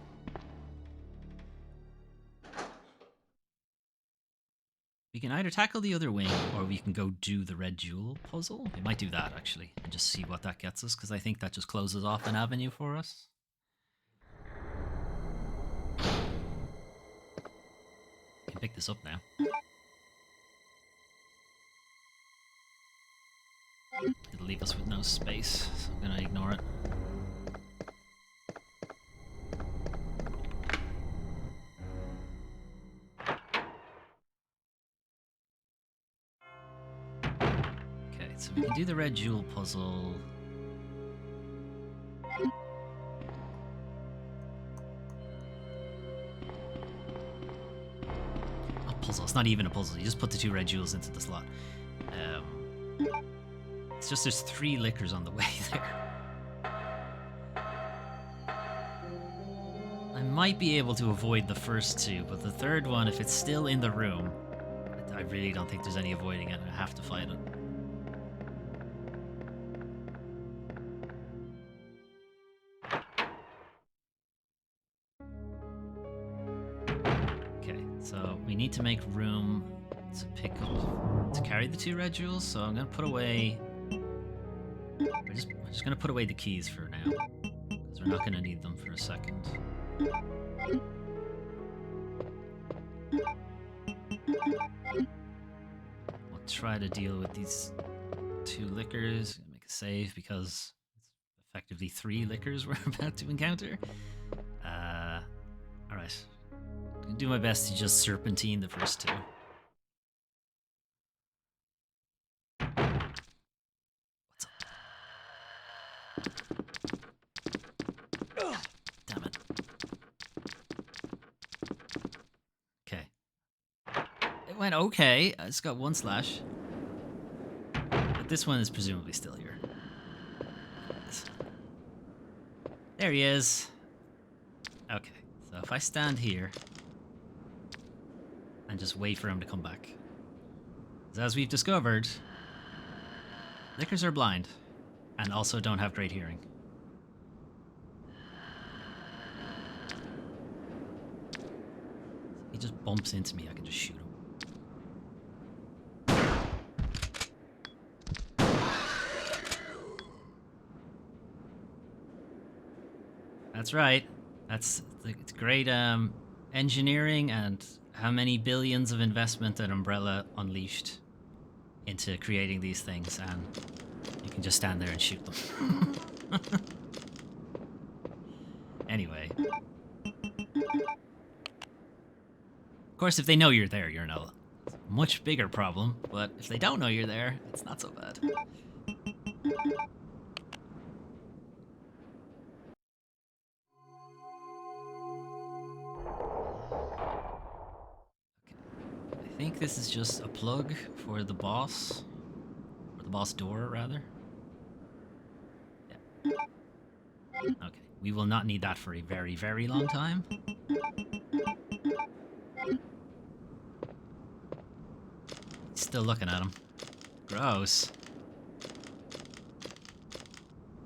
We can either tackle the other wing, or we can go do the red jewel puzzle. We might do that, actually, and just see what that gets us, because I think that just closes off an avenue for us. We can pick this up now. It'll leave us with no space, so I'm gonna ignore it. Okay, so we can do the red jewel puzzle. A puzzle, it's not even a puzzle, you just put the 2 red jewels into the slot. It's just there's 3 liquors on the way there. I might be able to avoid the first 2, but the third one, if it's still in the room, I really don't think there's any avoiding it. I have to fight it. Okay, so we need to make room to pick up, to carry the 2 red jewels, so I'm gonna put away... We're just gonna put away the keys for now, because we're not gonna need them for a second. We'll try to deal with these 2 liquors, make a save, because it's effectively 3 liquors we're about to encounter. Alright. I'm gonna do my best to just serpentine the first 2. Damn it. Okay. It went okay. It's got 1 slash. But this one is presumably still here. There he is. Okay. So if I stand here and just wait for him to come back. As we've discovered, liquors are blind and also don't have great hearing. He just bumps into me, I can just shoot him. That's right. It's great engineering and how many billions of investment that Umbrella unleashed into creating these things, and you can just stand there and shoot them. Anyway. Of course, if they know you're there, you're in a much bigger problem, but if they don't know you're there, it's not so bad. I think this is just a plug for the boss, or the boss door, rather. Yeah. Okay, we will not need that for a very, very long time. Still looking at him. Gross.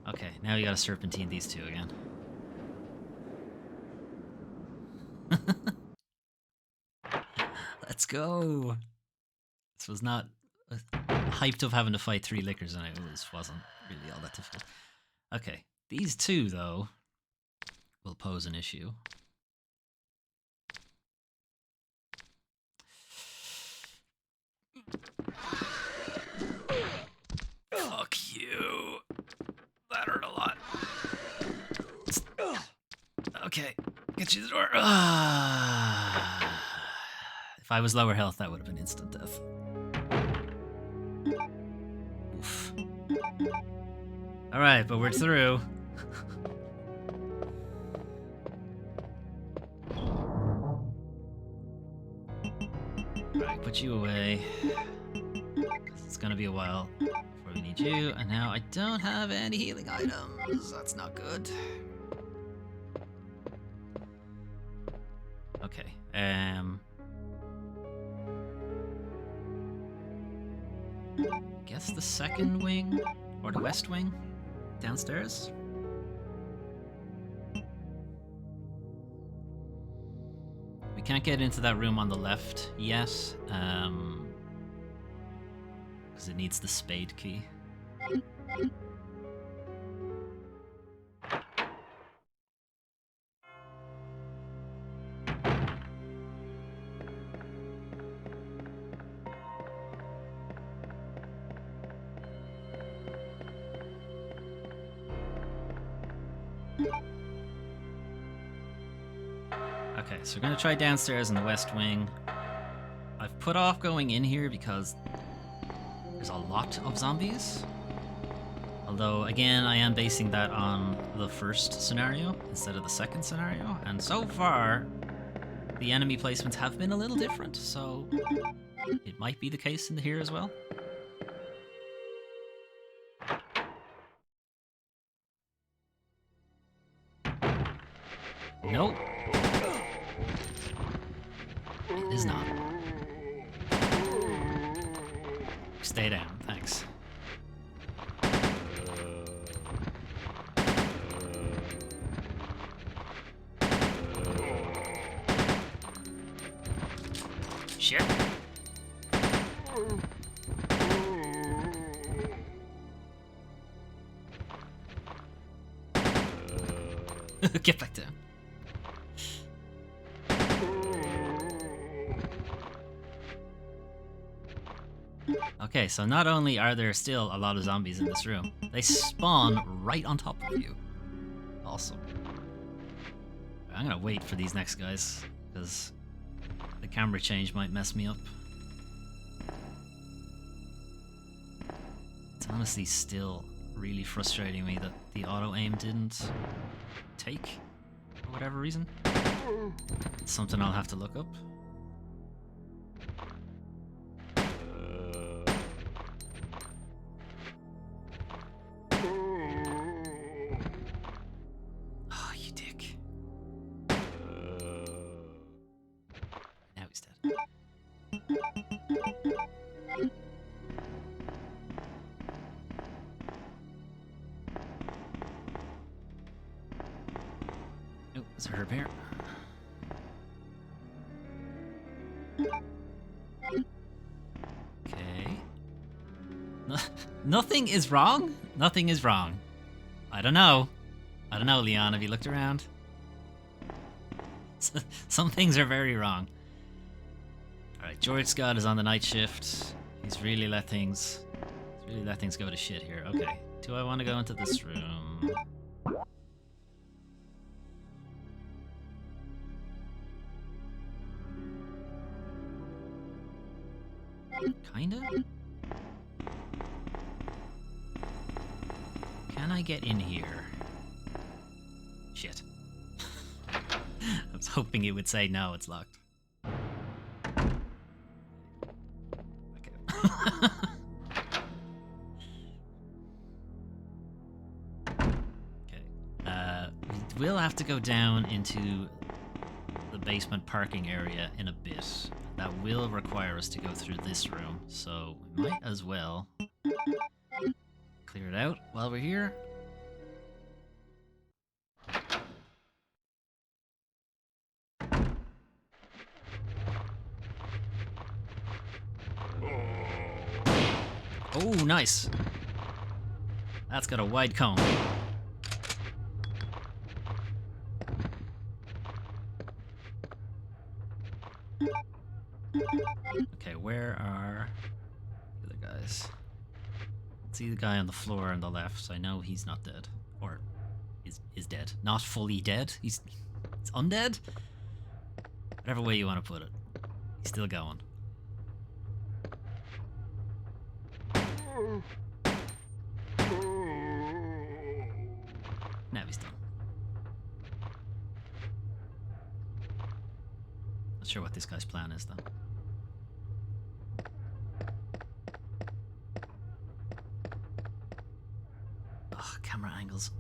Okay, now you gotta serpentine these 2 again. Let's go. This was not hyped up having to fight 3 liquors, and it wasn't really all that difficult. Okay, these 2 though will pose an issue. Fuck you. That hurt a lot. Okay, get you the door. If I was lower health, that would have been instant death. Oof. Alright, but we're through. Alright, put you away. It's gonna be a while before we need you. And now I don't have any healing items. That's not good. Okay, guess the second wing, or the west wing, downstairs. can't get into that room on the left yet, because it needs the spade key. Okay, so we're gonna try downstairs in the west wing. I've put off going in here because there's a lot of zombies. Although, again, I am basing that on the first scenario instead of the second scenario. And so far, the enemy placements have been a little different, so it might be the case in here as well. Nope. It is not. Stay down, thanks. Shit. Get back down. Okay, so not only are there still a lot of zombies in this room, they spawn right on top of you. Awesome. I'm gonna wait for these next guys, because the camera change might mess me up. It's honestly still really frustrating me that the auto-aim didn't take, for whatever reason. It's something I'll have to look up. Oh, you dick. Now he's dead. Oh, there's a herb here. Okay. Nothing is wrong? Nothing is wrong. I don't know. I don't know, Leon. Have you looked around? Some things are very wrong. Alright, George Scott is on the night shift. He's really let things go to shit here. Okay. Do I want to go into this room? Kinda? Can I get in here? Shit. I was hoping it would say no, it's locked. Okay. Okay. We'll have to go down into the basement parking area in a bit. That will require us to go through this room, so we might as well clear it out while we're here. Oh, nice. That's got a wide cone. Okay, where are the other guys? See the guy on the floor on the left. I know he's not dead. Or is dead. Not fully dead. He's undead? Whatever way you want to put it. He's still going. Now he's done. Not sure what this guy's plan is, though. Oh, camera angles.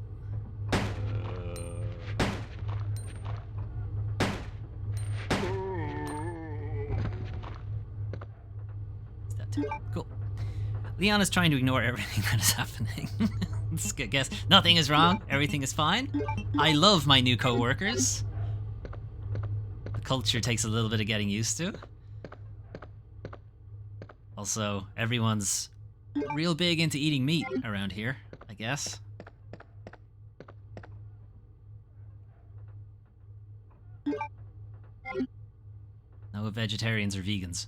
Is that too? Cool. Leon is trying to ignore everything that is happening. Let's guess. Nothing is wrong. Everything is fine. I love my new co-workers. The culture takes a little bit of getting used to. Also, everyone's real big into eating meat around here, I guess. No vegetarians or vegans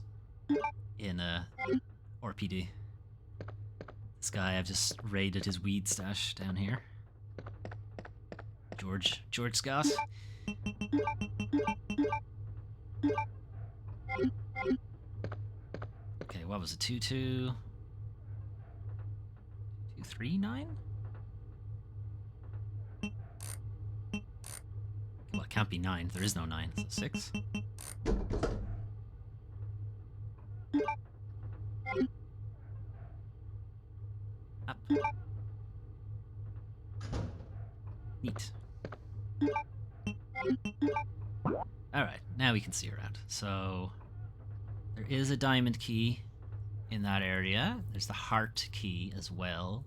in RPD. This guy, I've just raided his weed stash down here. George Scott. Okay, what was it? 239? Well, it can't be 9. There is no 9. So 6. Up. Neat. Alright, now we can see around. So, there is a diamond key in that area. There's the heart key as well.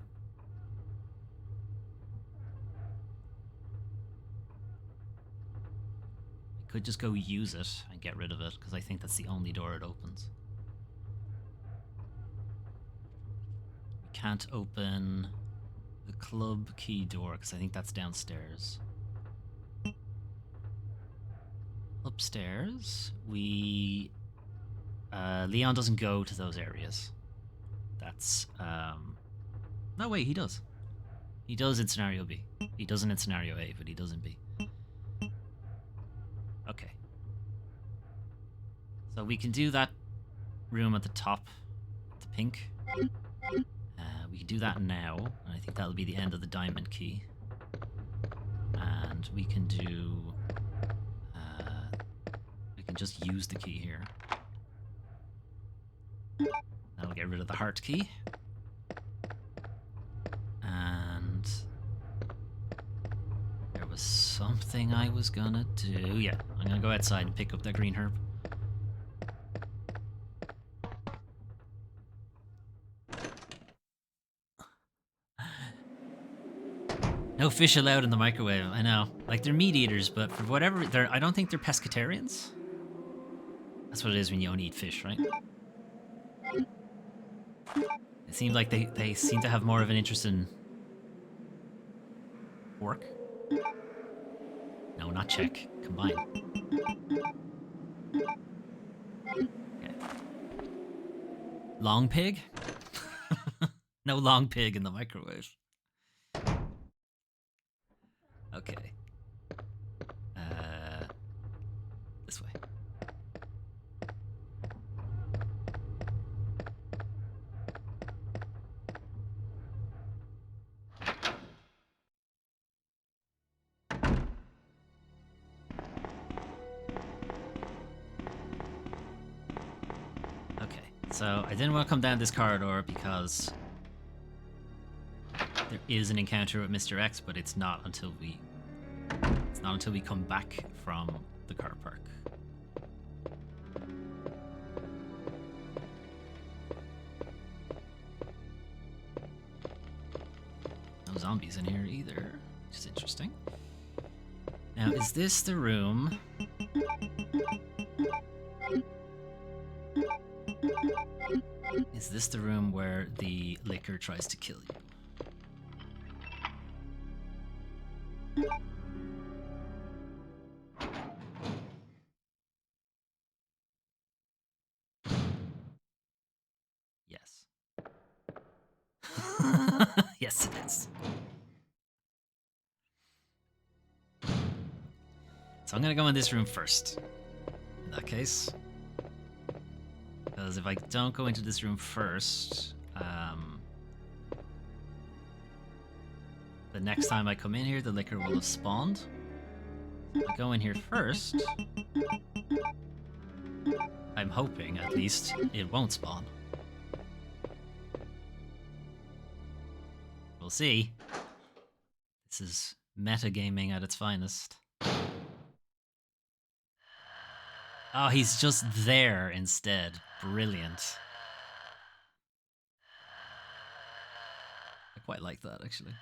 I could just go use it and get rid of it, because I think that's the only door it opens. We can't open the club key door, because I think that's downstairs. Upstairs, we... Leon doesn't go to those areas. That's, no, wait, he does. He does in Scenario B. He doesn't in Scenario A, but he does in B. Okay. So we can do that room at the top, the pink. We can do that now, and I think that'll be the end of the diamond key. And we can do... we can just use the key here. That'll get rid of the heart key. And... there was something I was gonna do. Yeah, I'm gonna go outside and pick up that green herb. No fish allowed in the microwave, I know. Like, they're meat eaters, but for whatever... I don't think they're pescatarians. That's what it is when you only eat fish, right? It seems like they seem to have more of an interest in... pork? No, not check. Combine. Okay. Long pig? No long pig in the microwave. Okay. This way. Okay, so I didn't want to come down this corridor because there is an encounter with Mr. X, but it's not until we come back from the car park. No zombies in here either, which is interesting. Now, is this the room? Is this the room where the liquor tries to kill you? Yes. Yes, it is. So I'm gonna go in this room first, in that case. Because if I don't go into this room first, the next time I come in here, the liquor will have spawned. If I go in here first, I'm hoping, at least, it won't spawn. We'll see. This is metagaming at its finest. Oh, he's just there instead. Brilliant. I quite like that, actually.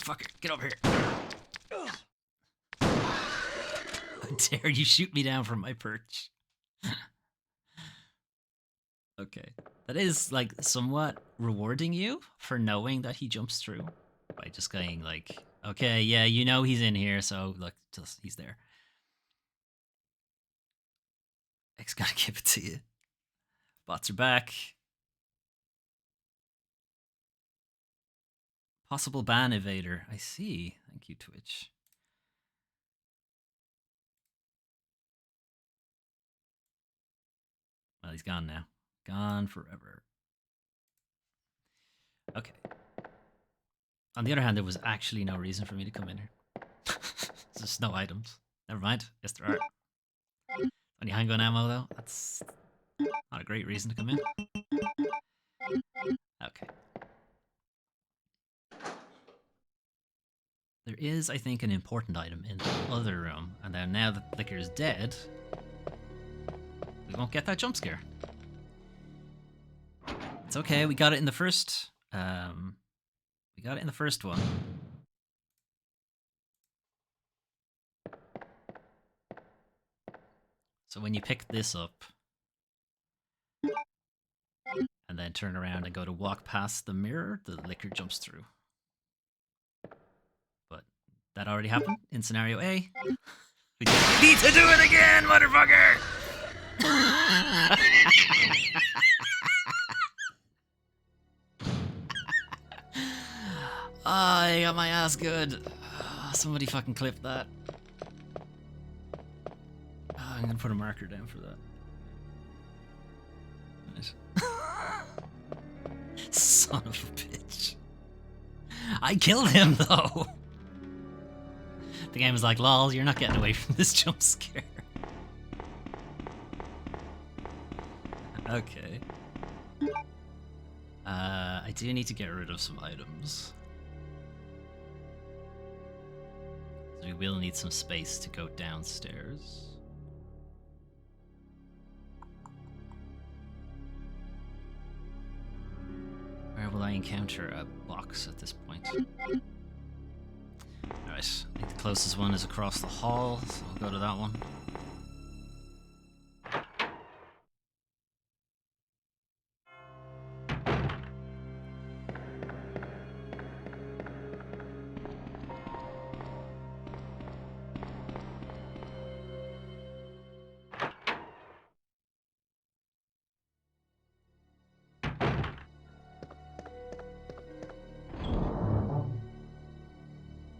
motherfucker, get over here. How dare you shoot me down from my perch? Okay. That is, like, somewhat rewarding you for knowing that he jumps through. By just going, like, okay, yeah, you know he's in here, so, look, just, he's there. X gotta give it to you. Bots are back. Possible ban evader. I see. Thank you, Twitch. Well, he's gone now. Gone forever. Okay. On the other hand, there was actually no reason for me to come in here. There's just no items. Never mind. Yes, there are. Only handgun ammo, though. That's not a great reason to come in. Okay. There is, I think, an important item in the other room, and then now that Liquor is dead, we won't get that jump scare. It's okay, we got it in the first. We got it in the first one. So when you pick this up, and then turn around and go to walk past the mirror, the Liquor jumps through. But that already happened in scenario A. We just need to do it again, motherfucker! I got my ass good. Somebody fucking clip that. I'm gonna put a marker down for that. Son of a bitch. I killed him, though. The game was like, lol, you're not getting away from this jump scare. Okay. I do need to get rid of some items. So we will need some space to go downstairs. Where will I encounter a box at this point? Alright, I think the closest one is across the hall, so we'll go to that one.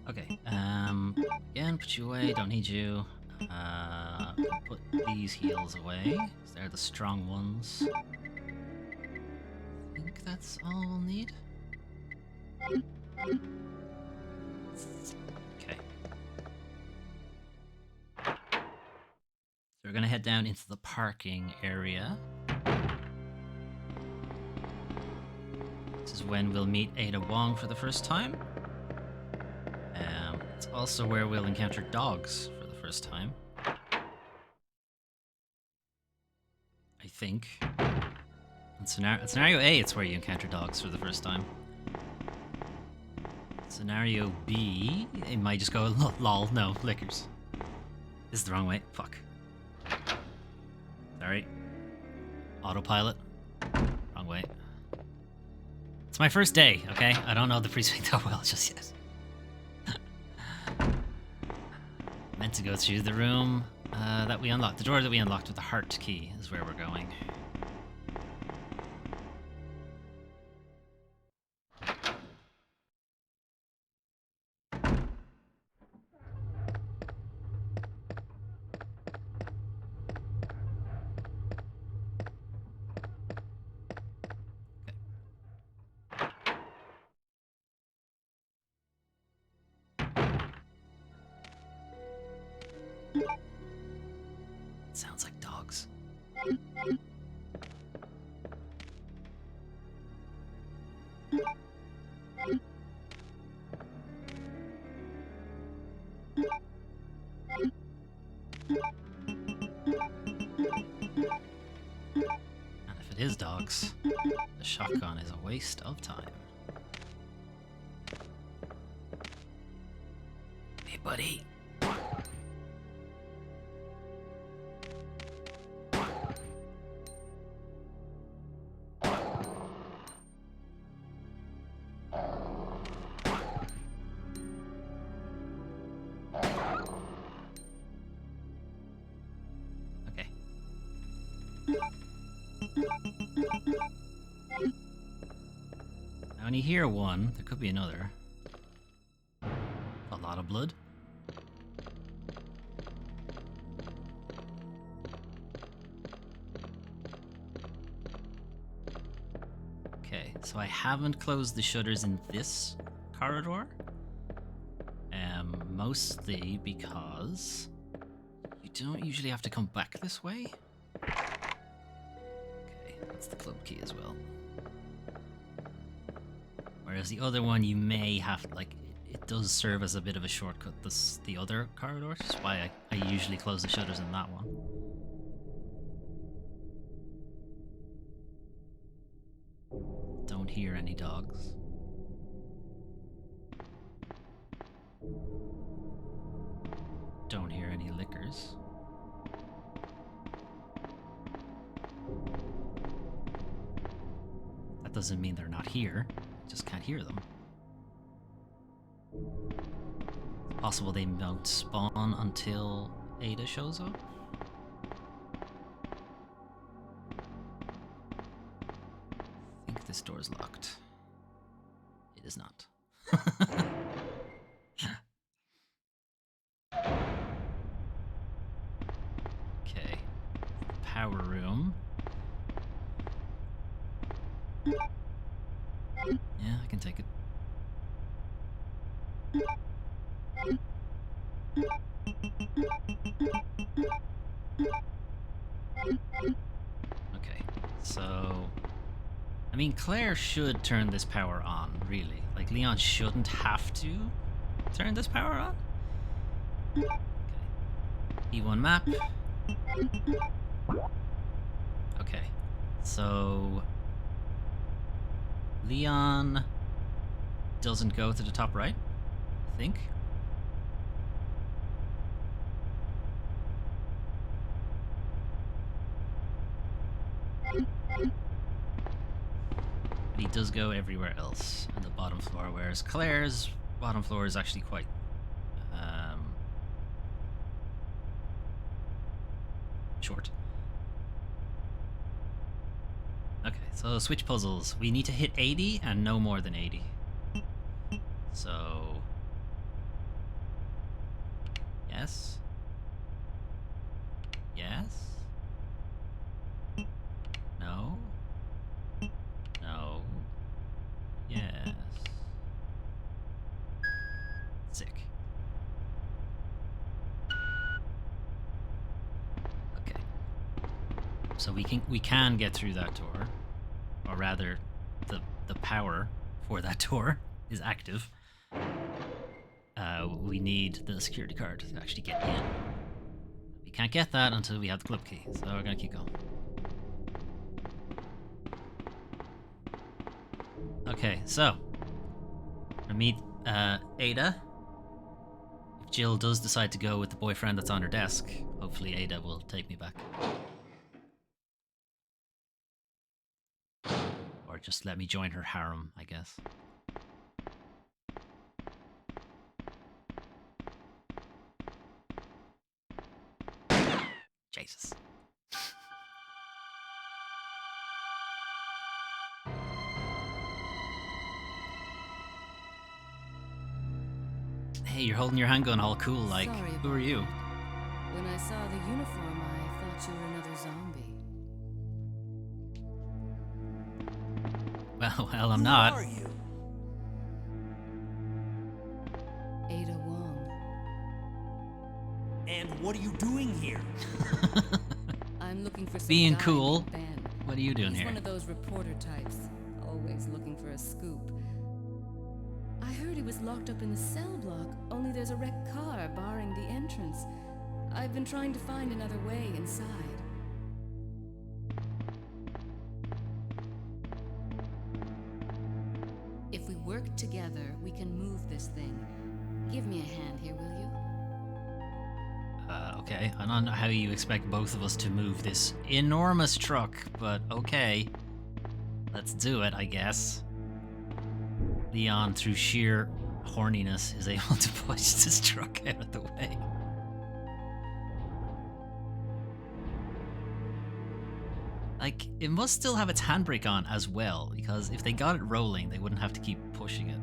Okay, again, put you away, don't need you. Put these heals away, 'cause they're the strong ones. I think that's all we'll need. Okay. So we're gonna head down into the parking area. This is when we'll meet Ada Wong for the first time. It's also where we'll encounter dogs for the first time. I think. In scenario A, it's where you encounter dogs for the first time. Scenario B, it might just go, lol, no, Liquors. This is the wrong way. Fuck. Sorry. Autopilot. Wrong way. It's my first day, okay? I don't know the precinct that well just yet. Meant to go through the room that we unlocked. The door that we unlocked with the heart key is where we're going. Sounds like dogs. And if it is dogs, the shotgun is a waste of time. buddy. Okay. I only hear one. There could be another. A lot of blood. Okay, so I haven't closed the shutters in this corridor. Mostly because you don't usually have to come back this way. Okay, that's the club key as well. Whereas the other one, you may have, like, it does serve as a bit of a shortcut, the other corridor, which is why I usually close the shutters in that one. Don't hear any dogs. Don't hear any lickers. That doesn't mean they're not here. I just can't hear them. It's possible they don't spawn until Ada shows up. I think this door's locked. It is not. Okay. Power room. Yeah, I can take it. Okay, so... I mean, Claire should turn this power on, really. Like, Leon shouldn't have to turn this power on. Okay. E1 map. Okay, so... Leon doesn't go to the top right, I think. But he does go everywhere else on the bottom floor, whereas Claire's bottom floor is actually quite short. Okay, so switch puzzles. We need to hit 80 and no more than 80. So... Yes. Yes. No. No. Yes. Sick. Okay. So we can get through that door. Or rather, the power for that door is active. We need the security card to actually get in. We can't get that until we have the club key, so we're gonna keep going. Okay, so I meet Ada. If Jill does decide to go with the boyfriend that's on her desk, hopefully Ada will take me back. Or just let me join her harem, I guess. Jesus. Hey, you're holding your handgun all cool, like, Sorry who are about you? that. When I saw the uniform, I thought you were another zombie. Well, I'm not. Who are you? Ada Wong. And what are you doing here? I'm looking for some Being guy cool. named Ben. What are you doing He's here? one of those reporter types, always looking for a scoop. I heard he was locked up in the cell block, only there's a wrecked car barring the entrance. I've been trying to find another way inside. If we work together, we can move this thing. Give me a hand here, will you? Okay, I don't know how you expect both of us to move this enormous truck, but okay. Let's do it, I guess. Leon, through sheer horniness, is able to push this truck out of the way. Like, it must still have its handbrake on as well, because if they got it rolling, they wouldn't have to keep pushing it.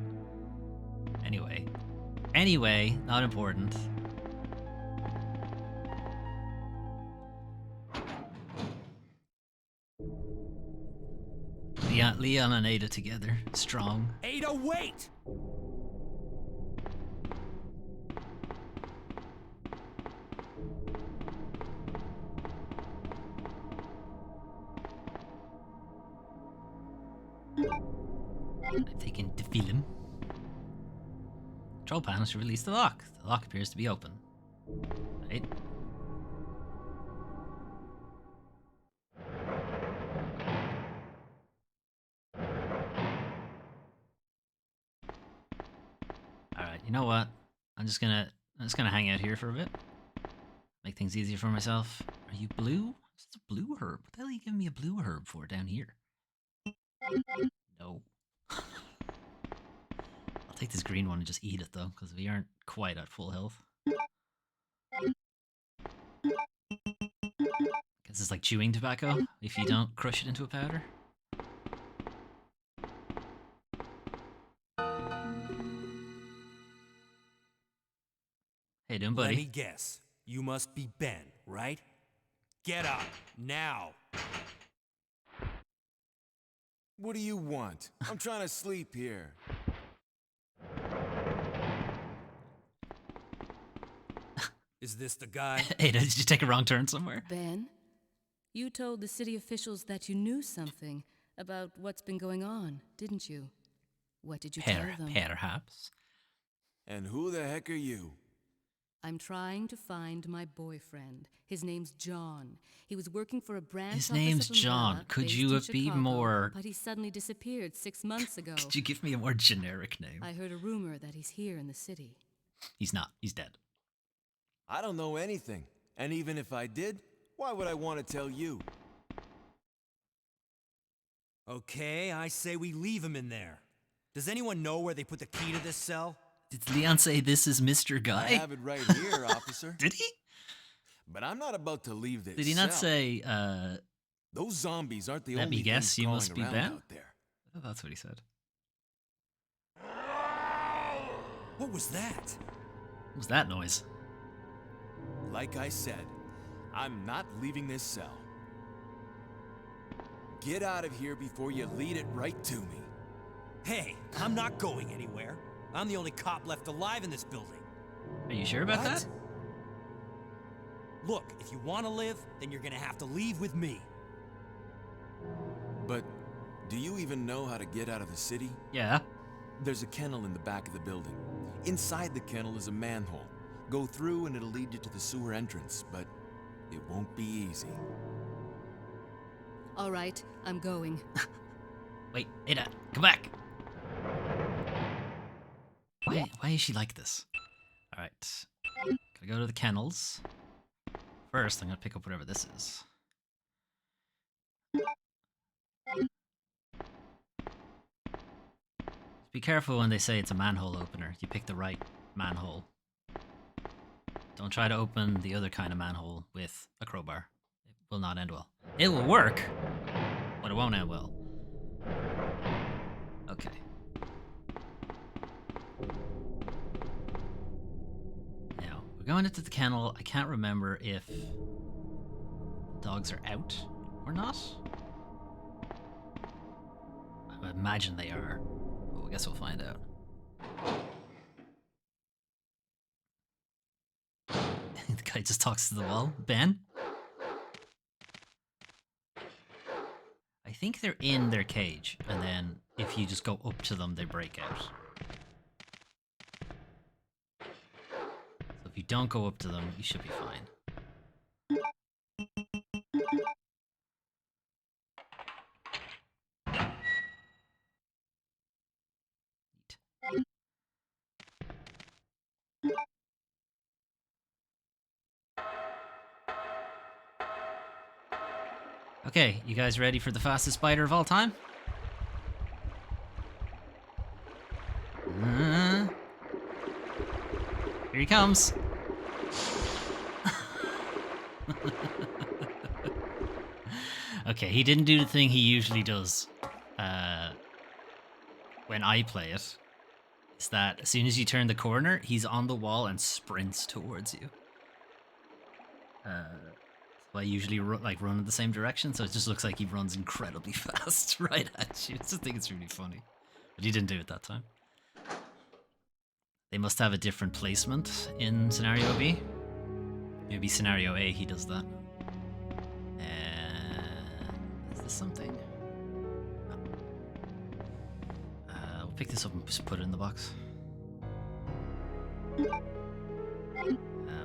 Anyway, not important. Leon and Ada together, strong. Ada, wait! I'm taking the film. Control panel to release the lock. The lock appears to be open. Right? Alright, you know what? I'm just gonna hang out here for a bit. Make things easier for myself. Are you blue? It's a blue herb. What the hell are you giving me a blue herb for down here? No. I'll take this green one and just eat it though, because we aren't quite at full health. Guess it's like chewing tobacco if you don't crush it into a powder. Hey, doing, buddy? Let me guess. You must be Ben, right? Get up, now! What do you want? I'm trying to sleep here. Is this the guy? Hey, did you take a wrong turn somewhere? Ben, you told the city officials that you knew something about what's been going on, didn't you? What did you tell them? Perhaps. And who the heck are you? I'm trying to find my boyfriend. His name's John. He was working for a branch His office name's of John. Umbrella, Could based you in be Chicago, more... But he suddenly disappeared 6 months ago. Could you give me a more generic name? I heard a rumor that he's here in the city. He's not. He's dead. I don't know anything. And even if I did, why would I want to tell you? Okay, I say we leave him in there. Does anyone know where they put the key to this cell? Did Leon say this is Mr. Guy? I have it right here, officer. Did he? But I'm not about to leave this Did he not cell. say, Those zombies aren't the let only me guess, things you crawling must be around Ben? out there. Oh, that's what he said. What was that? What was that noise? Like I said, I'm not leaving this cell. Get out of here before you lead it right to me. Hey, I'm not going anywhere. I'm the only cop left alive in this building. Are you sure about What? that? Look, if you want to live, then you're gonna have to leave with me. But do you even know how to get out of the city? Yeah. There's a kennel in the back of the building. Inside the kennel is a manhole. Go through and it'll lead you to the sewer entrance, but it won't be easy. All right, I'm going. Wait, Ada, come back. Why is she like this? Alright. Gotta go to the kennels. First, I'm gonna pick up whatever this is. Be careful when they say it's a manhole opener. You pick the right manhole. Don't try to open the other kind of manhole with a crowbar. It will not end well. It will work, but it won't end well. Okay. Now, we're going into the kennel. I can't remember if the dogs are out or not. I imagine they are. Well, I guess we'll find out. The guy just talks to the wall. Ben? I think they're in their cage, and then if you just go up to them, they break out. So if you don't go up to them, you should be fine. Neat. Okay, you guys ready for the fastest spider of all time? Here he comes. Okay, he didn't do the thing he usually does when I play it. Is that as soon as you turn the corner, he's on the wall and sprints towards you. So I usually run in the same direction, so it just looks like he runs incredibly fast right at you. I just think it's really funny. But he didn't do it that time. They must have a different placement in scenario B. Maybe scenario A he does that. Is this something? No. We'll pick this up and just put it in the box.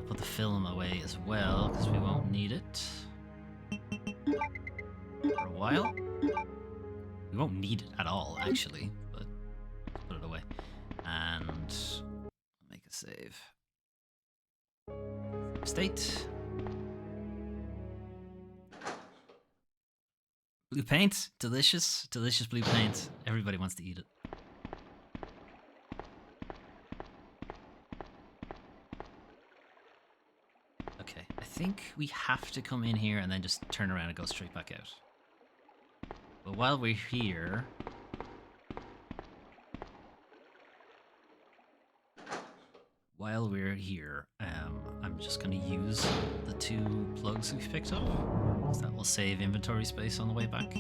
Put the film away as well, because we won't need it for a while. We won't need it at all, actually, but let's put it away. And make a save. State. Blue paint, delicious, delicious blue paint. Everybody wants to eat it. Okay, I think we have to come in here and then just turn around and go straight back out. But while we're here... I'm just going to use the 2 plugs we've picked up. So that will save inventory space on the way back.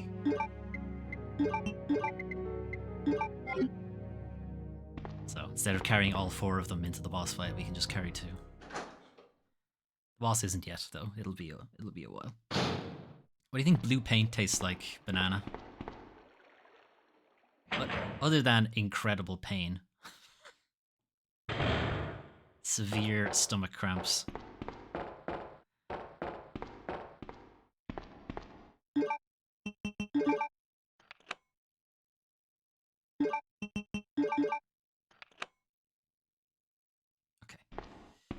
So instead of carrying all 4 of them into the boss fight, we can just carry 2. The boss isn't yet, though. It'll be a while. What do you think blue paint tastes like, banana? But other than incredible pain. Severe stomach cramps. Okay. I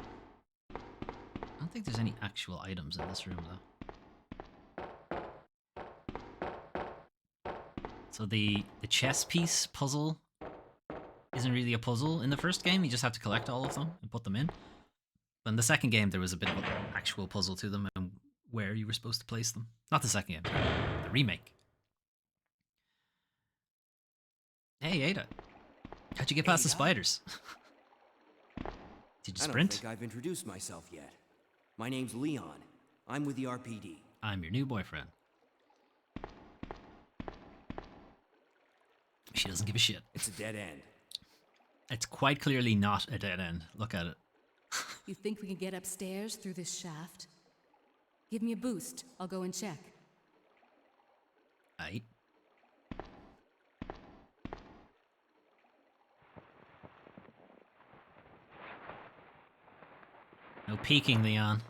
don't think there's any actual items in this room, though. So the chess piece puzzle isn't really a puzzle in the first game. You just have to collect all of them and put them in. But in the second game, there was a bit of an actual puzzle to them and where you were supposed to place them. Not the second game, the remake. Hey, Ada. How'd you get past the spiders? Did you sprint? I don't think I've introduced myself yet. My name's Leon. I'm with the RPD. I'm your new boyfriend. She doesn't give a shit. It's a dead end. It's quite clearly not a dead end. Look at it. You think we can get upstairs through this shaft? Give me a boost. I'll go and check. Aight. No peeking, Leon.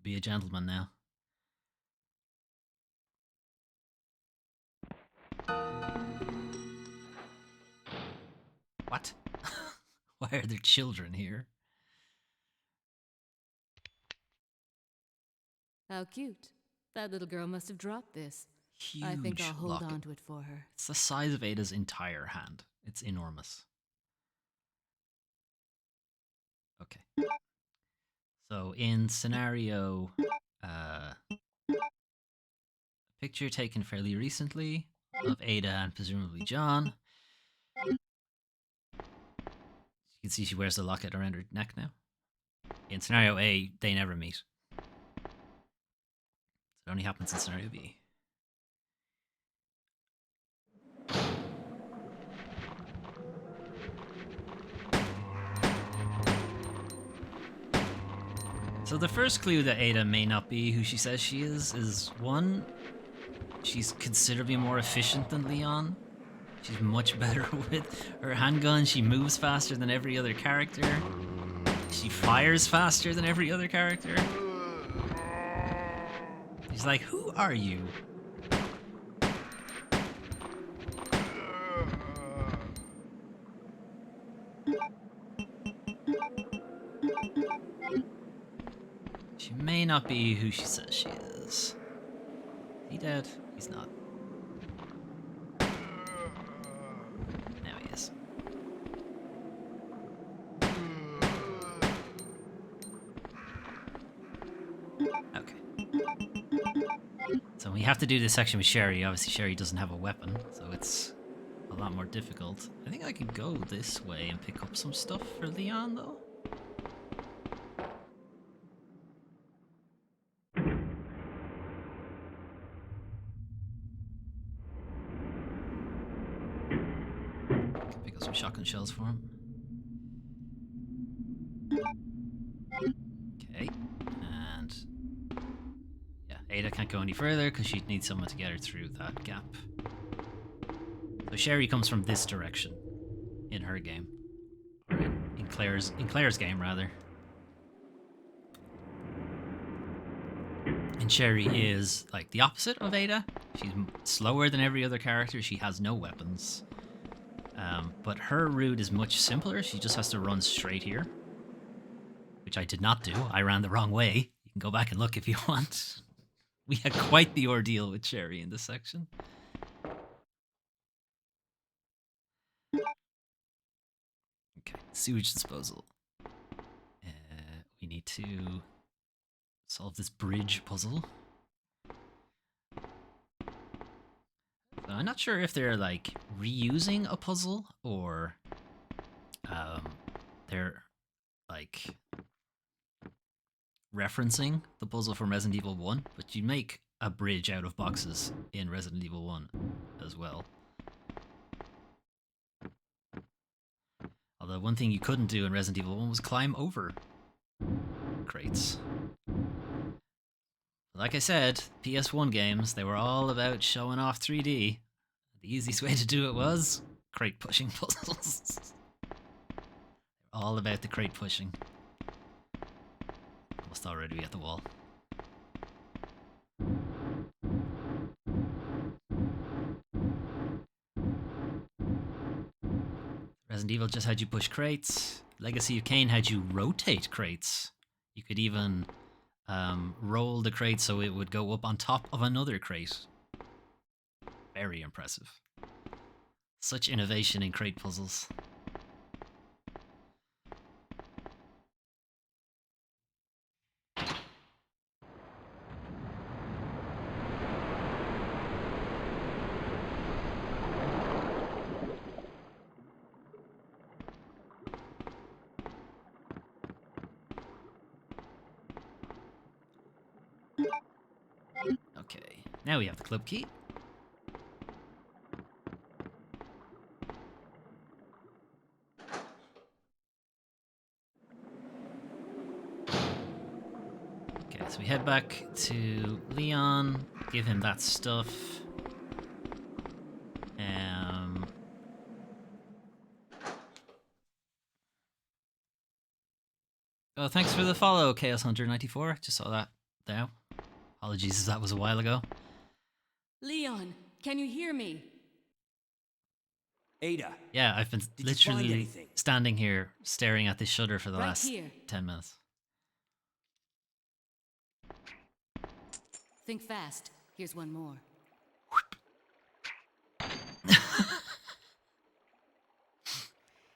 Be a gentleman now. What? Why are there children here? How cute. That little girl must have dropped this. Huge I think I'll hold locket. on to it for her. It's the size of Ada's entire hand. It's enormous. Okay. So in scenario, a picture taken fairly recently of Ada and presumably John. You can see she wears the locket around her neck now. In scenario A, they never meet. It only happens in scenario B. So the first clue that Ada may not be who she says she is one, she's considerably more efficient than Leon. She's much better with her handgun. She moves faster than every other character. She fires faster than every other character. She's like, who are you? She may not be who she says she is. He dead? He's not. Now he is. Okay. So we have to do this section with Sherry. Obviously, Sherry doesn't have a weapon, so it's a lot more difficult. I think I could go this way and pick up some stuff for Leon, though. Can pick up some shotgun shells for him. Okay, and yeah, Ada can't go any further because she'd need someone to get her through that gap. So Sherry comes from this direction in her game, or in Claire's game rather. And Sherry is like the opposite of Ada. She's slower than every other character. She has no weapons. But her route is much simpler. She just has to run straight here, which I did not do. I ran the wrong way. You can go back and look if you want. We had quite the ordeal with Sherry in this section. Okay, sewage disposal. We need to solve this bridge puzzle. So I'm not sure if they're like reusing a puzzle or they're like referencing the puzzle from Resident Evil 1, but you make a bridge out of boxes in Resident Evil 1 as well. Although one thing you couldn't do in Resident Evil 1 was climb over crates. Like I said, PS1 games, they were all about showing off 3D. The easiest way to do it was crate pushing puzzles. All about the crate pushing. Must already be at the wall. Resident Evil just had you push crates. Legacy of Kain had you rotate crates. You could even roll the crate so it would go up on top of another crate. Very impressive. Such innovation in crate puzzles. Okay, now we have the club key. Okay, so we head back to Leon, give him that stuff. Oh, thanks for the follow, Chaos Hunter 94. Just saw that now. Apologies as that was a while ago. Leon, can you hear me? Ada. Yeah, I've been Did you find literally anything? standing here staring at this shutter for the Right last here. 10 minutes. Think fast. Here's one more.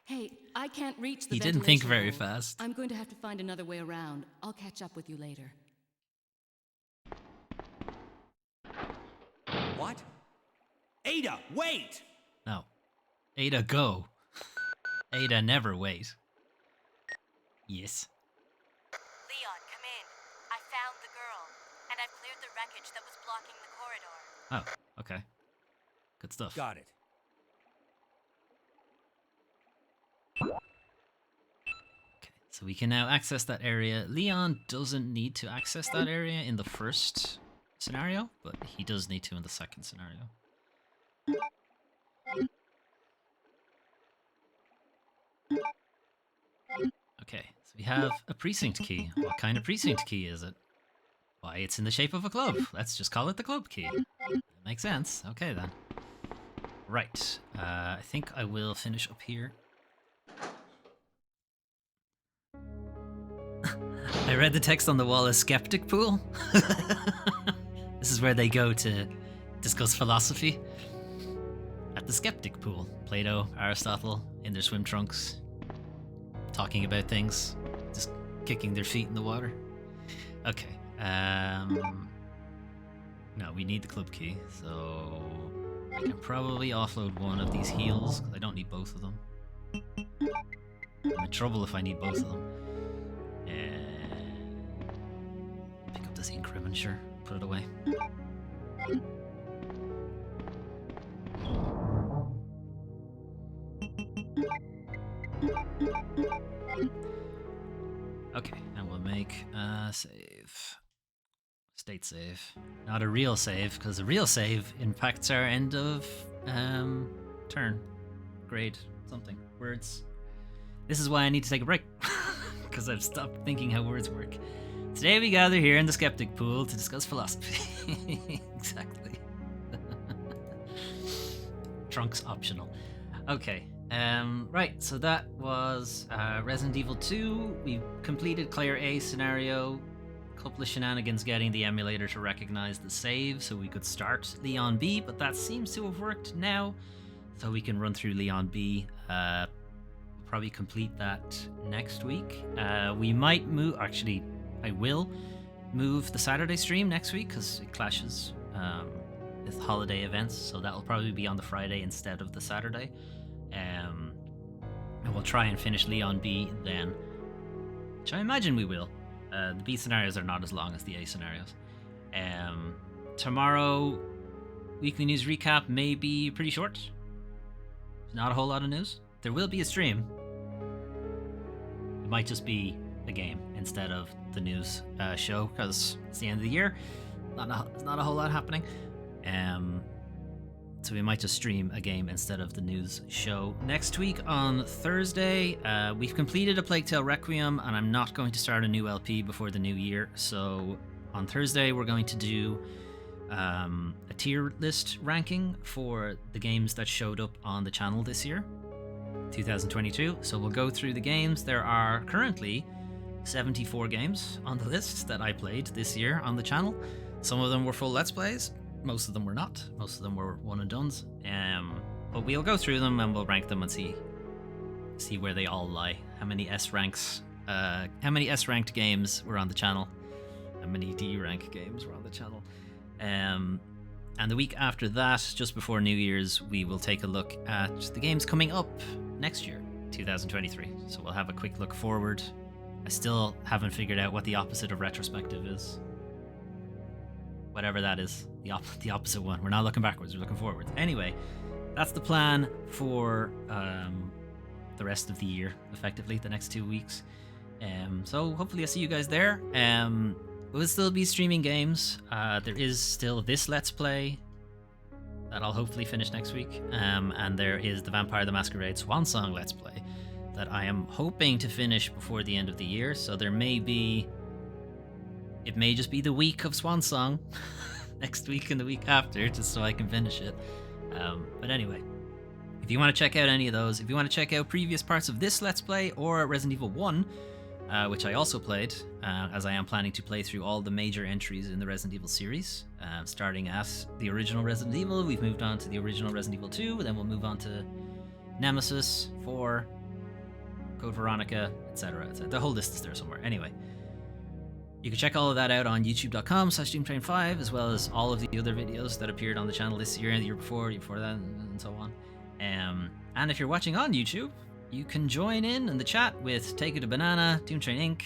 Hey, I can't reach the He didn't think ventilation very hole. fast. I'm going to have to find another way around. I'll catch up with you later. What? Ada, wait! No. Ada, go. Ada, never wait. Yes. Leon, come in. I found the girl, and I've cleared the wreckage that was blocking the corridor. Oh, okay. Good stuff. Got it. Okay, so we can now access that area. Leon doesn't need to access that area in the first scenario, but he does need to in the second scenario. Okay, so we have a precinct key. What kind of precinct key is it? Why, it's in the shape of a club. Let's just call it the club key. That makes sense. Okay, then. Right. I think I will finish up here. I read the text on the wall as skeptic pool. This is where they go to discuss philosophy. At the skeptic pool. Plato, Aristotle, in their swim trunks, talking about things, just kicking their feet in the water. Okay. No, we need the club key, so I can probably offload one of these heals, because I don't need both of them. I'm in trouble if I need both of them. Pick up this increment, sure. Put it away. Okay, and we'll make a save. State save. Not a real save, because a real save impacts our end of turn. Grade. Something. Words. This is why I need to take a break. Because I've stopped thinking how words work. Today we gather here in the skeptic pool to discuss philosophy. Exactly. Trunks optional. Okay. Right, so that was Resident Evil 2. We completed Claire A scenario. A couple of shenanigans getting the emulator to recognize the save so we could start Leon B, but that seems to have worked now. So we can run through Leon B. Probably complete that next week. We might move, actually, I will move the Saturday stream next week because it clashes with holiday events, so that'll probably be on the Friday instead of the Saturday. And we'll try and finish Leon B then, which I imagine we will. The B scenarios are not as long as the A scenarios. Tomorrow, weekly news recap may be pretty short. Not a whole lot of news. There will be a stream. It might just be a game instead of the news show because it's the end of the year. Not a whole lot happening. So we might just stream a game instead of the news show. Next week on Thursday, we've completed A Plague Tale Requiem, and I'm not going to start a new LP before the new year. So on Thursday, we're going to do a tier list ranking for the games that showed up on the channel this year, 2022. So we'll go through the games. There are currently 74 games on the list that I played this year on the channel. Some of them were full Let's Plays. Most of them were not. Most of them were one and dones. But we'll go through them and we'll rank them and see where they all lie. How many S ranked games were on the channel? How many D rank games were on the channel? And the week after that, just before New Year's, we will take a look at the games coming up next year, 2023. So we'll have a quick look forward. I still haven't figured out what the opposite of retrospective is. Whatever that is, the opposite one. We're not looking backwards, we're looking forwards. Anyway, that's the plan for the rest of the year, effectively, the next 2 weeks. So hopefully I'll see you guys there. We'll still be streaming games. There is still this Let's Play that I'll hopefully finish next week. And there is the Vampire the Masquerade Swan Song Let's Play that I am hoping to finish before the end of the year. So it may just be the week of Swan Song next week and the week after, just so I can finish it. But anyway, if you want to check out any of those, if you want to check out previous parts of this Let's Play or Resident Evil 1, which I also played, as I am planning to play through all the major entries in the Resident Evil series, starting at the original Resident Evil, we've moved on to the original Resident Evil 2, then we'll move on to Nemesis, 4, Code Veronica, etc. The whole list is there somewhere. Anyway, you can check all of that out on youtube.com/DoomTrain5, as well as all of the other videos that appeared on the channel this year, the year before that, and so on. And if you're watching on YouTube, you can join in the chat with Take It a Banana, Doomtrain Inc.,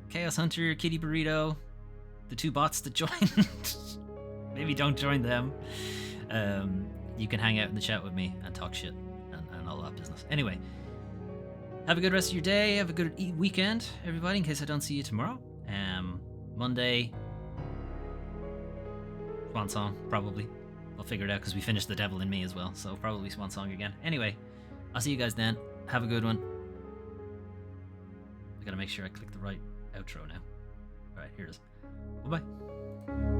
Chaos Hunter, Kitty Burrito, the 2 bots that joined. Maybe don't join them. You can hang out in the chat with me and talk shit and all that business. Anyway, have a good rest of your day. Have a good weekend, everybody, in case I don't see you tomorrow. Monday, Swan Song, probably. I'll figure it out because we finished The Devil in Me as well, so probably Swan Song again. Anyway, I'll see you guys then. Have a good one. I gotta make sure I click the right outro now. Alright, here it is. Bye-bye.